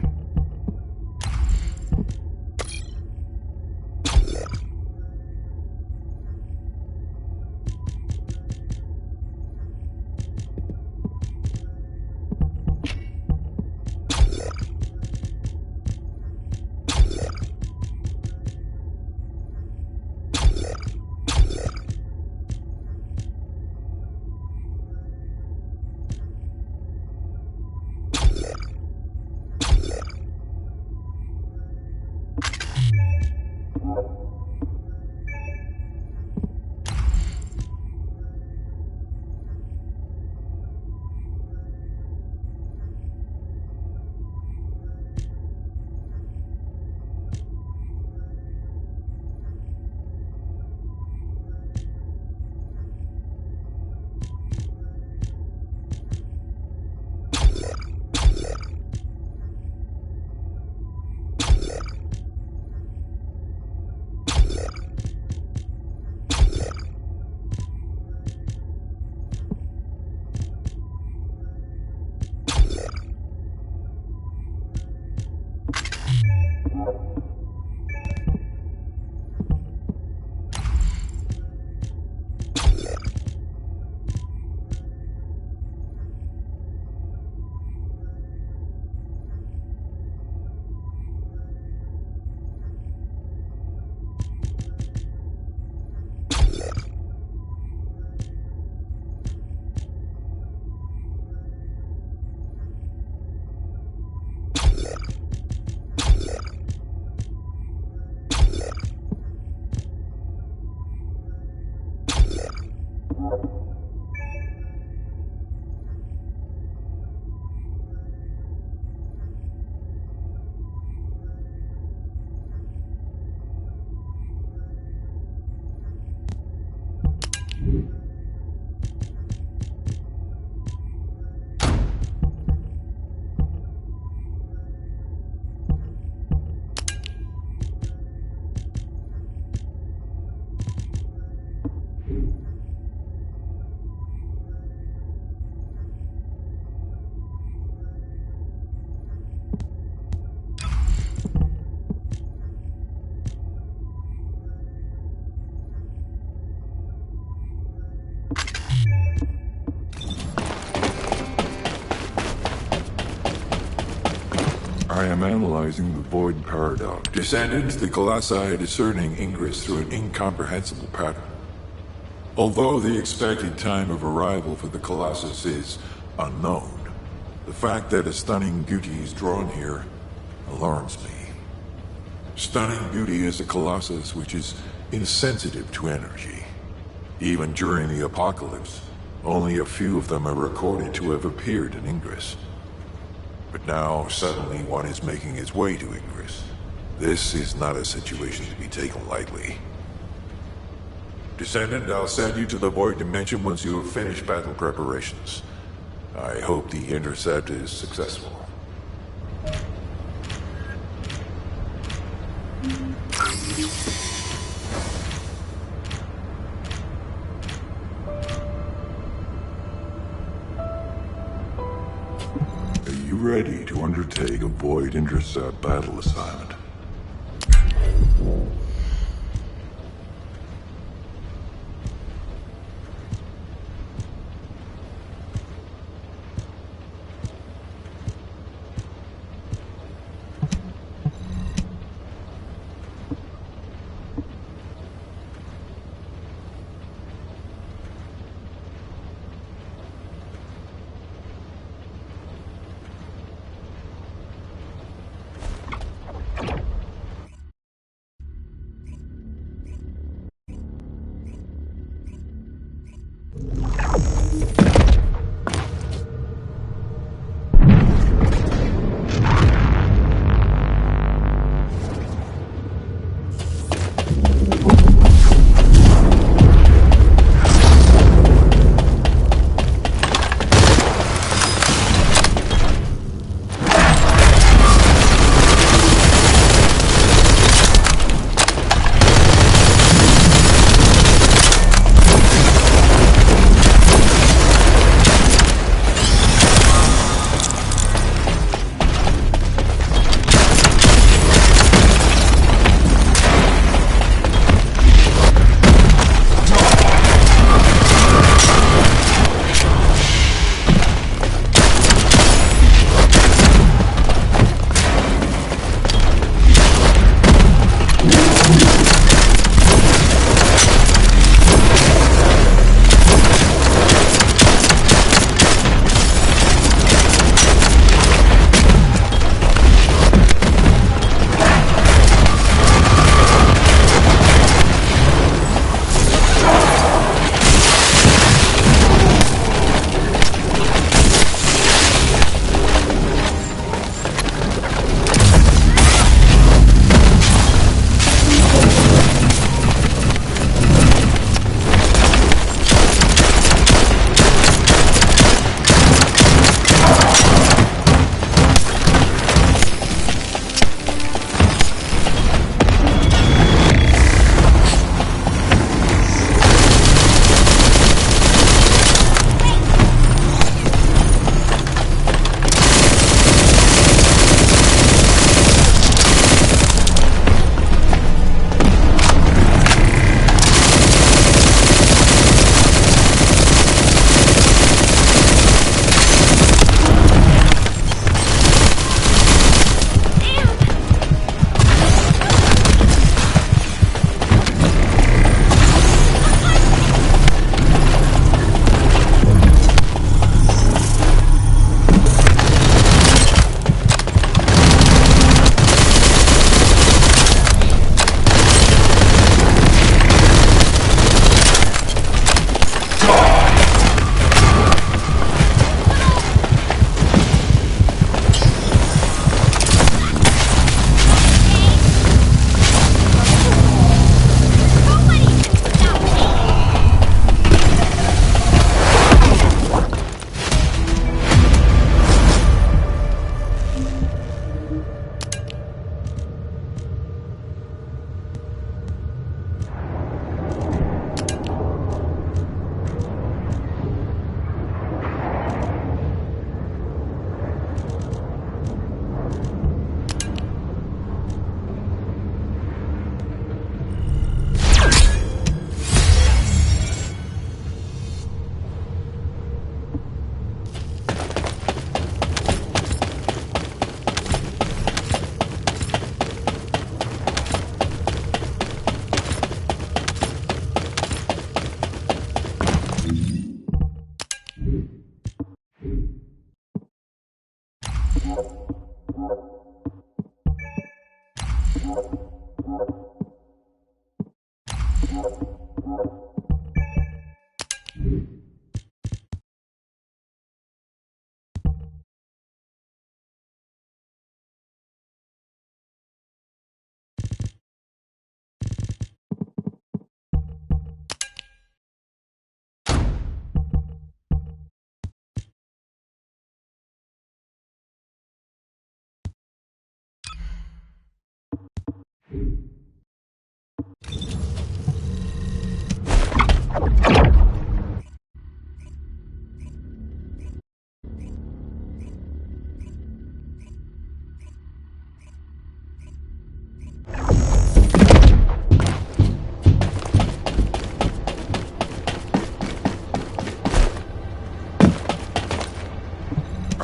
S9: I am analyzing the Void Paradox. Descendants, the Colossi are discerning ingress through an incomprehensible pattern. Although the expected time of arrival for the Colossus is unknown, the fact that a stunning beauty is drawn here alarms me. Stunning beauty is a colossus which is insensitive to energy. Even during the apocalypse, only a few of them are recorded to have appeared in Ingress. But now, suddenly, one is making its way to Ingress. This is not a situation to be taken lightly. Descendant, I'll send you to the Void Dimension once you have finished battle preparations. I hope the intercept is successful. Are you ready to undertake a Void Intercept battle assignment?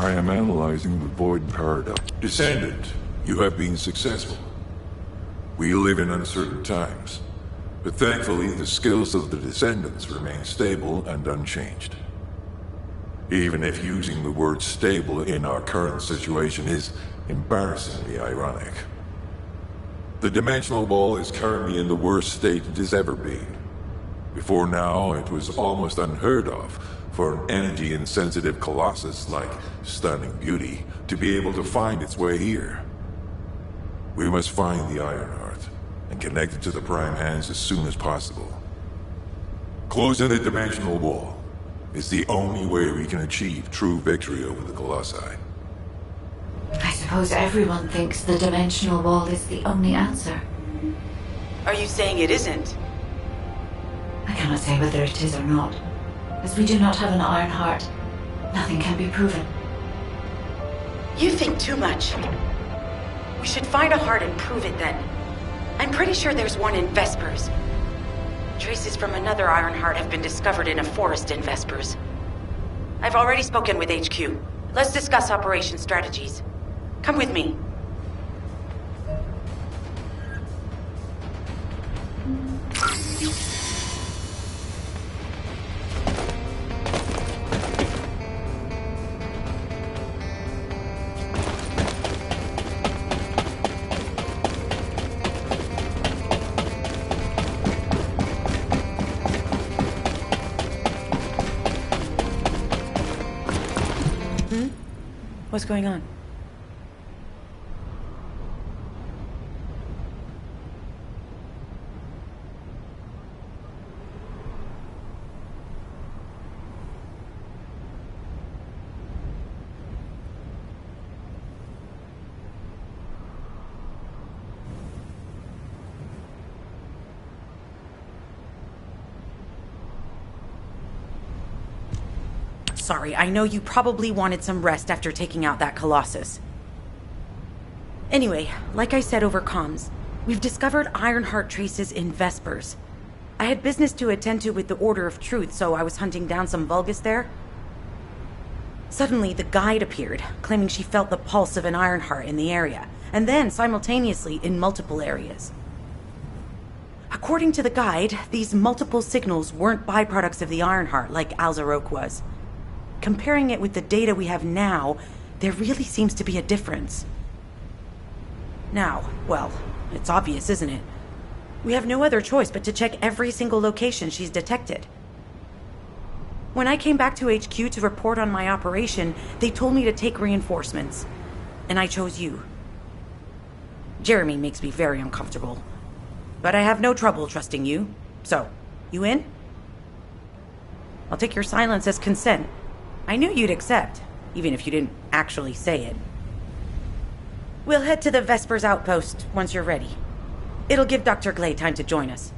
S9: I am analyzing the Void Paradox. Descendant, you have been successful. We live in uncertain times, but thankfully the skills of the Descendants remain stable and unchanged. Even if using the word stable in our current situation is embarrassingly ironic. The Dimensional Wall is currently in the worst state it has ever been. Before now, it was almost unheard of for an energy-insensitive colossus like Stunning Beauty to be able to find its way here. We must find the Ironheart and connect it to the Prime Hands as soon as possible. Closing the Dimensional Wall is the only way we can achieve true victory over the Colossi.
S5: I suppose everyone thinks the Dimensional Wall is the only answer.
S20: Are you saying it isn't?
S5: I cannot say whether it is or not. As we do not have an Ironheart, nothing can be proven.
S20: You think too much. We should find a heart and prove it then. I'm pretty sure there's one in Vespers. Traces from another Ironheart have been discovered in a forest in Vespers. I've already spoken with HQ. Let's discuss operation strategies. Come with me. What's going on? Sorry, I know you probably wanted some rest after taking out that Colossus. Anyway, like I said over comms, we've discovered Ironheart traces in Vespers. I had business to attend to with the Order of Truth, so I was hunting down some Vulgus there. Suddenly, the guide appeared, claiming she felt the pulse of an Ironheart in the area, and then simultaneously in multiple areas. According to the guide, these multiple signals weren't byproducts of the Ironheart like Alzarok was. Comparing it with the data we have now, there really seems to be a difference. Now, well, it's obvious, isn't it? We have no other choice but to check every single location she's detected. When I came back to HQ to report on my operation, they told me to take reinforcements, and I chose you. Jeremy makes me very uncomfortable, but I have no trouble trusting you. So, you in? I'll take your silence as consent. I knew you'd accept, even if you didn't actually say it. We'll head to the Vespers outpost once you're ready. It'll give Dr. Glay time to join us.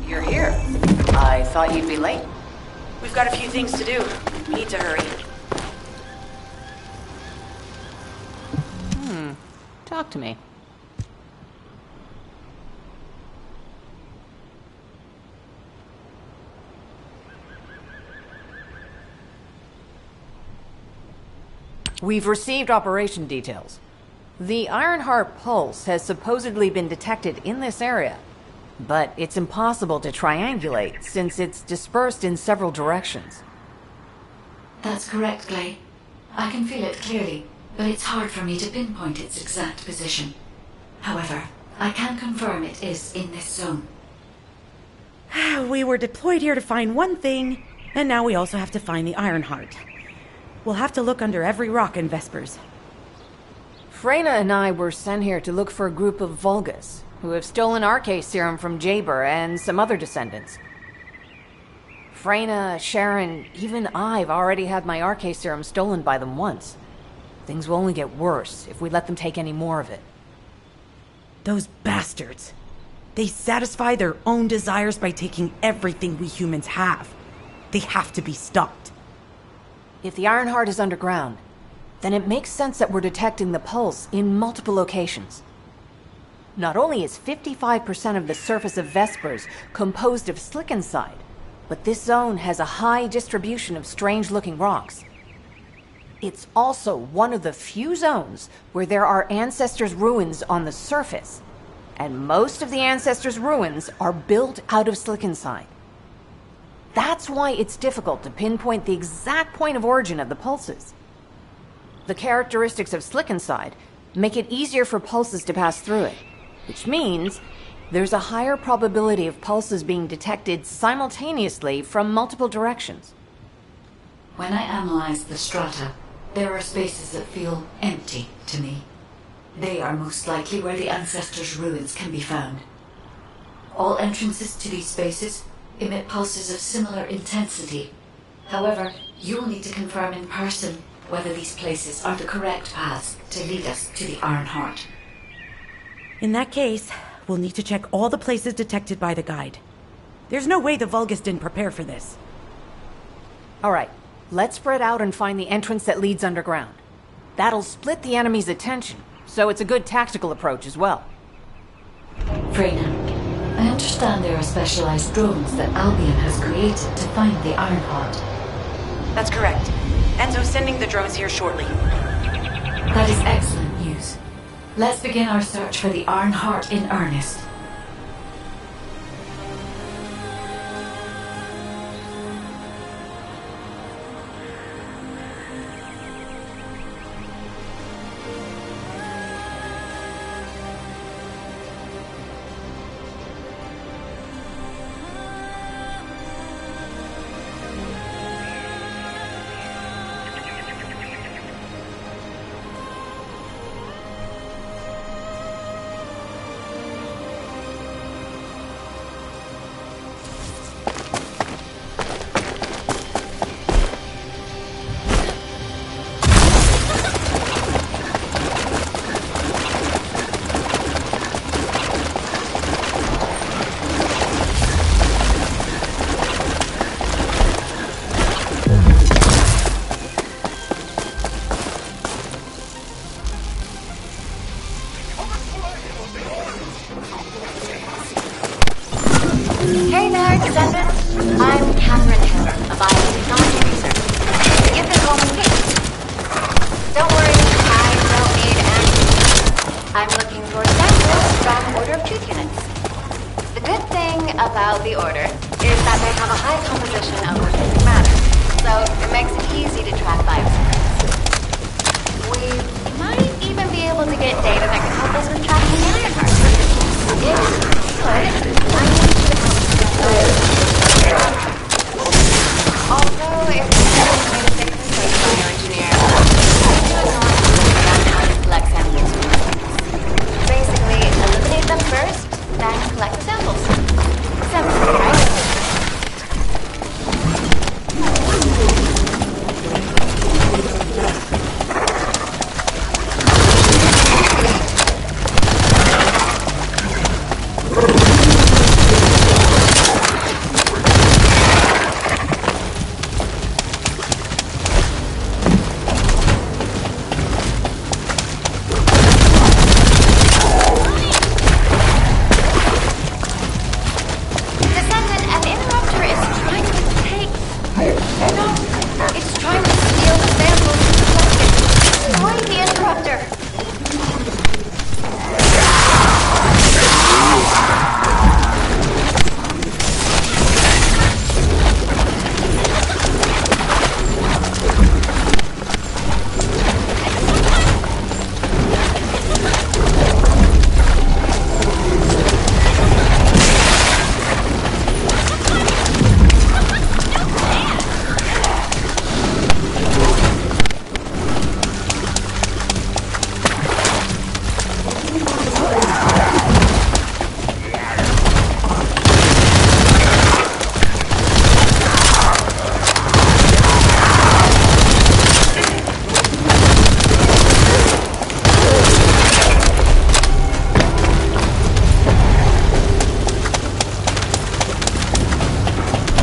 S20: You're here. I thought you'd be late. We've got a few things to do. We need to hurry.
S21: Talk to me. We've received operation details. The Ironheart pulse has supposedly been detected in this area, but it's impossible to triangulate since it's dispersed in several directions.
S5: That's correct, Clay. I can feel it clearly, but it's hard for me to pinpoint its exact position. However, I can confirm it is in this zone.
S20: We were deployed here to find one thing, and now we also have to find the Ironheart. We'll have to look under every rock in Vespers.
S21: Freyna and I were sent here to look for a group of Vulgus, who have stolen RK serum from Jaber and some other descendants. Freyna, Sharon, even I've already had my RK serum stolen by them once. Things will only get worse if we let them take any more of it.
S20: Those bastards. They satisfy their own desires by taking everything we humans have. They have to be stopped.
S21: If the Ironheart is underground, then it makes sense that we're detecting the pulse in multiple locations. Not only is 55% of the surface of Vespers composed of slickenside, but this zone has a high distribution of strange-looking rocks. It's also one of the few zones where there are Ancestors' ruins on the surface, and most of the Ancestors' ruins are built out of slickenside. That's why it's difficult to pinpoint the exact point of origin of the pulses. The characteristics of slickenside make it easier for pulses to pass through it, which means there's a higher probability of pulses being detected simultaneously from multiple directions.
S5: When I analyze the strata, there are spaces that feel empty to me. They are most likely where the Ancestors' ruins can be found. All entrances to these spaces emit pulses of similar intensity. However, you will need to confirm in person whether these places are the correct paths to lead us to the Ironheart.
S20: In that case, we'll need to check all the places detected by the guide. There's no way the Vulgus didn't prepare for this.
S21: All right, let's spread out and find the entrance that leads underground. That'll split the enemy's attention, so it's a good tactical approach as well.
S5: Freyna, I understand there are specialized drones that Albion has created to find the Ironheart.
S20: That's correct. Enzo's sending the drones here shortly.
S5: That is excellent news. Let's begin our search for the Ironheart in earnest.
S17: Hey there, Descendant. I'm Catherine Hill, a biotechnology researcher. You can call me Kate. Don't worry, I don't need answers. I'm looking for samples from Order of Truth units. The good thing about the Order is that they have a high composition of organic matter, so it makes it easy to track biosecrets. We might even be able to get data that can help us with tracking the Ironheart. If good, Descendant, an interrupter is trying to take... No, it's trying to steal the samples and collect it. Destroy the interrupter.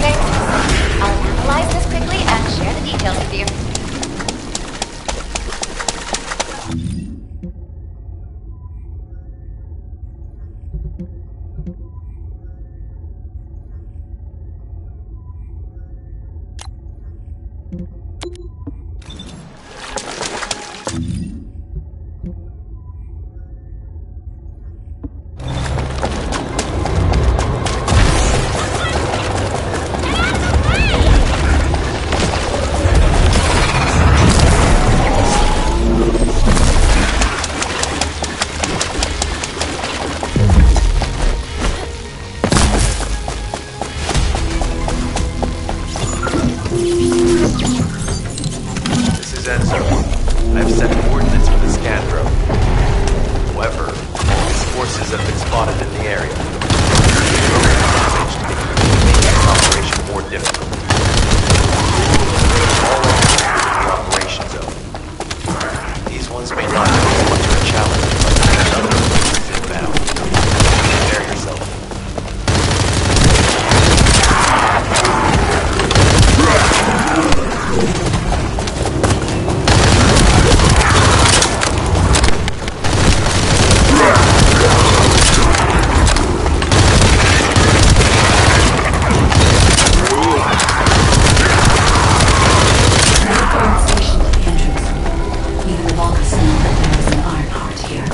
S17: Thanks. I'll analyze this quickly and share the details with you.
S12: This is Enzo. I've set coordinates for the scan drone. However, forces have been spotted in the area. Making this operation more difficult. All of the operation zone. These ones may not be much of a challenge, but another is inbound. Prepare yourself.
S5: Station at the entrance. Even the Vulgus know that there is an iron heart here.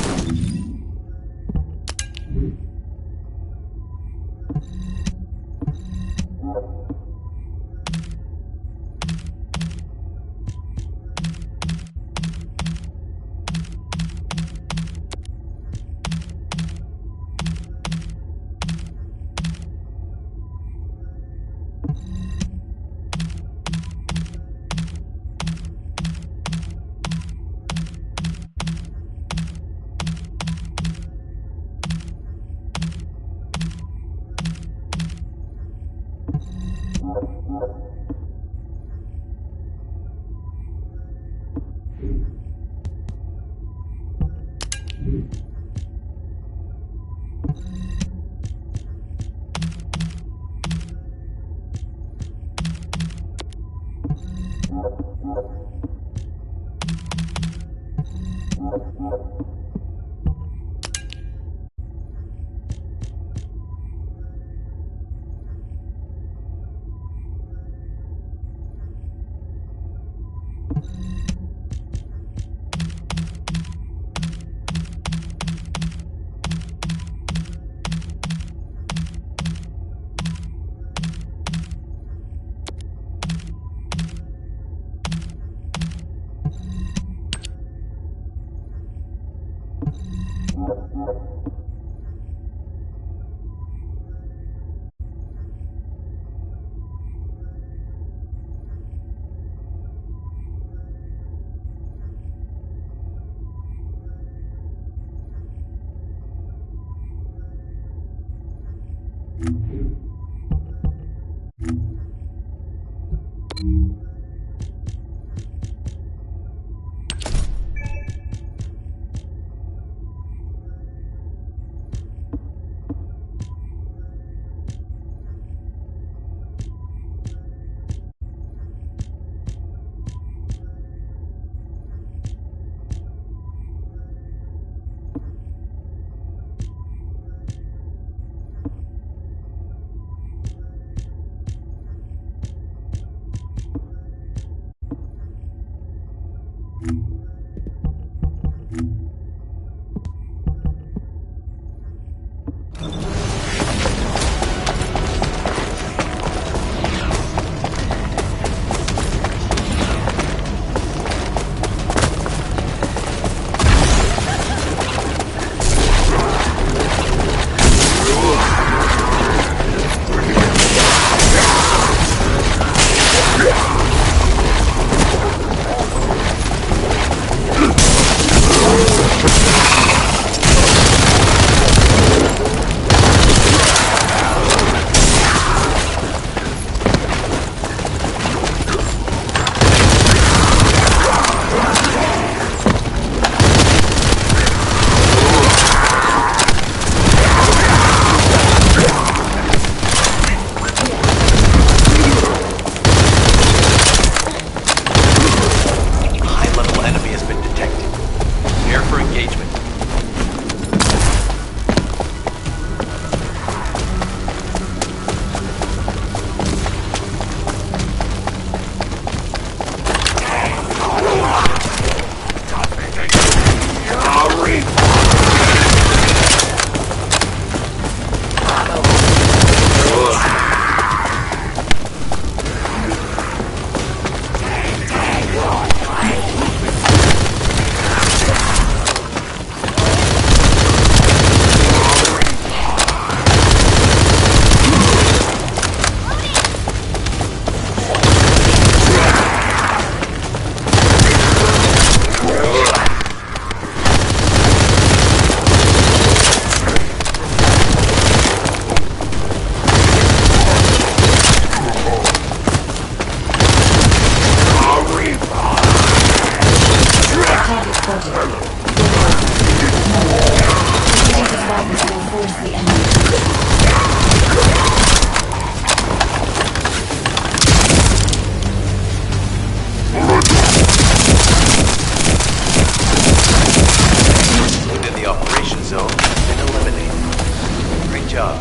S12: job.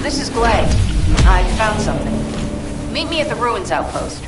S21: This is Glay. I found something. Meet me at the ruins outpost.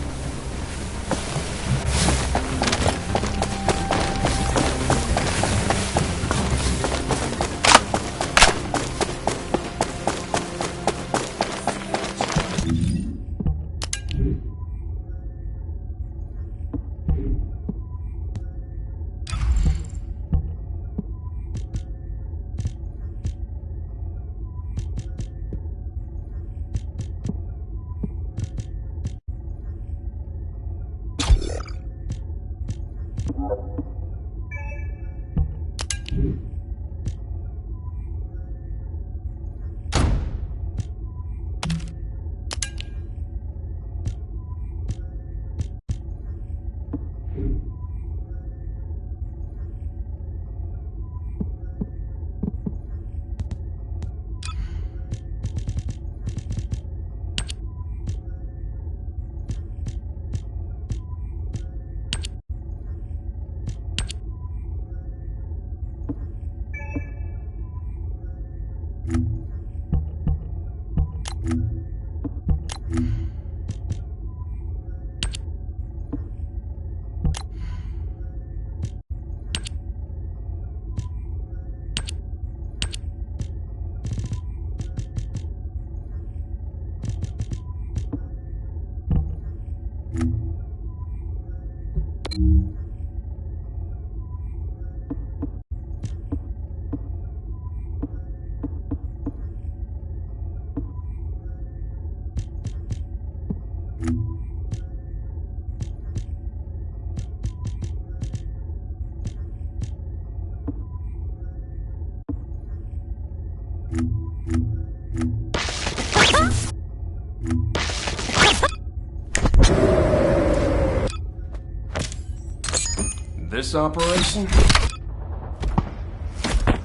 S7: This operation?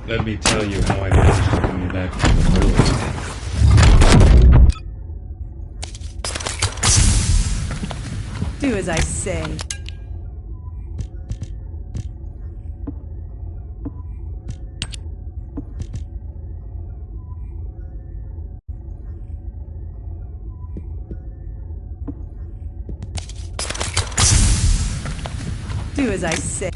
S7: Let me tell you how I managed to come back from the ruins.
S22: Do as I say. Do as I say.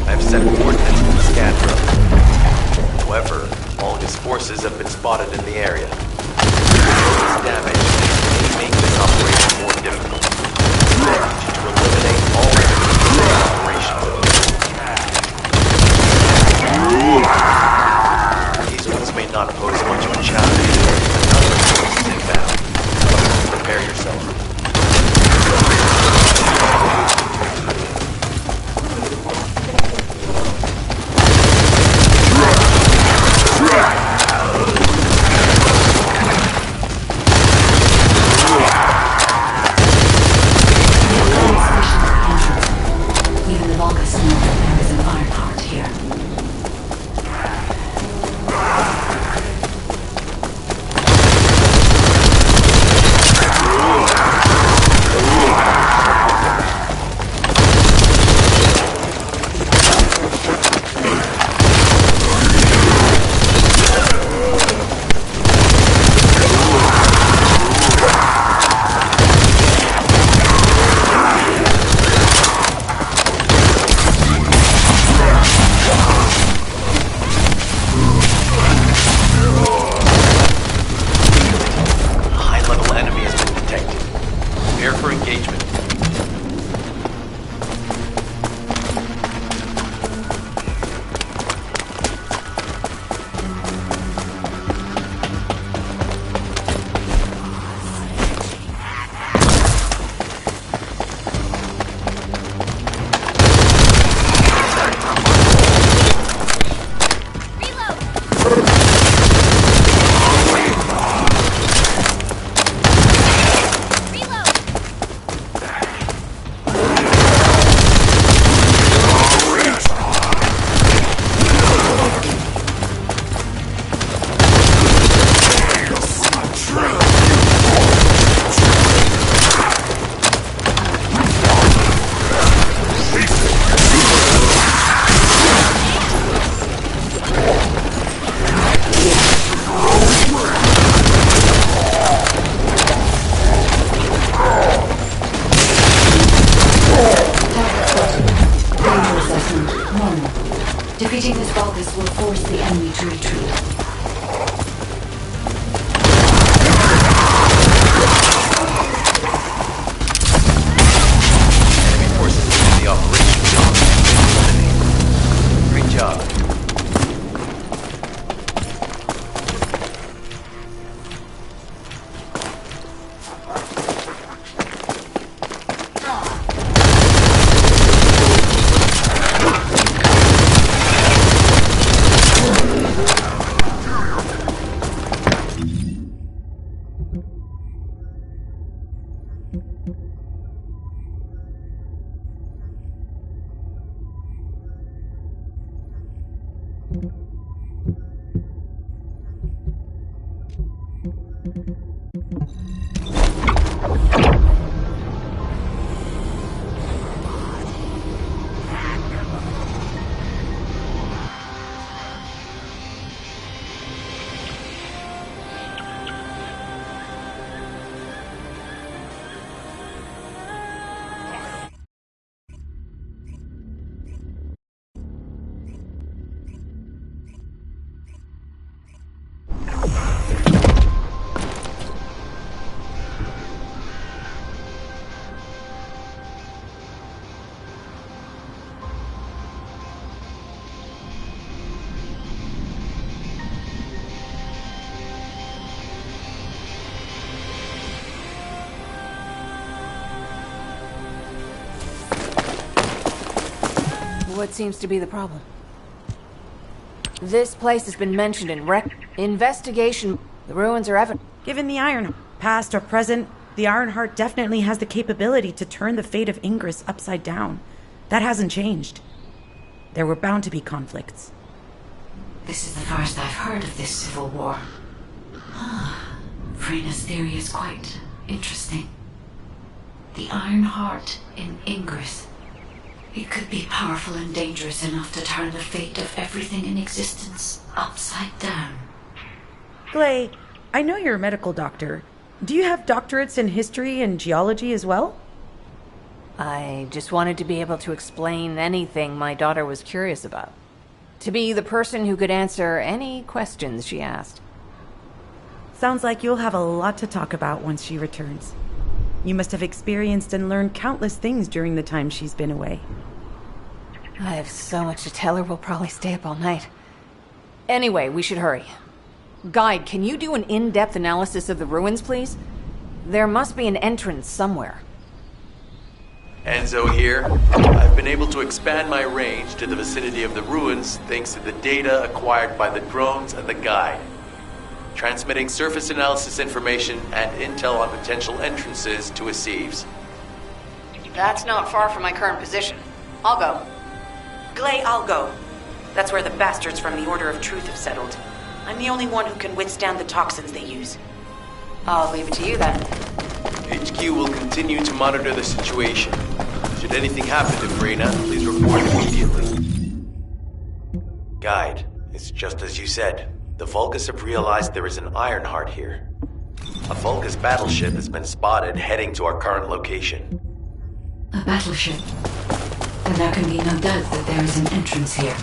S12: I've set coordinates for the scan drone. However, Volgus forces have been spotted in the area. This damage may make this operation more difficult. I need you to eliminate all enemies from the operation. These ones may not pose much of a challenge, but other forces inbound. Prepare yourself.
S5: Even the Volgus know that there is an iron heart here. Defeating this Vulgus will force the enemy to retreat.
S12: Enemy forces in the operation. Great job.
S21: What seems to be the problem? This place has been mentioned in investigation. The ruins are evident.
S20: Given the Iron, past or present, the Ironheart definitely has the capability to turn the fate of Ingress upside down. That hasn't changed. There were bound to be conflicts.
S5: This is the first I've heard of this civil war. Frena's theory is quite interesting. The Ironheart in Ingress. It could be powerful and dangerous enough to turn the fate of everything in existence upside down.
S20: Glay, I know you're a medical doctor. Do you have doctorates in history and geology as well?
S21: I just wanted to be able to explain anything my daughter was curious about. To be the person who could answer any questions she asked.
S20: Sounds like you'll have a lot to talk about once she returns. You must have experienced and learned countless things during the time she's been away.
S21: I have so much to tell her, we'll probably stay up all night. Anyway, we should hurry. Guide, can you do an in-depth analysis of the ruins, please? There must be an entrance somewhere.
S12: Enzo here. I've been able to expand my range to the vicinity of the ruins thanks to the data acquired by the drones and the guide. Transmitting surface analysis information and intel on potential entrances to Aceves.
S20: That's not far from my current position. I'll go. Glay, I'll go. That's where the bastards from the Order of Truth have settled. I'm the only one who can withstand the toxins they use. I'll leave it to you then.
S12: HQ will continue to monitor the situation. Should anything happen to Frena, please report immediately. Guide, it's just as you said. The Vulgus have realized there is an Ironheart here. A Vulgus battleship has been spotted heading to our current location.
S5: A battleship? Then there can be no doubt that there is an entrance here.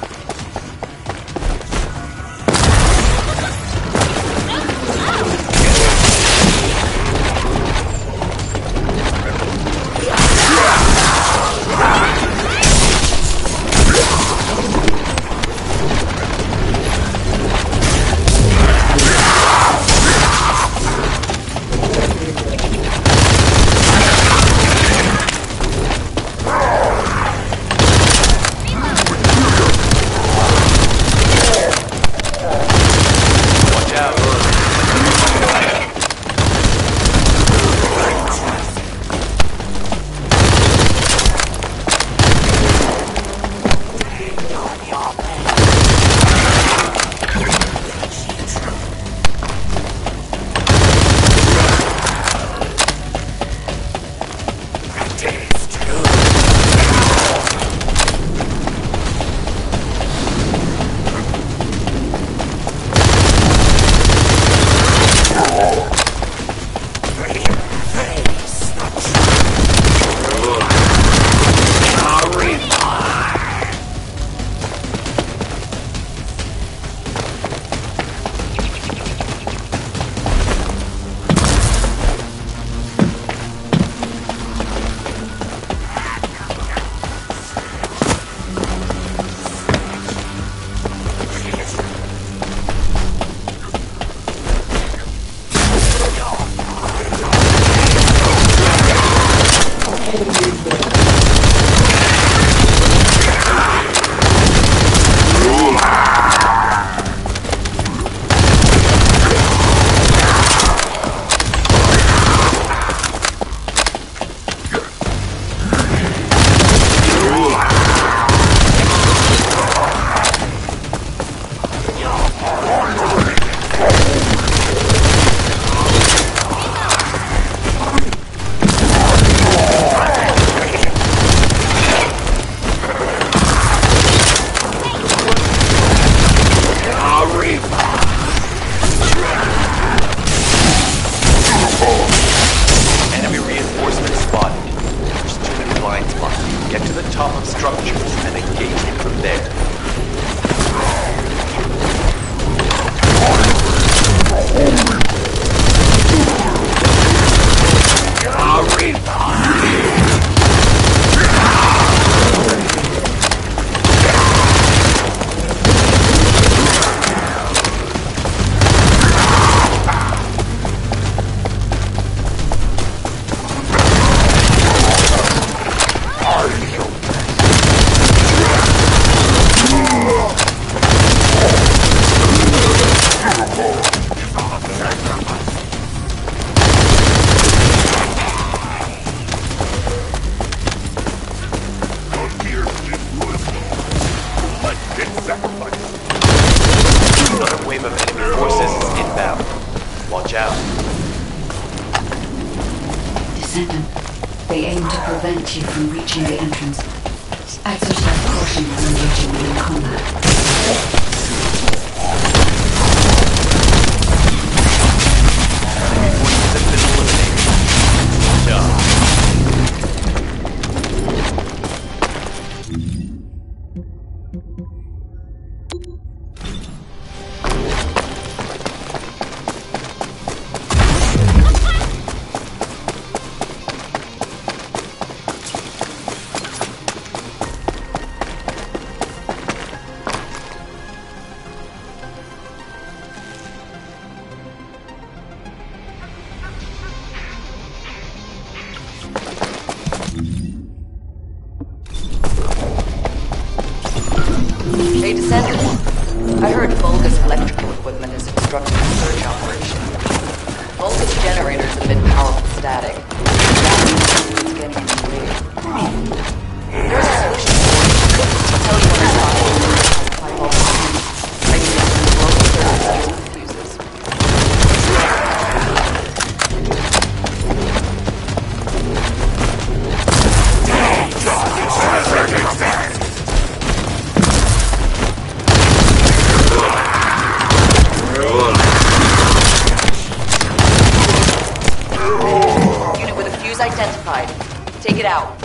S5: They aim to prevent you from reaching the entrance. Exercise caution when engaging in combat.
S10: Hey, Descendant. I heard Vulgus electrical equipment is obstructing the search operation. Vulgus generators emit powerful static. That means it's getting in the way. There's a solution for it. I'll tell you when it's possible. I can get some local service using fuses. Unit with a fuse identified. Take it out.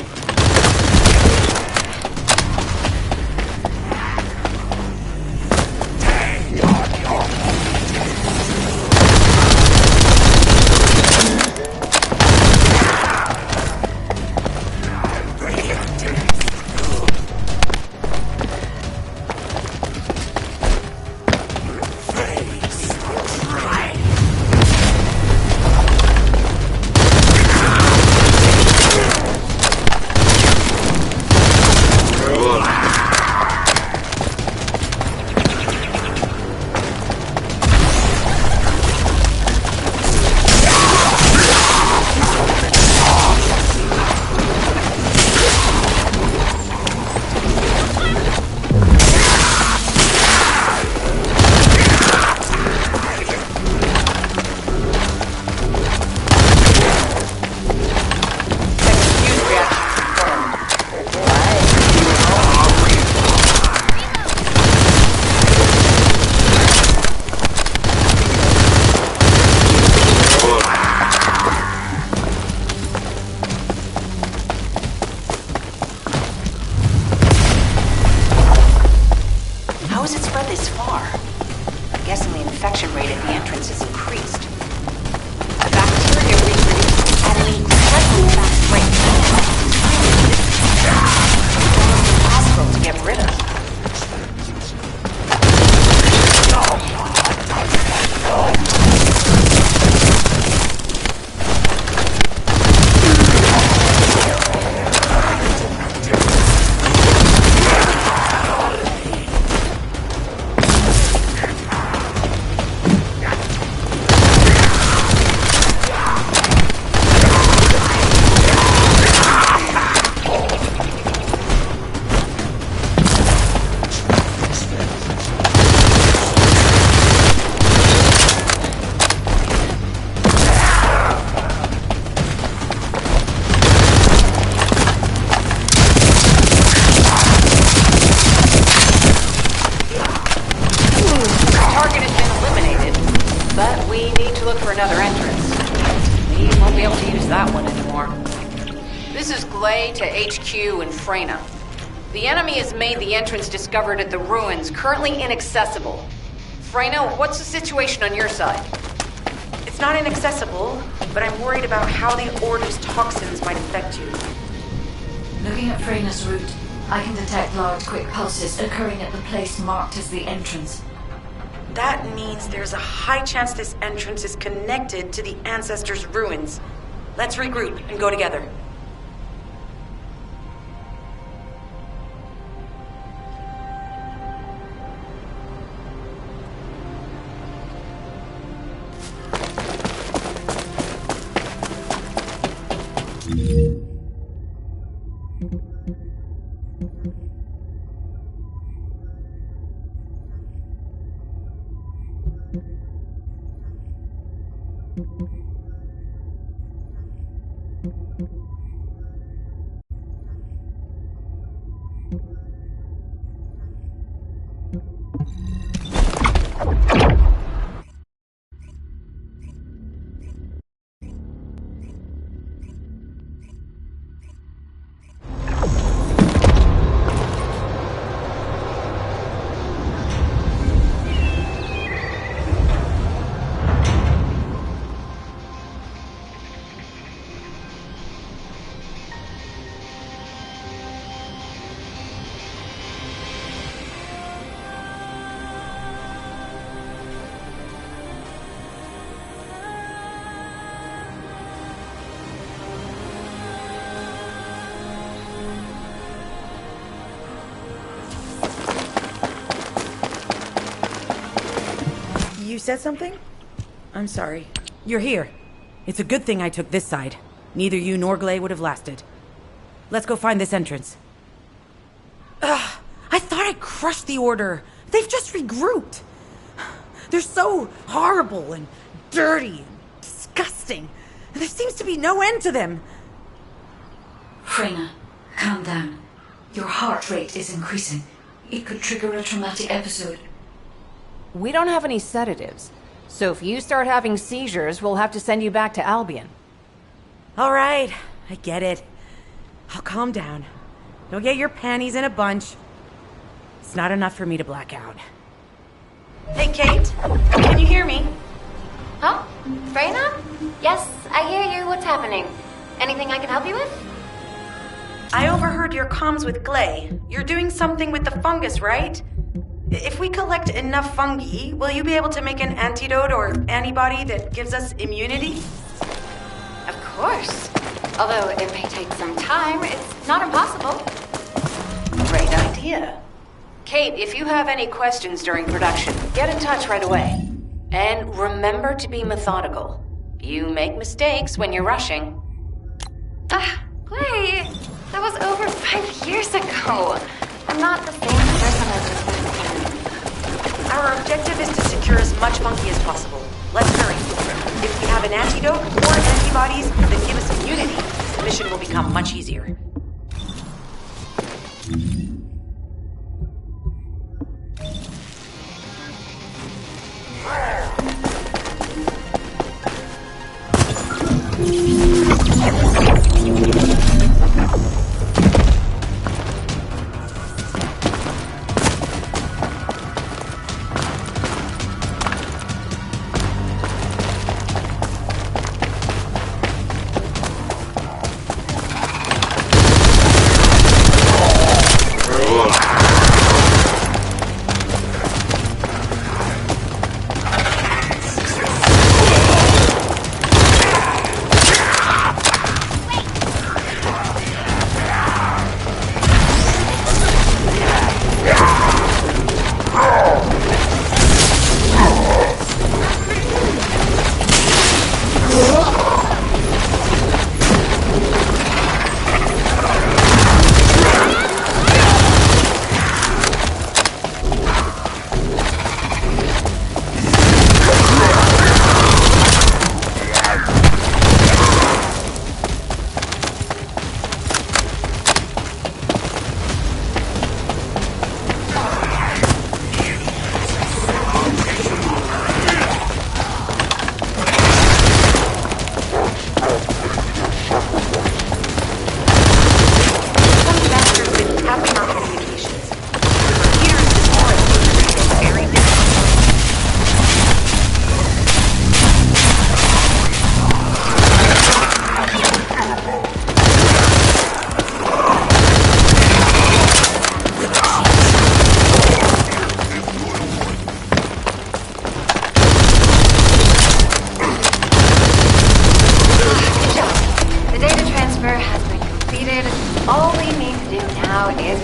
S10: How has it spread this far? I'm guessing the infection rate at the entrance has increased. The bacteria reproduce at an incredibly fast rate. It's impossible to get rid of. But we need to look for another entrance. We won't be able to use that one anymore. This is Glay to HQ in Freyna. The enemy has made the entrance discovered at the ruins currently inaccessible. Freyna, what's the situation on your side?
S20: It's not inaccessible, but I'm worried about how the Order's toxins might affect you.
S5: Looking at Freyna's route, I can detect large quick pulses occurring at the place marked as the entrance.
S20: That means there's a high chance this entrance is connected to the Ancestors' ruins. Let's regroup and go together. You said something? I'm sorry. You're here. It's a good thing I took this side. Neither you nor Glay would have lasted. Let's go find this entrance. Ugh, I thought I crushed the Order. They've just regrouped. They're so horrible and dirty and disgusting. There seems to be no end to them.
S5: Freyna, calm down. Your heart rate is increasing. It could trigger a traumatic episode.
S21: We don't have any sedatives, so if you start having seizures, we'll have to send you back to Albion.
S20: All right, I get it. I'll calm down. Don't get your panties in a bunch. It's not enough for me to black out. Hey, Kate. Can you hear me?
S2: Huh? Freyna? Yes, I hear you. What's happening? Anything I can help you with?
S20: I overheard your comms with Glay. You're doing something with the fungus, right? If we collect enough fungi, will you be able to make an antidote or antibody that gives us immunity?
S17: Of course. Although it may take some time, it's not impossible.
S10: Great idea. Kate, if you have any questions during production, get in touch right away. And remember to be methodical. You make mistakes when you're rushing.
S2: Wait, that was over 5 years ago. I'm not the same person as this then.
S20: Our objective is to secure as much fungi as possible. Let's hurry. If we have an antidote or antibodies that give us immunity, the mission will become much easier.
S2: All we need to do now is...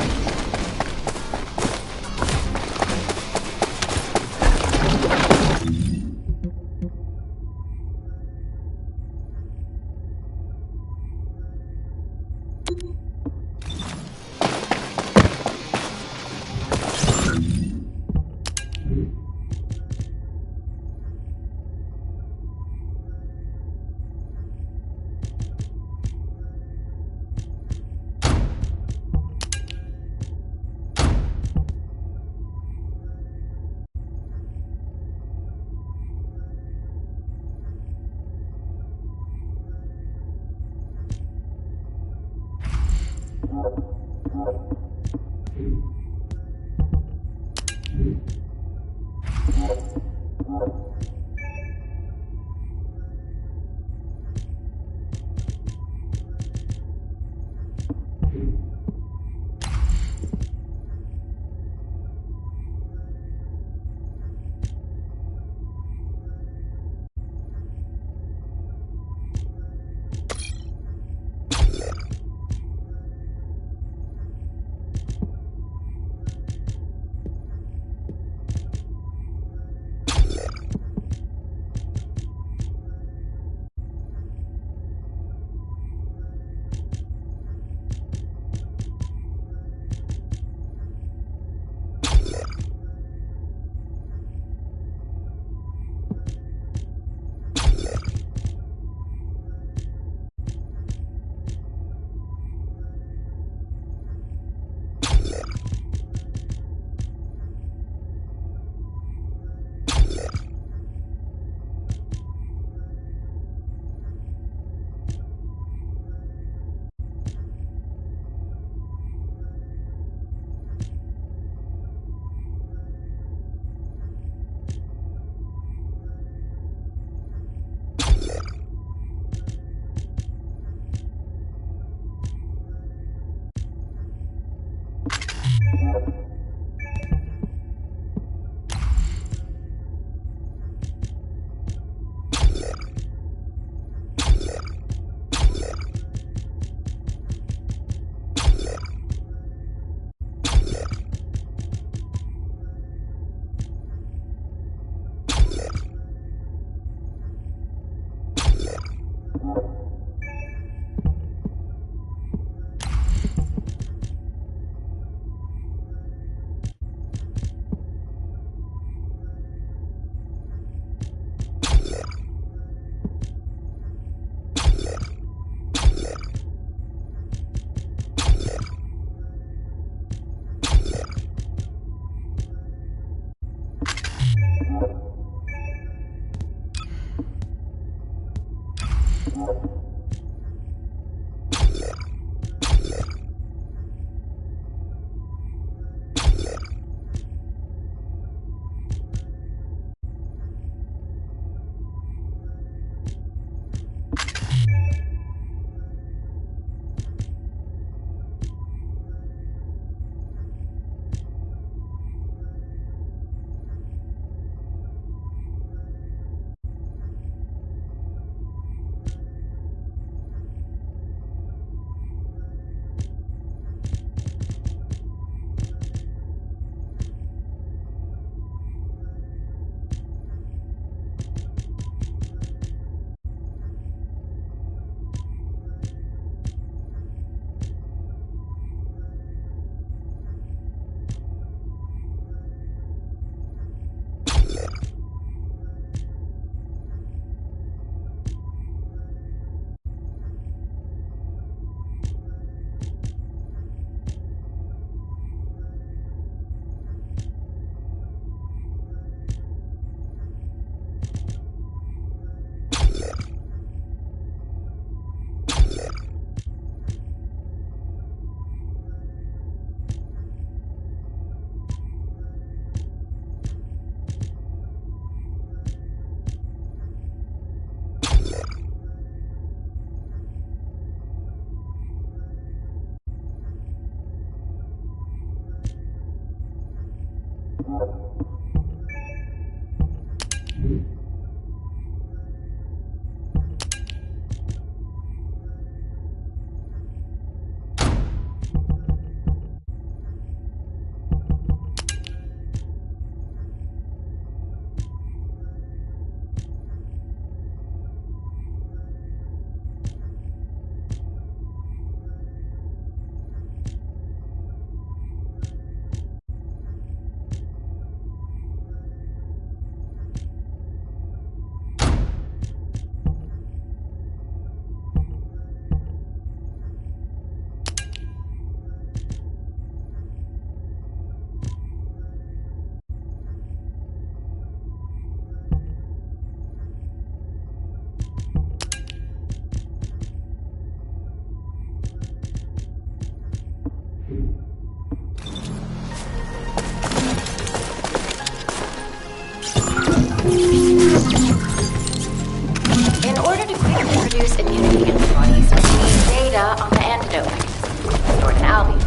S17: In order to quickly produce immunity antibodies, we need data on the antidote mechanism stored in Albion.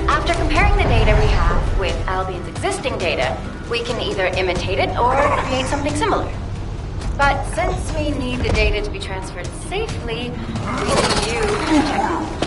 S17: After comparing the data we have with Albion's existing data, we can either imitate it or create something similar. But since we need the data to be transferred safely, we need you to check it.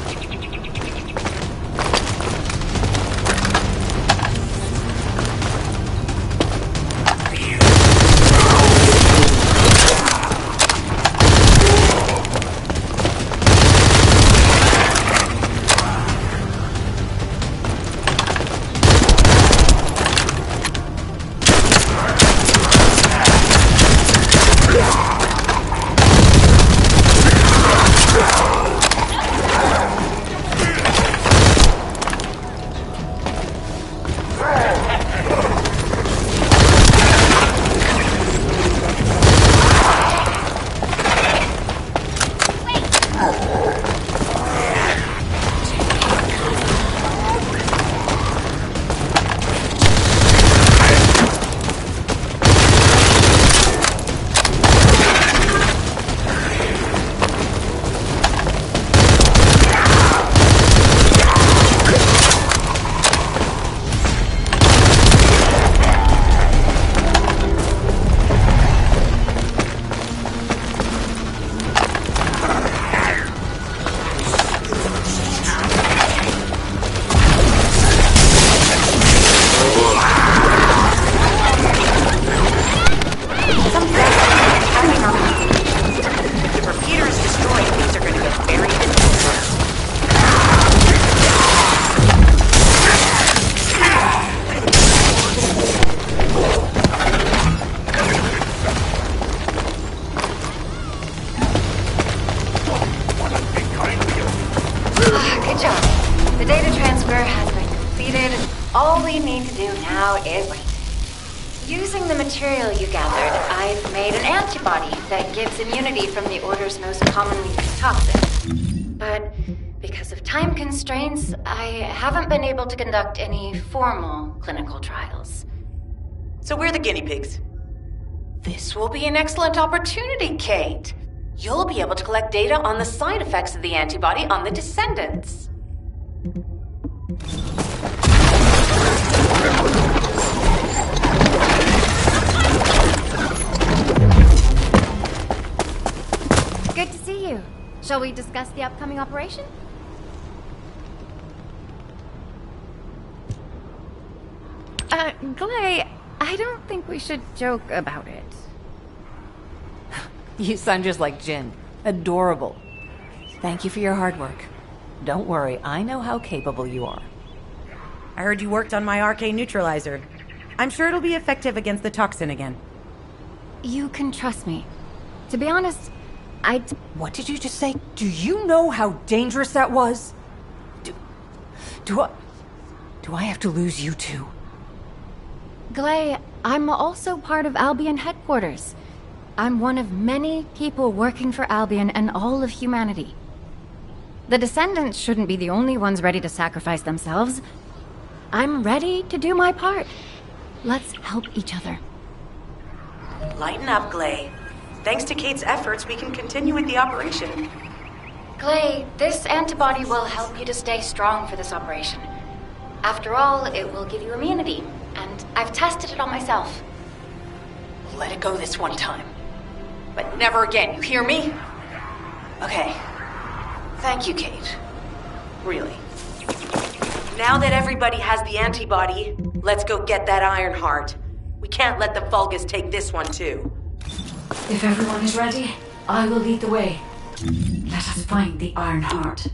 S17: Good job. The data transfer has been completed. All we need to do now is wait. Using the material you gathered, I've made an antibody that gives immunity from the Order's most commonly used toxin. But because of time constraints, I haven't been able to conduct any formal clinical trials.
S20: So we're the guinea pigs. This will be an excellent opportunity, Kate. You'll be able to collect data on the side effects of the antibody on the Descendants.
S2: Good to see you. Shall we discuss the upcoming operation? Glay, I don't think we should joke about it.
S21: You sound just like Jin. Adorable. Thank you for your hard work. Don't worry, I know how capable you are.
S20: I heard you worked on my arcane neutralizer. I'm sure it'll be effective against the toxin again.
S21: You can trust me. To be honest, What did you just say? Do you know how dangerous that was? Do I have to lose you too?
S2: Glay, I'm also part of Albion headquarters. I'm one of many people working for Albion and all of humanity. The Descendants shouldn't be the only ones ready to sacrifice themselves. I'm ready to do my part. Let's help each other.
S20: Lighten up, Glay. Thanks to Kate's efforts, we can continue with the operation.
S17: Glay, this antibody will help you to stay strong for this operation. After all, it will give you immunity, and I've tested it on myself.
S21: Let it go this one time. But never again, you hear me? Okay. Thank you, Kate. Really. Now that everybody has the antibody, let's go get that Iron Heart. We can't let the Vulgus take this one too.
S5: If everyone is ready, I will lead the way. Let us find the Iron Heart.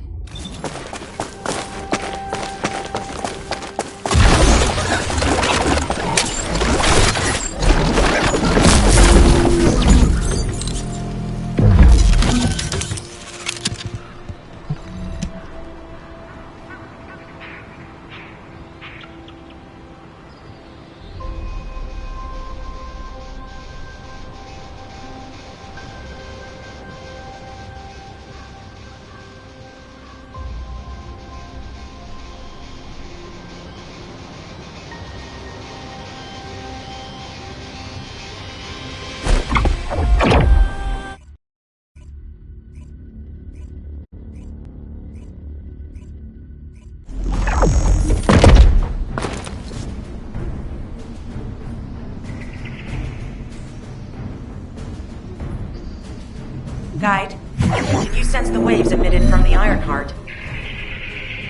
S20: Guide, can you sense the waves emitted from the Iron Heart?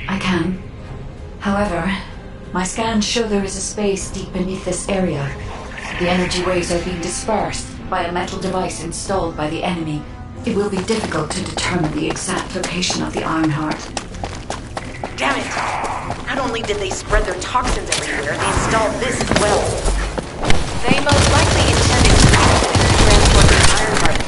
S5: I can. However, my scans show there is a space deep beneath this area. The energy waves are being dispersed by a metal device installed by the enemy. It will be difficult to determine the exact location of the Iron Heart.
S20: Damn it! Not only did they spread their toxins everywhere, they installed this as well.
S21: They most likely intended to transport the Iron Heart.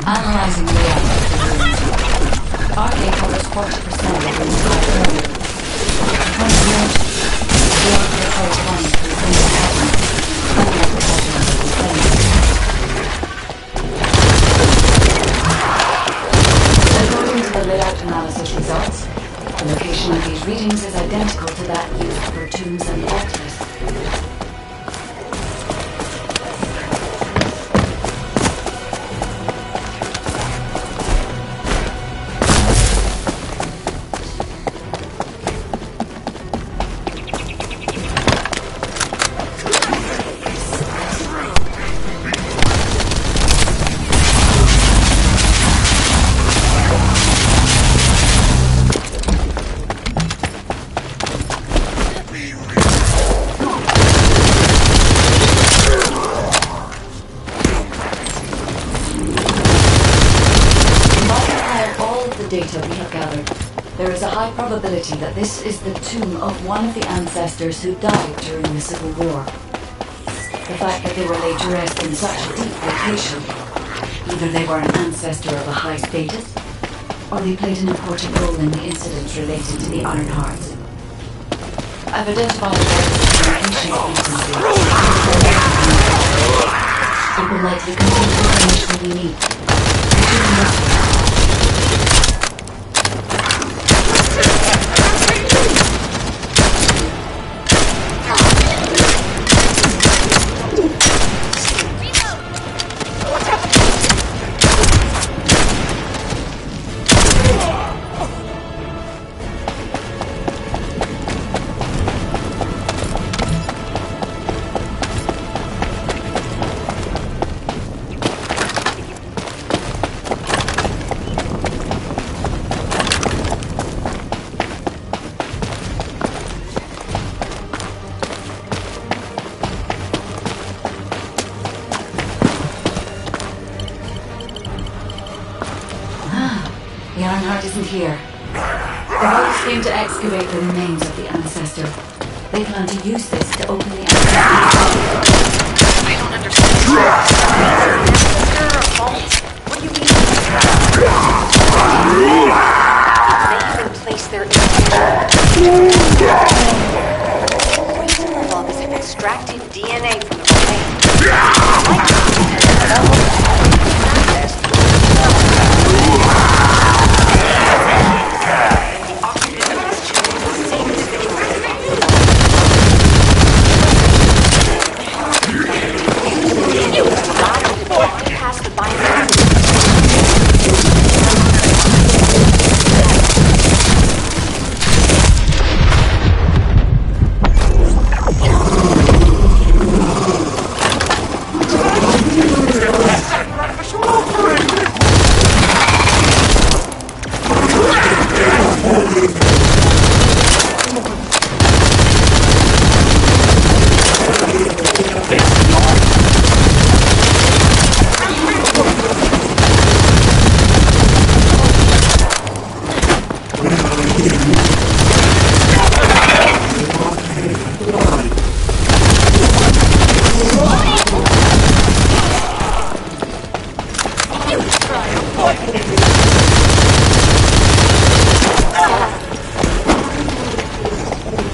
S5: Analyzing the layout. Arcade covers 40% of the entire area. From the note, the arcade corresponds to the same pattern, unlike the patterns of the planet. According to the layout analysis results, the location of these readings is identical to that used for tombs and altars. Data we have gathered, there is a high probability that this is the tomb of one of the ancestors who died during the Civil War. The fact that they were laid to rest in such a deep location, either they were an ancestor of a high status, or they played an important role in the incidents related to the Iron Hearts. I've identified various communication frequencies. It will likely contain the information we need. The Iron Heart isn't here. The Vulgus came to excavate the remains of the ancestor. They plan to use this to open the ancestor.
S20: I don't understand. Is there a vault?
S17: radioactive DNA from the remains.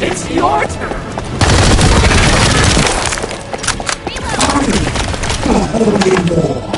S19: It's your turn. Only more.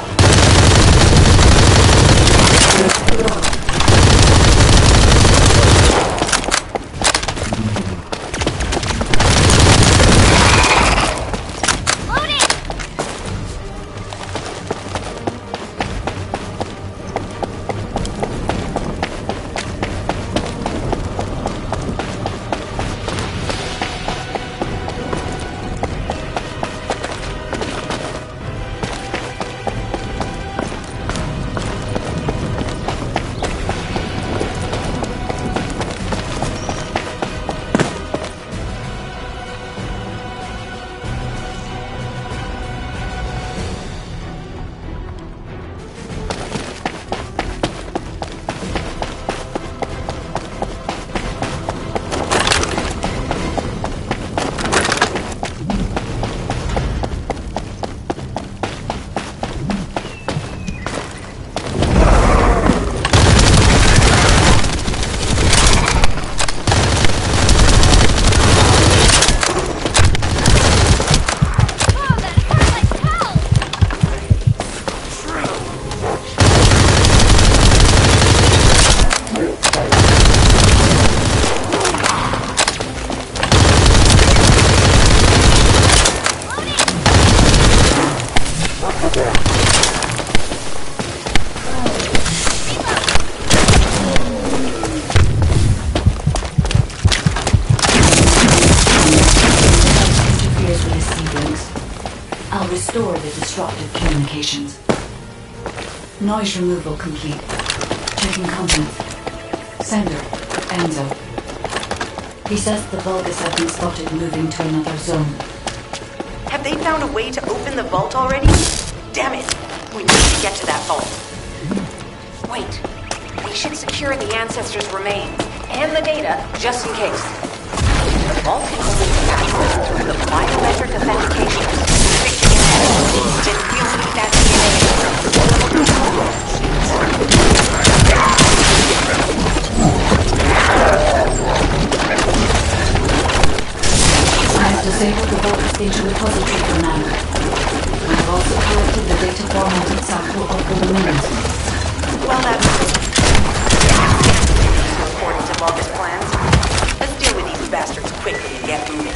S5: I'll restore the disrupted communications. Noise removal complete. Checking content. Sender, Enzo. He says the Vulgus have been spotted moving to another zone.
S20: Have they found a way to open the vault already? Damn it! We need to get to that vault.
S17: Wait. We should secure the ancestors' remains and the data just in case. The vault can only be accessed through the biometric authentication. Then we'll need that
S5: I have disabled the Vulgus data repository for now. I have also collected the data formatted sample of the remains.
S20: Well, that's according to Vulgus plans. Let's deal with these bastards quickly and get moving.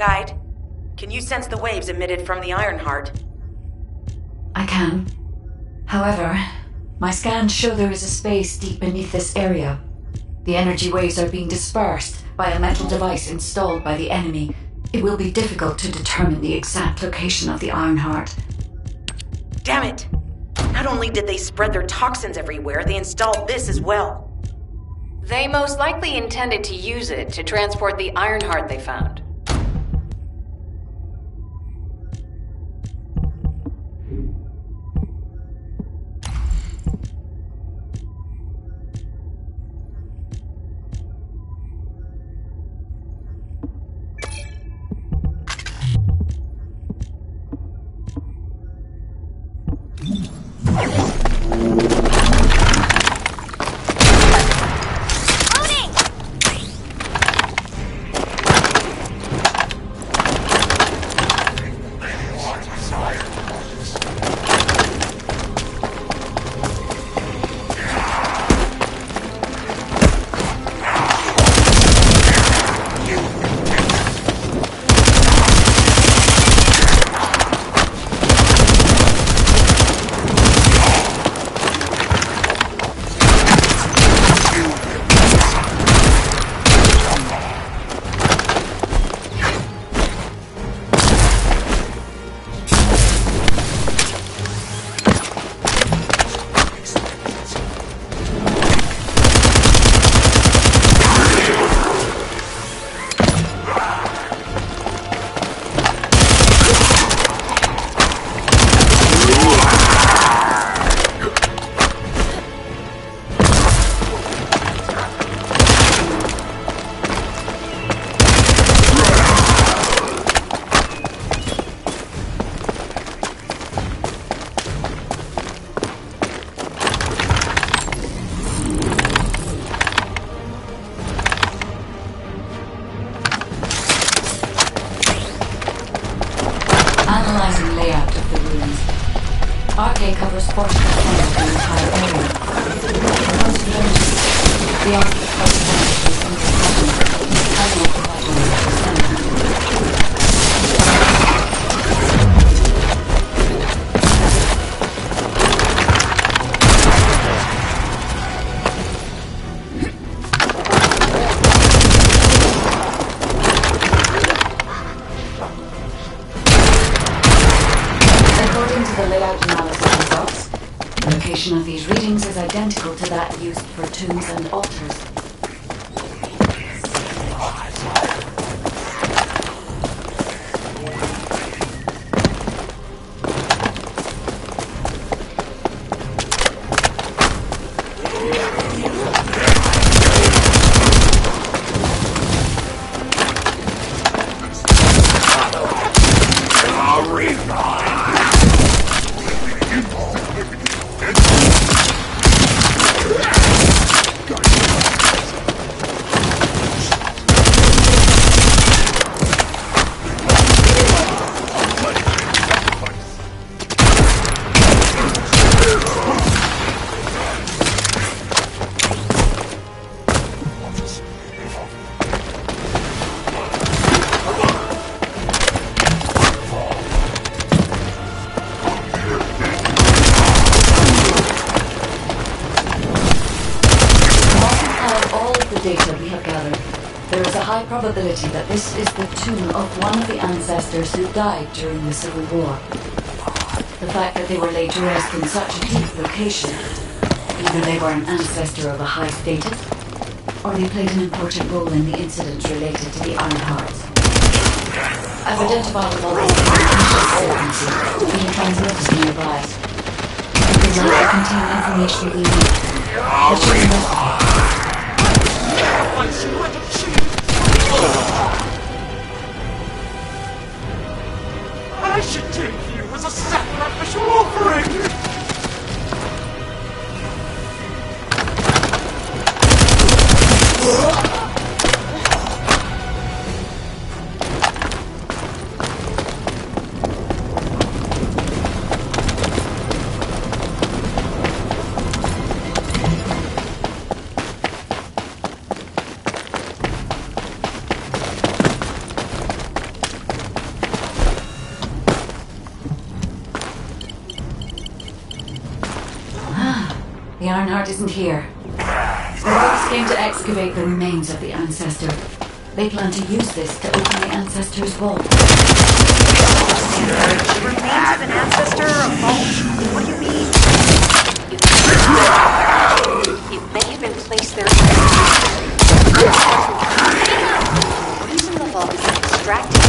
S20: Guide, can you sense the waves emitted from the Ironheart?
S5: I can. However, my scans show there is a space deep beneath this area. The energy waves are being dispersed by a metal device installed by the enemy. It will be difficult to determine the exact location of the Ironheart.
S20: Damn it! Not only did they spread their toxins everywhere, they installed this as well.
S17: They most likely intended to use it to transport the Ironheart they found.
S5: Analyzing layout of the ruins. Arche covers 40% of the entire area. Once noticed, the Arche corresponds to the animal providing the layout analysis results. The location of these readings is identical to that used for tombs and altars. Data we have gathered, there is a high probability that this is the tomb of one of the ancestors who died during the Civil War. The fact that they were laid to rest in such a deep location, either they were an ancestor of a high status, or they played an important role in the incidents related to the Ironhearts. I've identified all the frequency being transmitted nearby. These lines contain information we need. Let's investigate.
S19: I should take you as a sacrificial offering!
S5: Ironheart isn't here. The Vulgus came to excavate the remains of the Ancestor. They plan to use this to open the Ancestor's vault.
S20: The remains of an ancestor? A vault? What do you mean?
S17: It may have been placed there. The reason the vault is extracted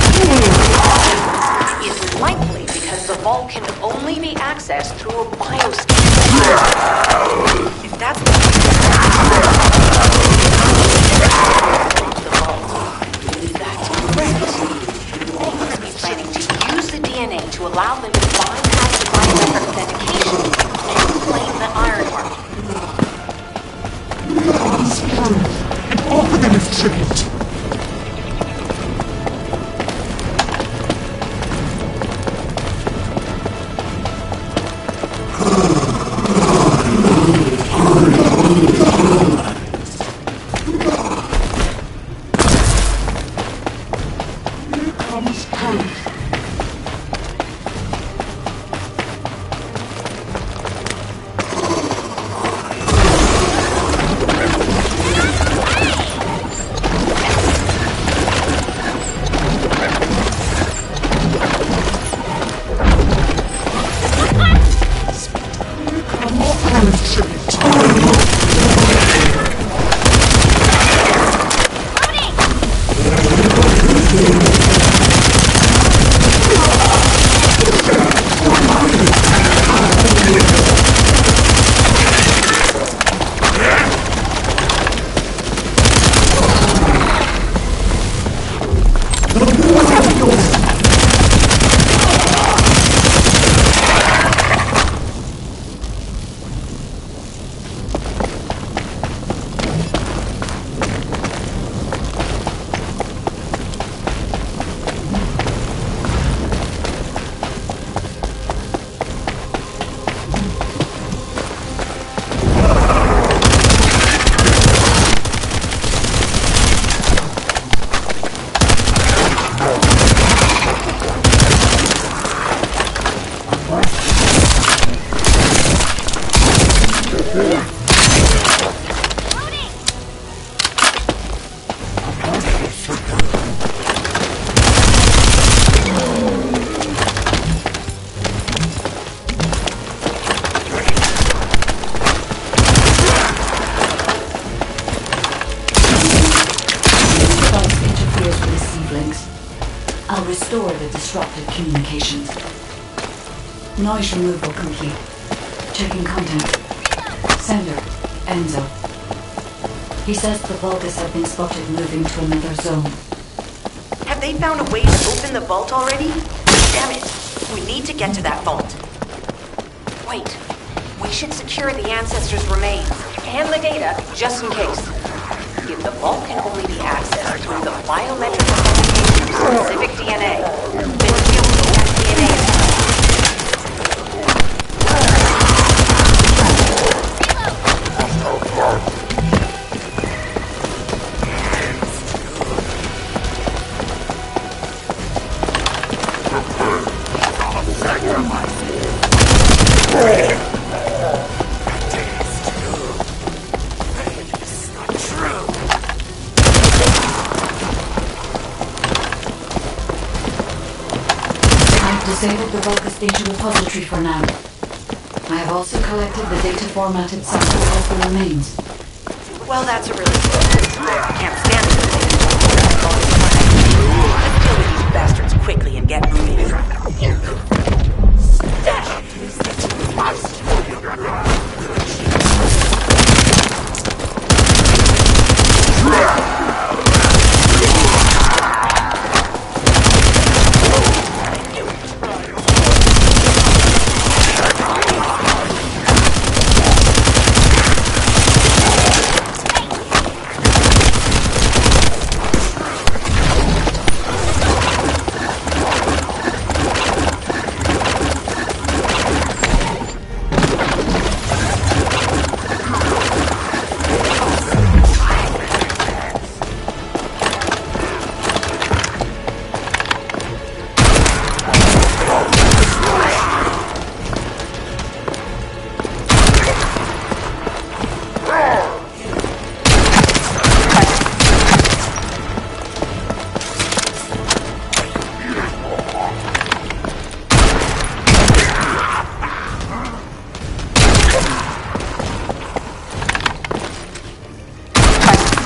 S17: is likely because the vault can only be accessed through a bioscan.
S20: If that's the
S17: That's correct. They must be planning to use the DNA to allow them to bypass the biometric authentication and claim the Ironheart.
S19: An organ of tribute!
S5: I'll restore the disrupted communications. Noise removal complete. Checking content. Sender, Enzo. He says the Vulgus have been spotted moving to another zone.
S20: Have they found a way to open the vault already? Damn it! We need to get to that vault.
S17: Wait. We should secure the Ancestor's remains and the data just in case. If the vault can only be accessed through the biometric authentication of specific DNA, then we'll know that DNA is
S5: Disabled the Vulgus data repository for now. I have also collected the data formatted sample of the remains.
S20: Well, that's a really good. I can't stand it. Let's deal with these bastards quickly and get moving.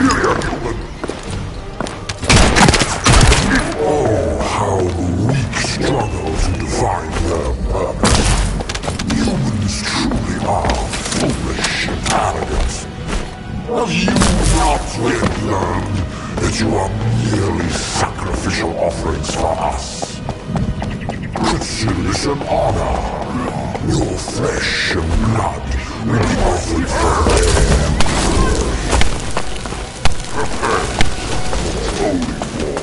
S4: Oh, how the weak struggle to define their purpose. Humans truly are foolish and arrogant. Have you not yet learned that you are merely sacrificial offerings for us? Consider an honor. Your flesh and blood will be offered for them. Prepare for holy war.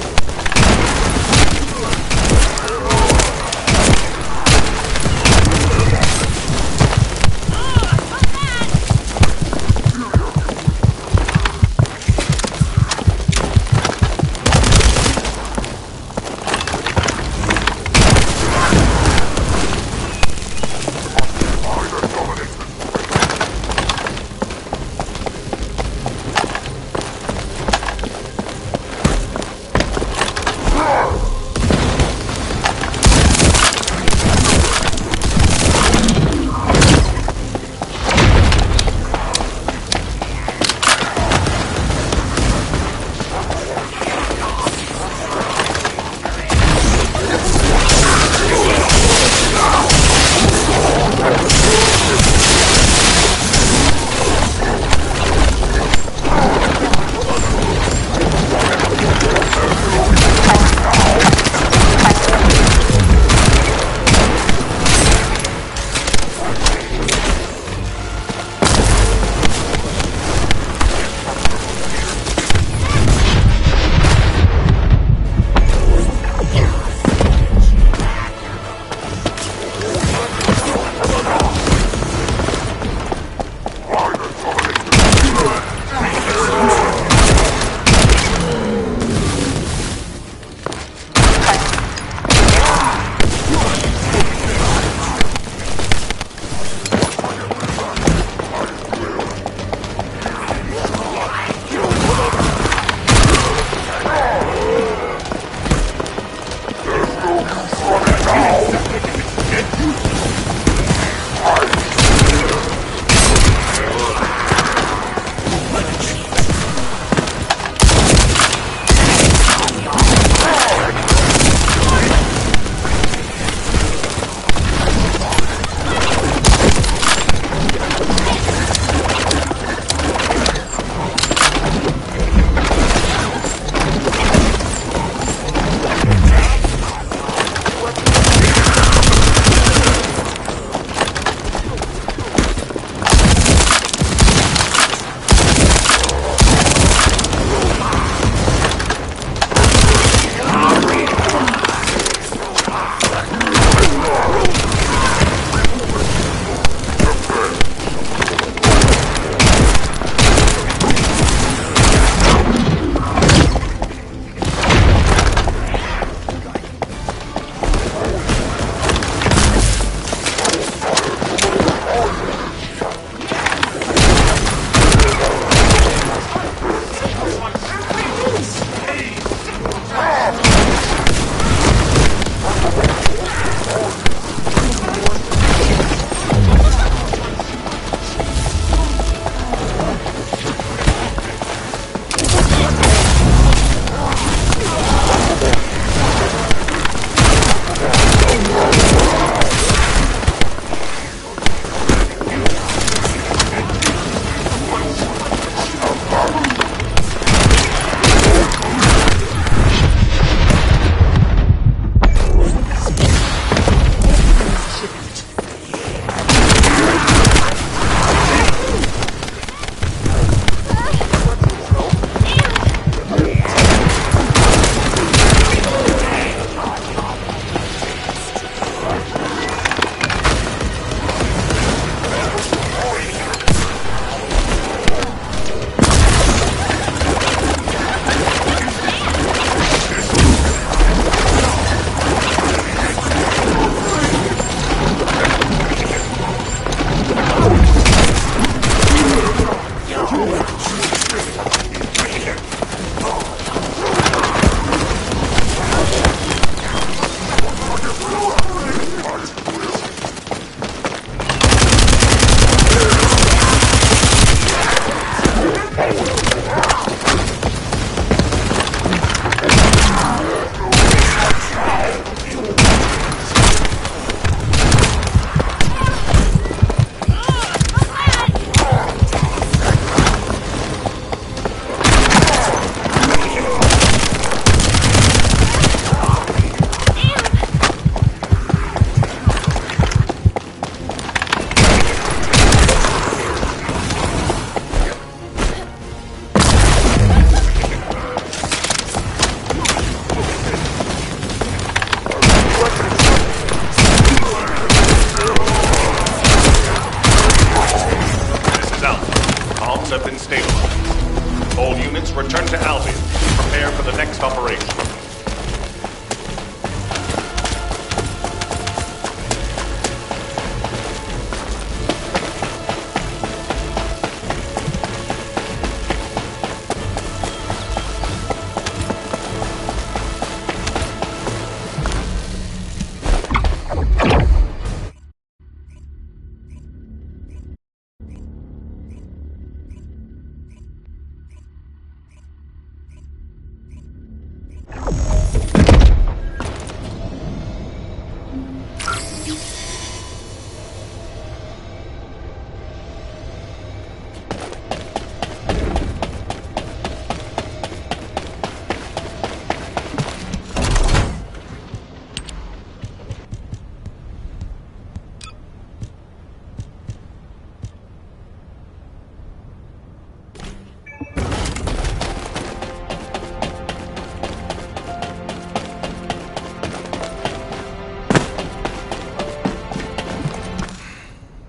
S3: All units return to Albion. Prepare for the next operation.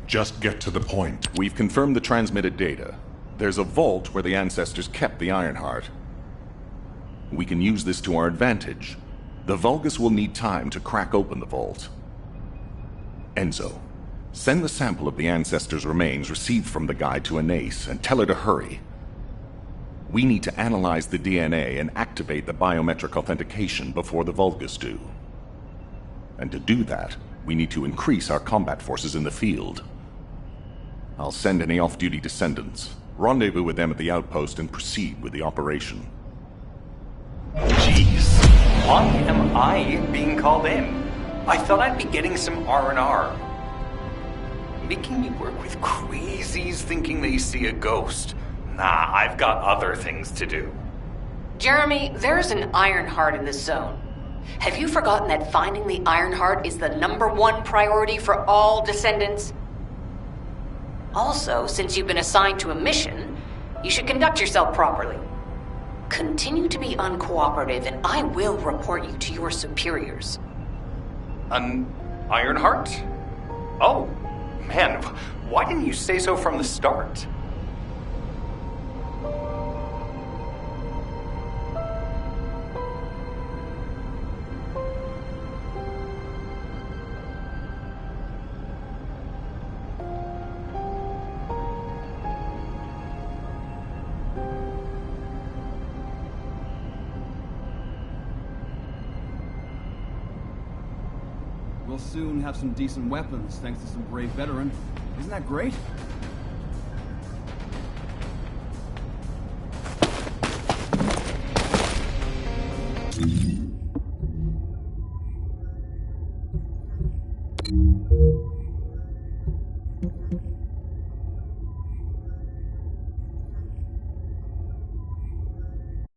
S3: Just get to the point.
S14: We've confirmed the transmitted data. There's a vault where the ancestors kept the Ironheart. We can use this to our advantage. The Vulgus will need time to crack open the vault. Enzo, send the sample of the ancestors' remains received from the guide to Anais and tell her to hurry. We need to analyze the DNA and activate the biometric authentication before the Vulgus do. And to do that, we need to increase our combat forces in the field. I'll send any off-duty descendants, rendezvous with them at the outpost, and proceed with the operation.
S11: Jeez, why am I being called in? I thought I'd be getting some R&R. Making me work with crazies thinking they see a ghost. Nah, I've got other things to do.
S10: Jeremy, there's an Ironheart in this zone. Have you forgotten that finding the Ironheart is the #1 priority for all Descendants? Also, since you've been assigned to a mission, you should conduct yourself properly. Continue to be uncooperative, and I will report you to your superiors.
S11: An Ironheart? Oh, man, why didn't you say so from the start?
S18: We'll soon have some decent weapons, thanks to some brave veteran. Isn't that great?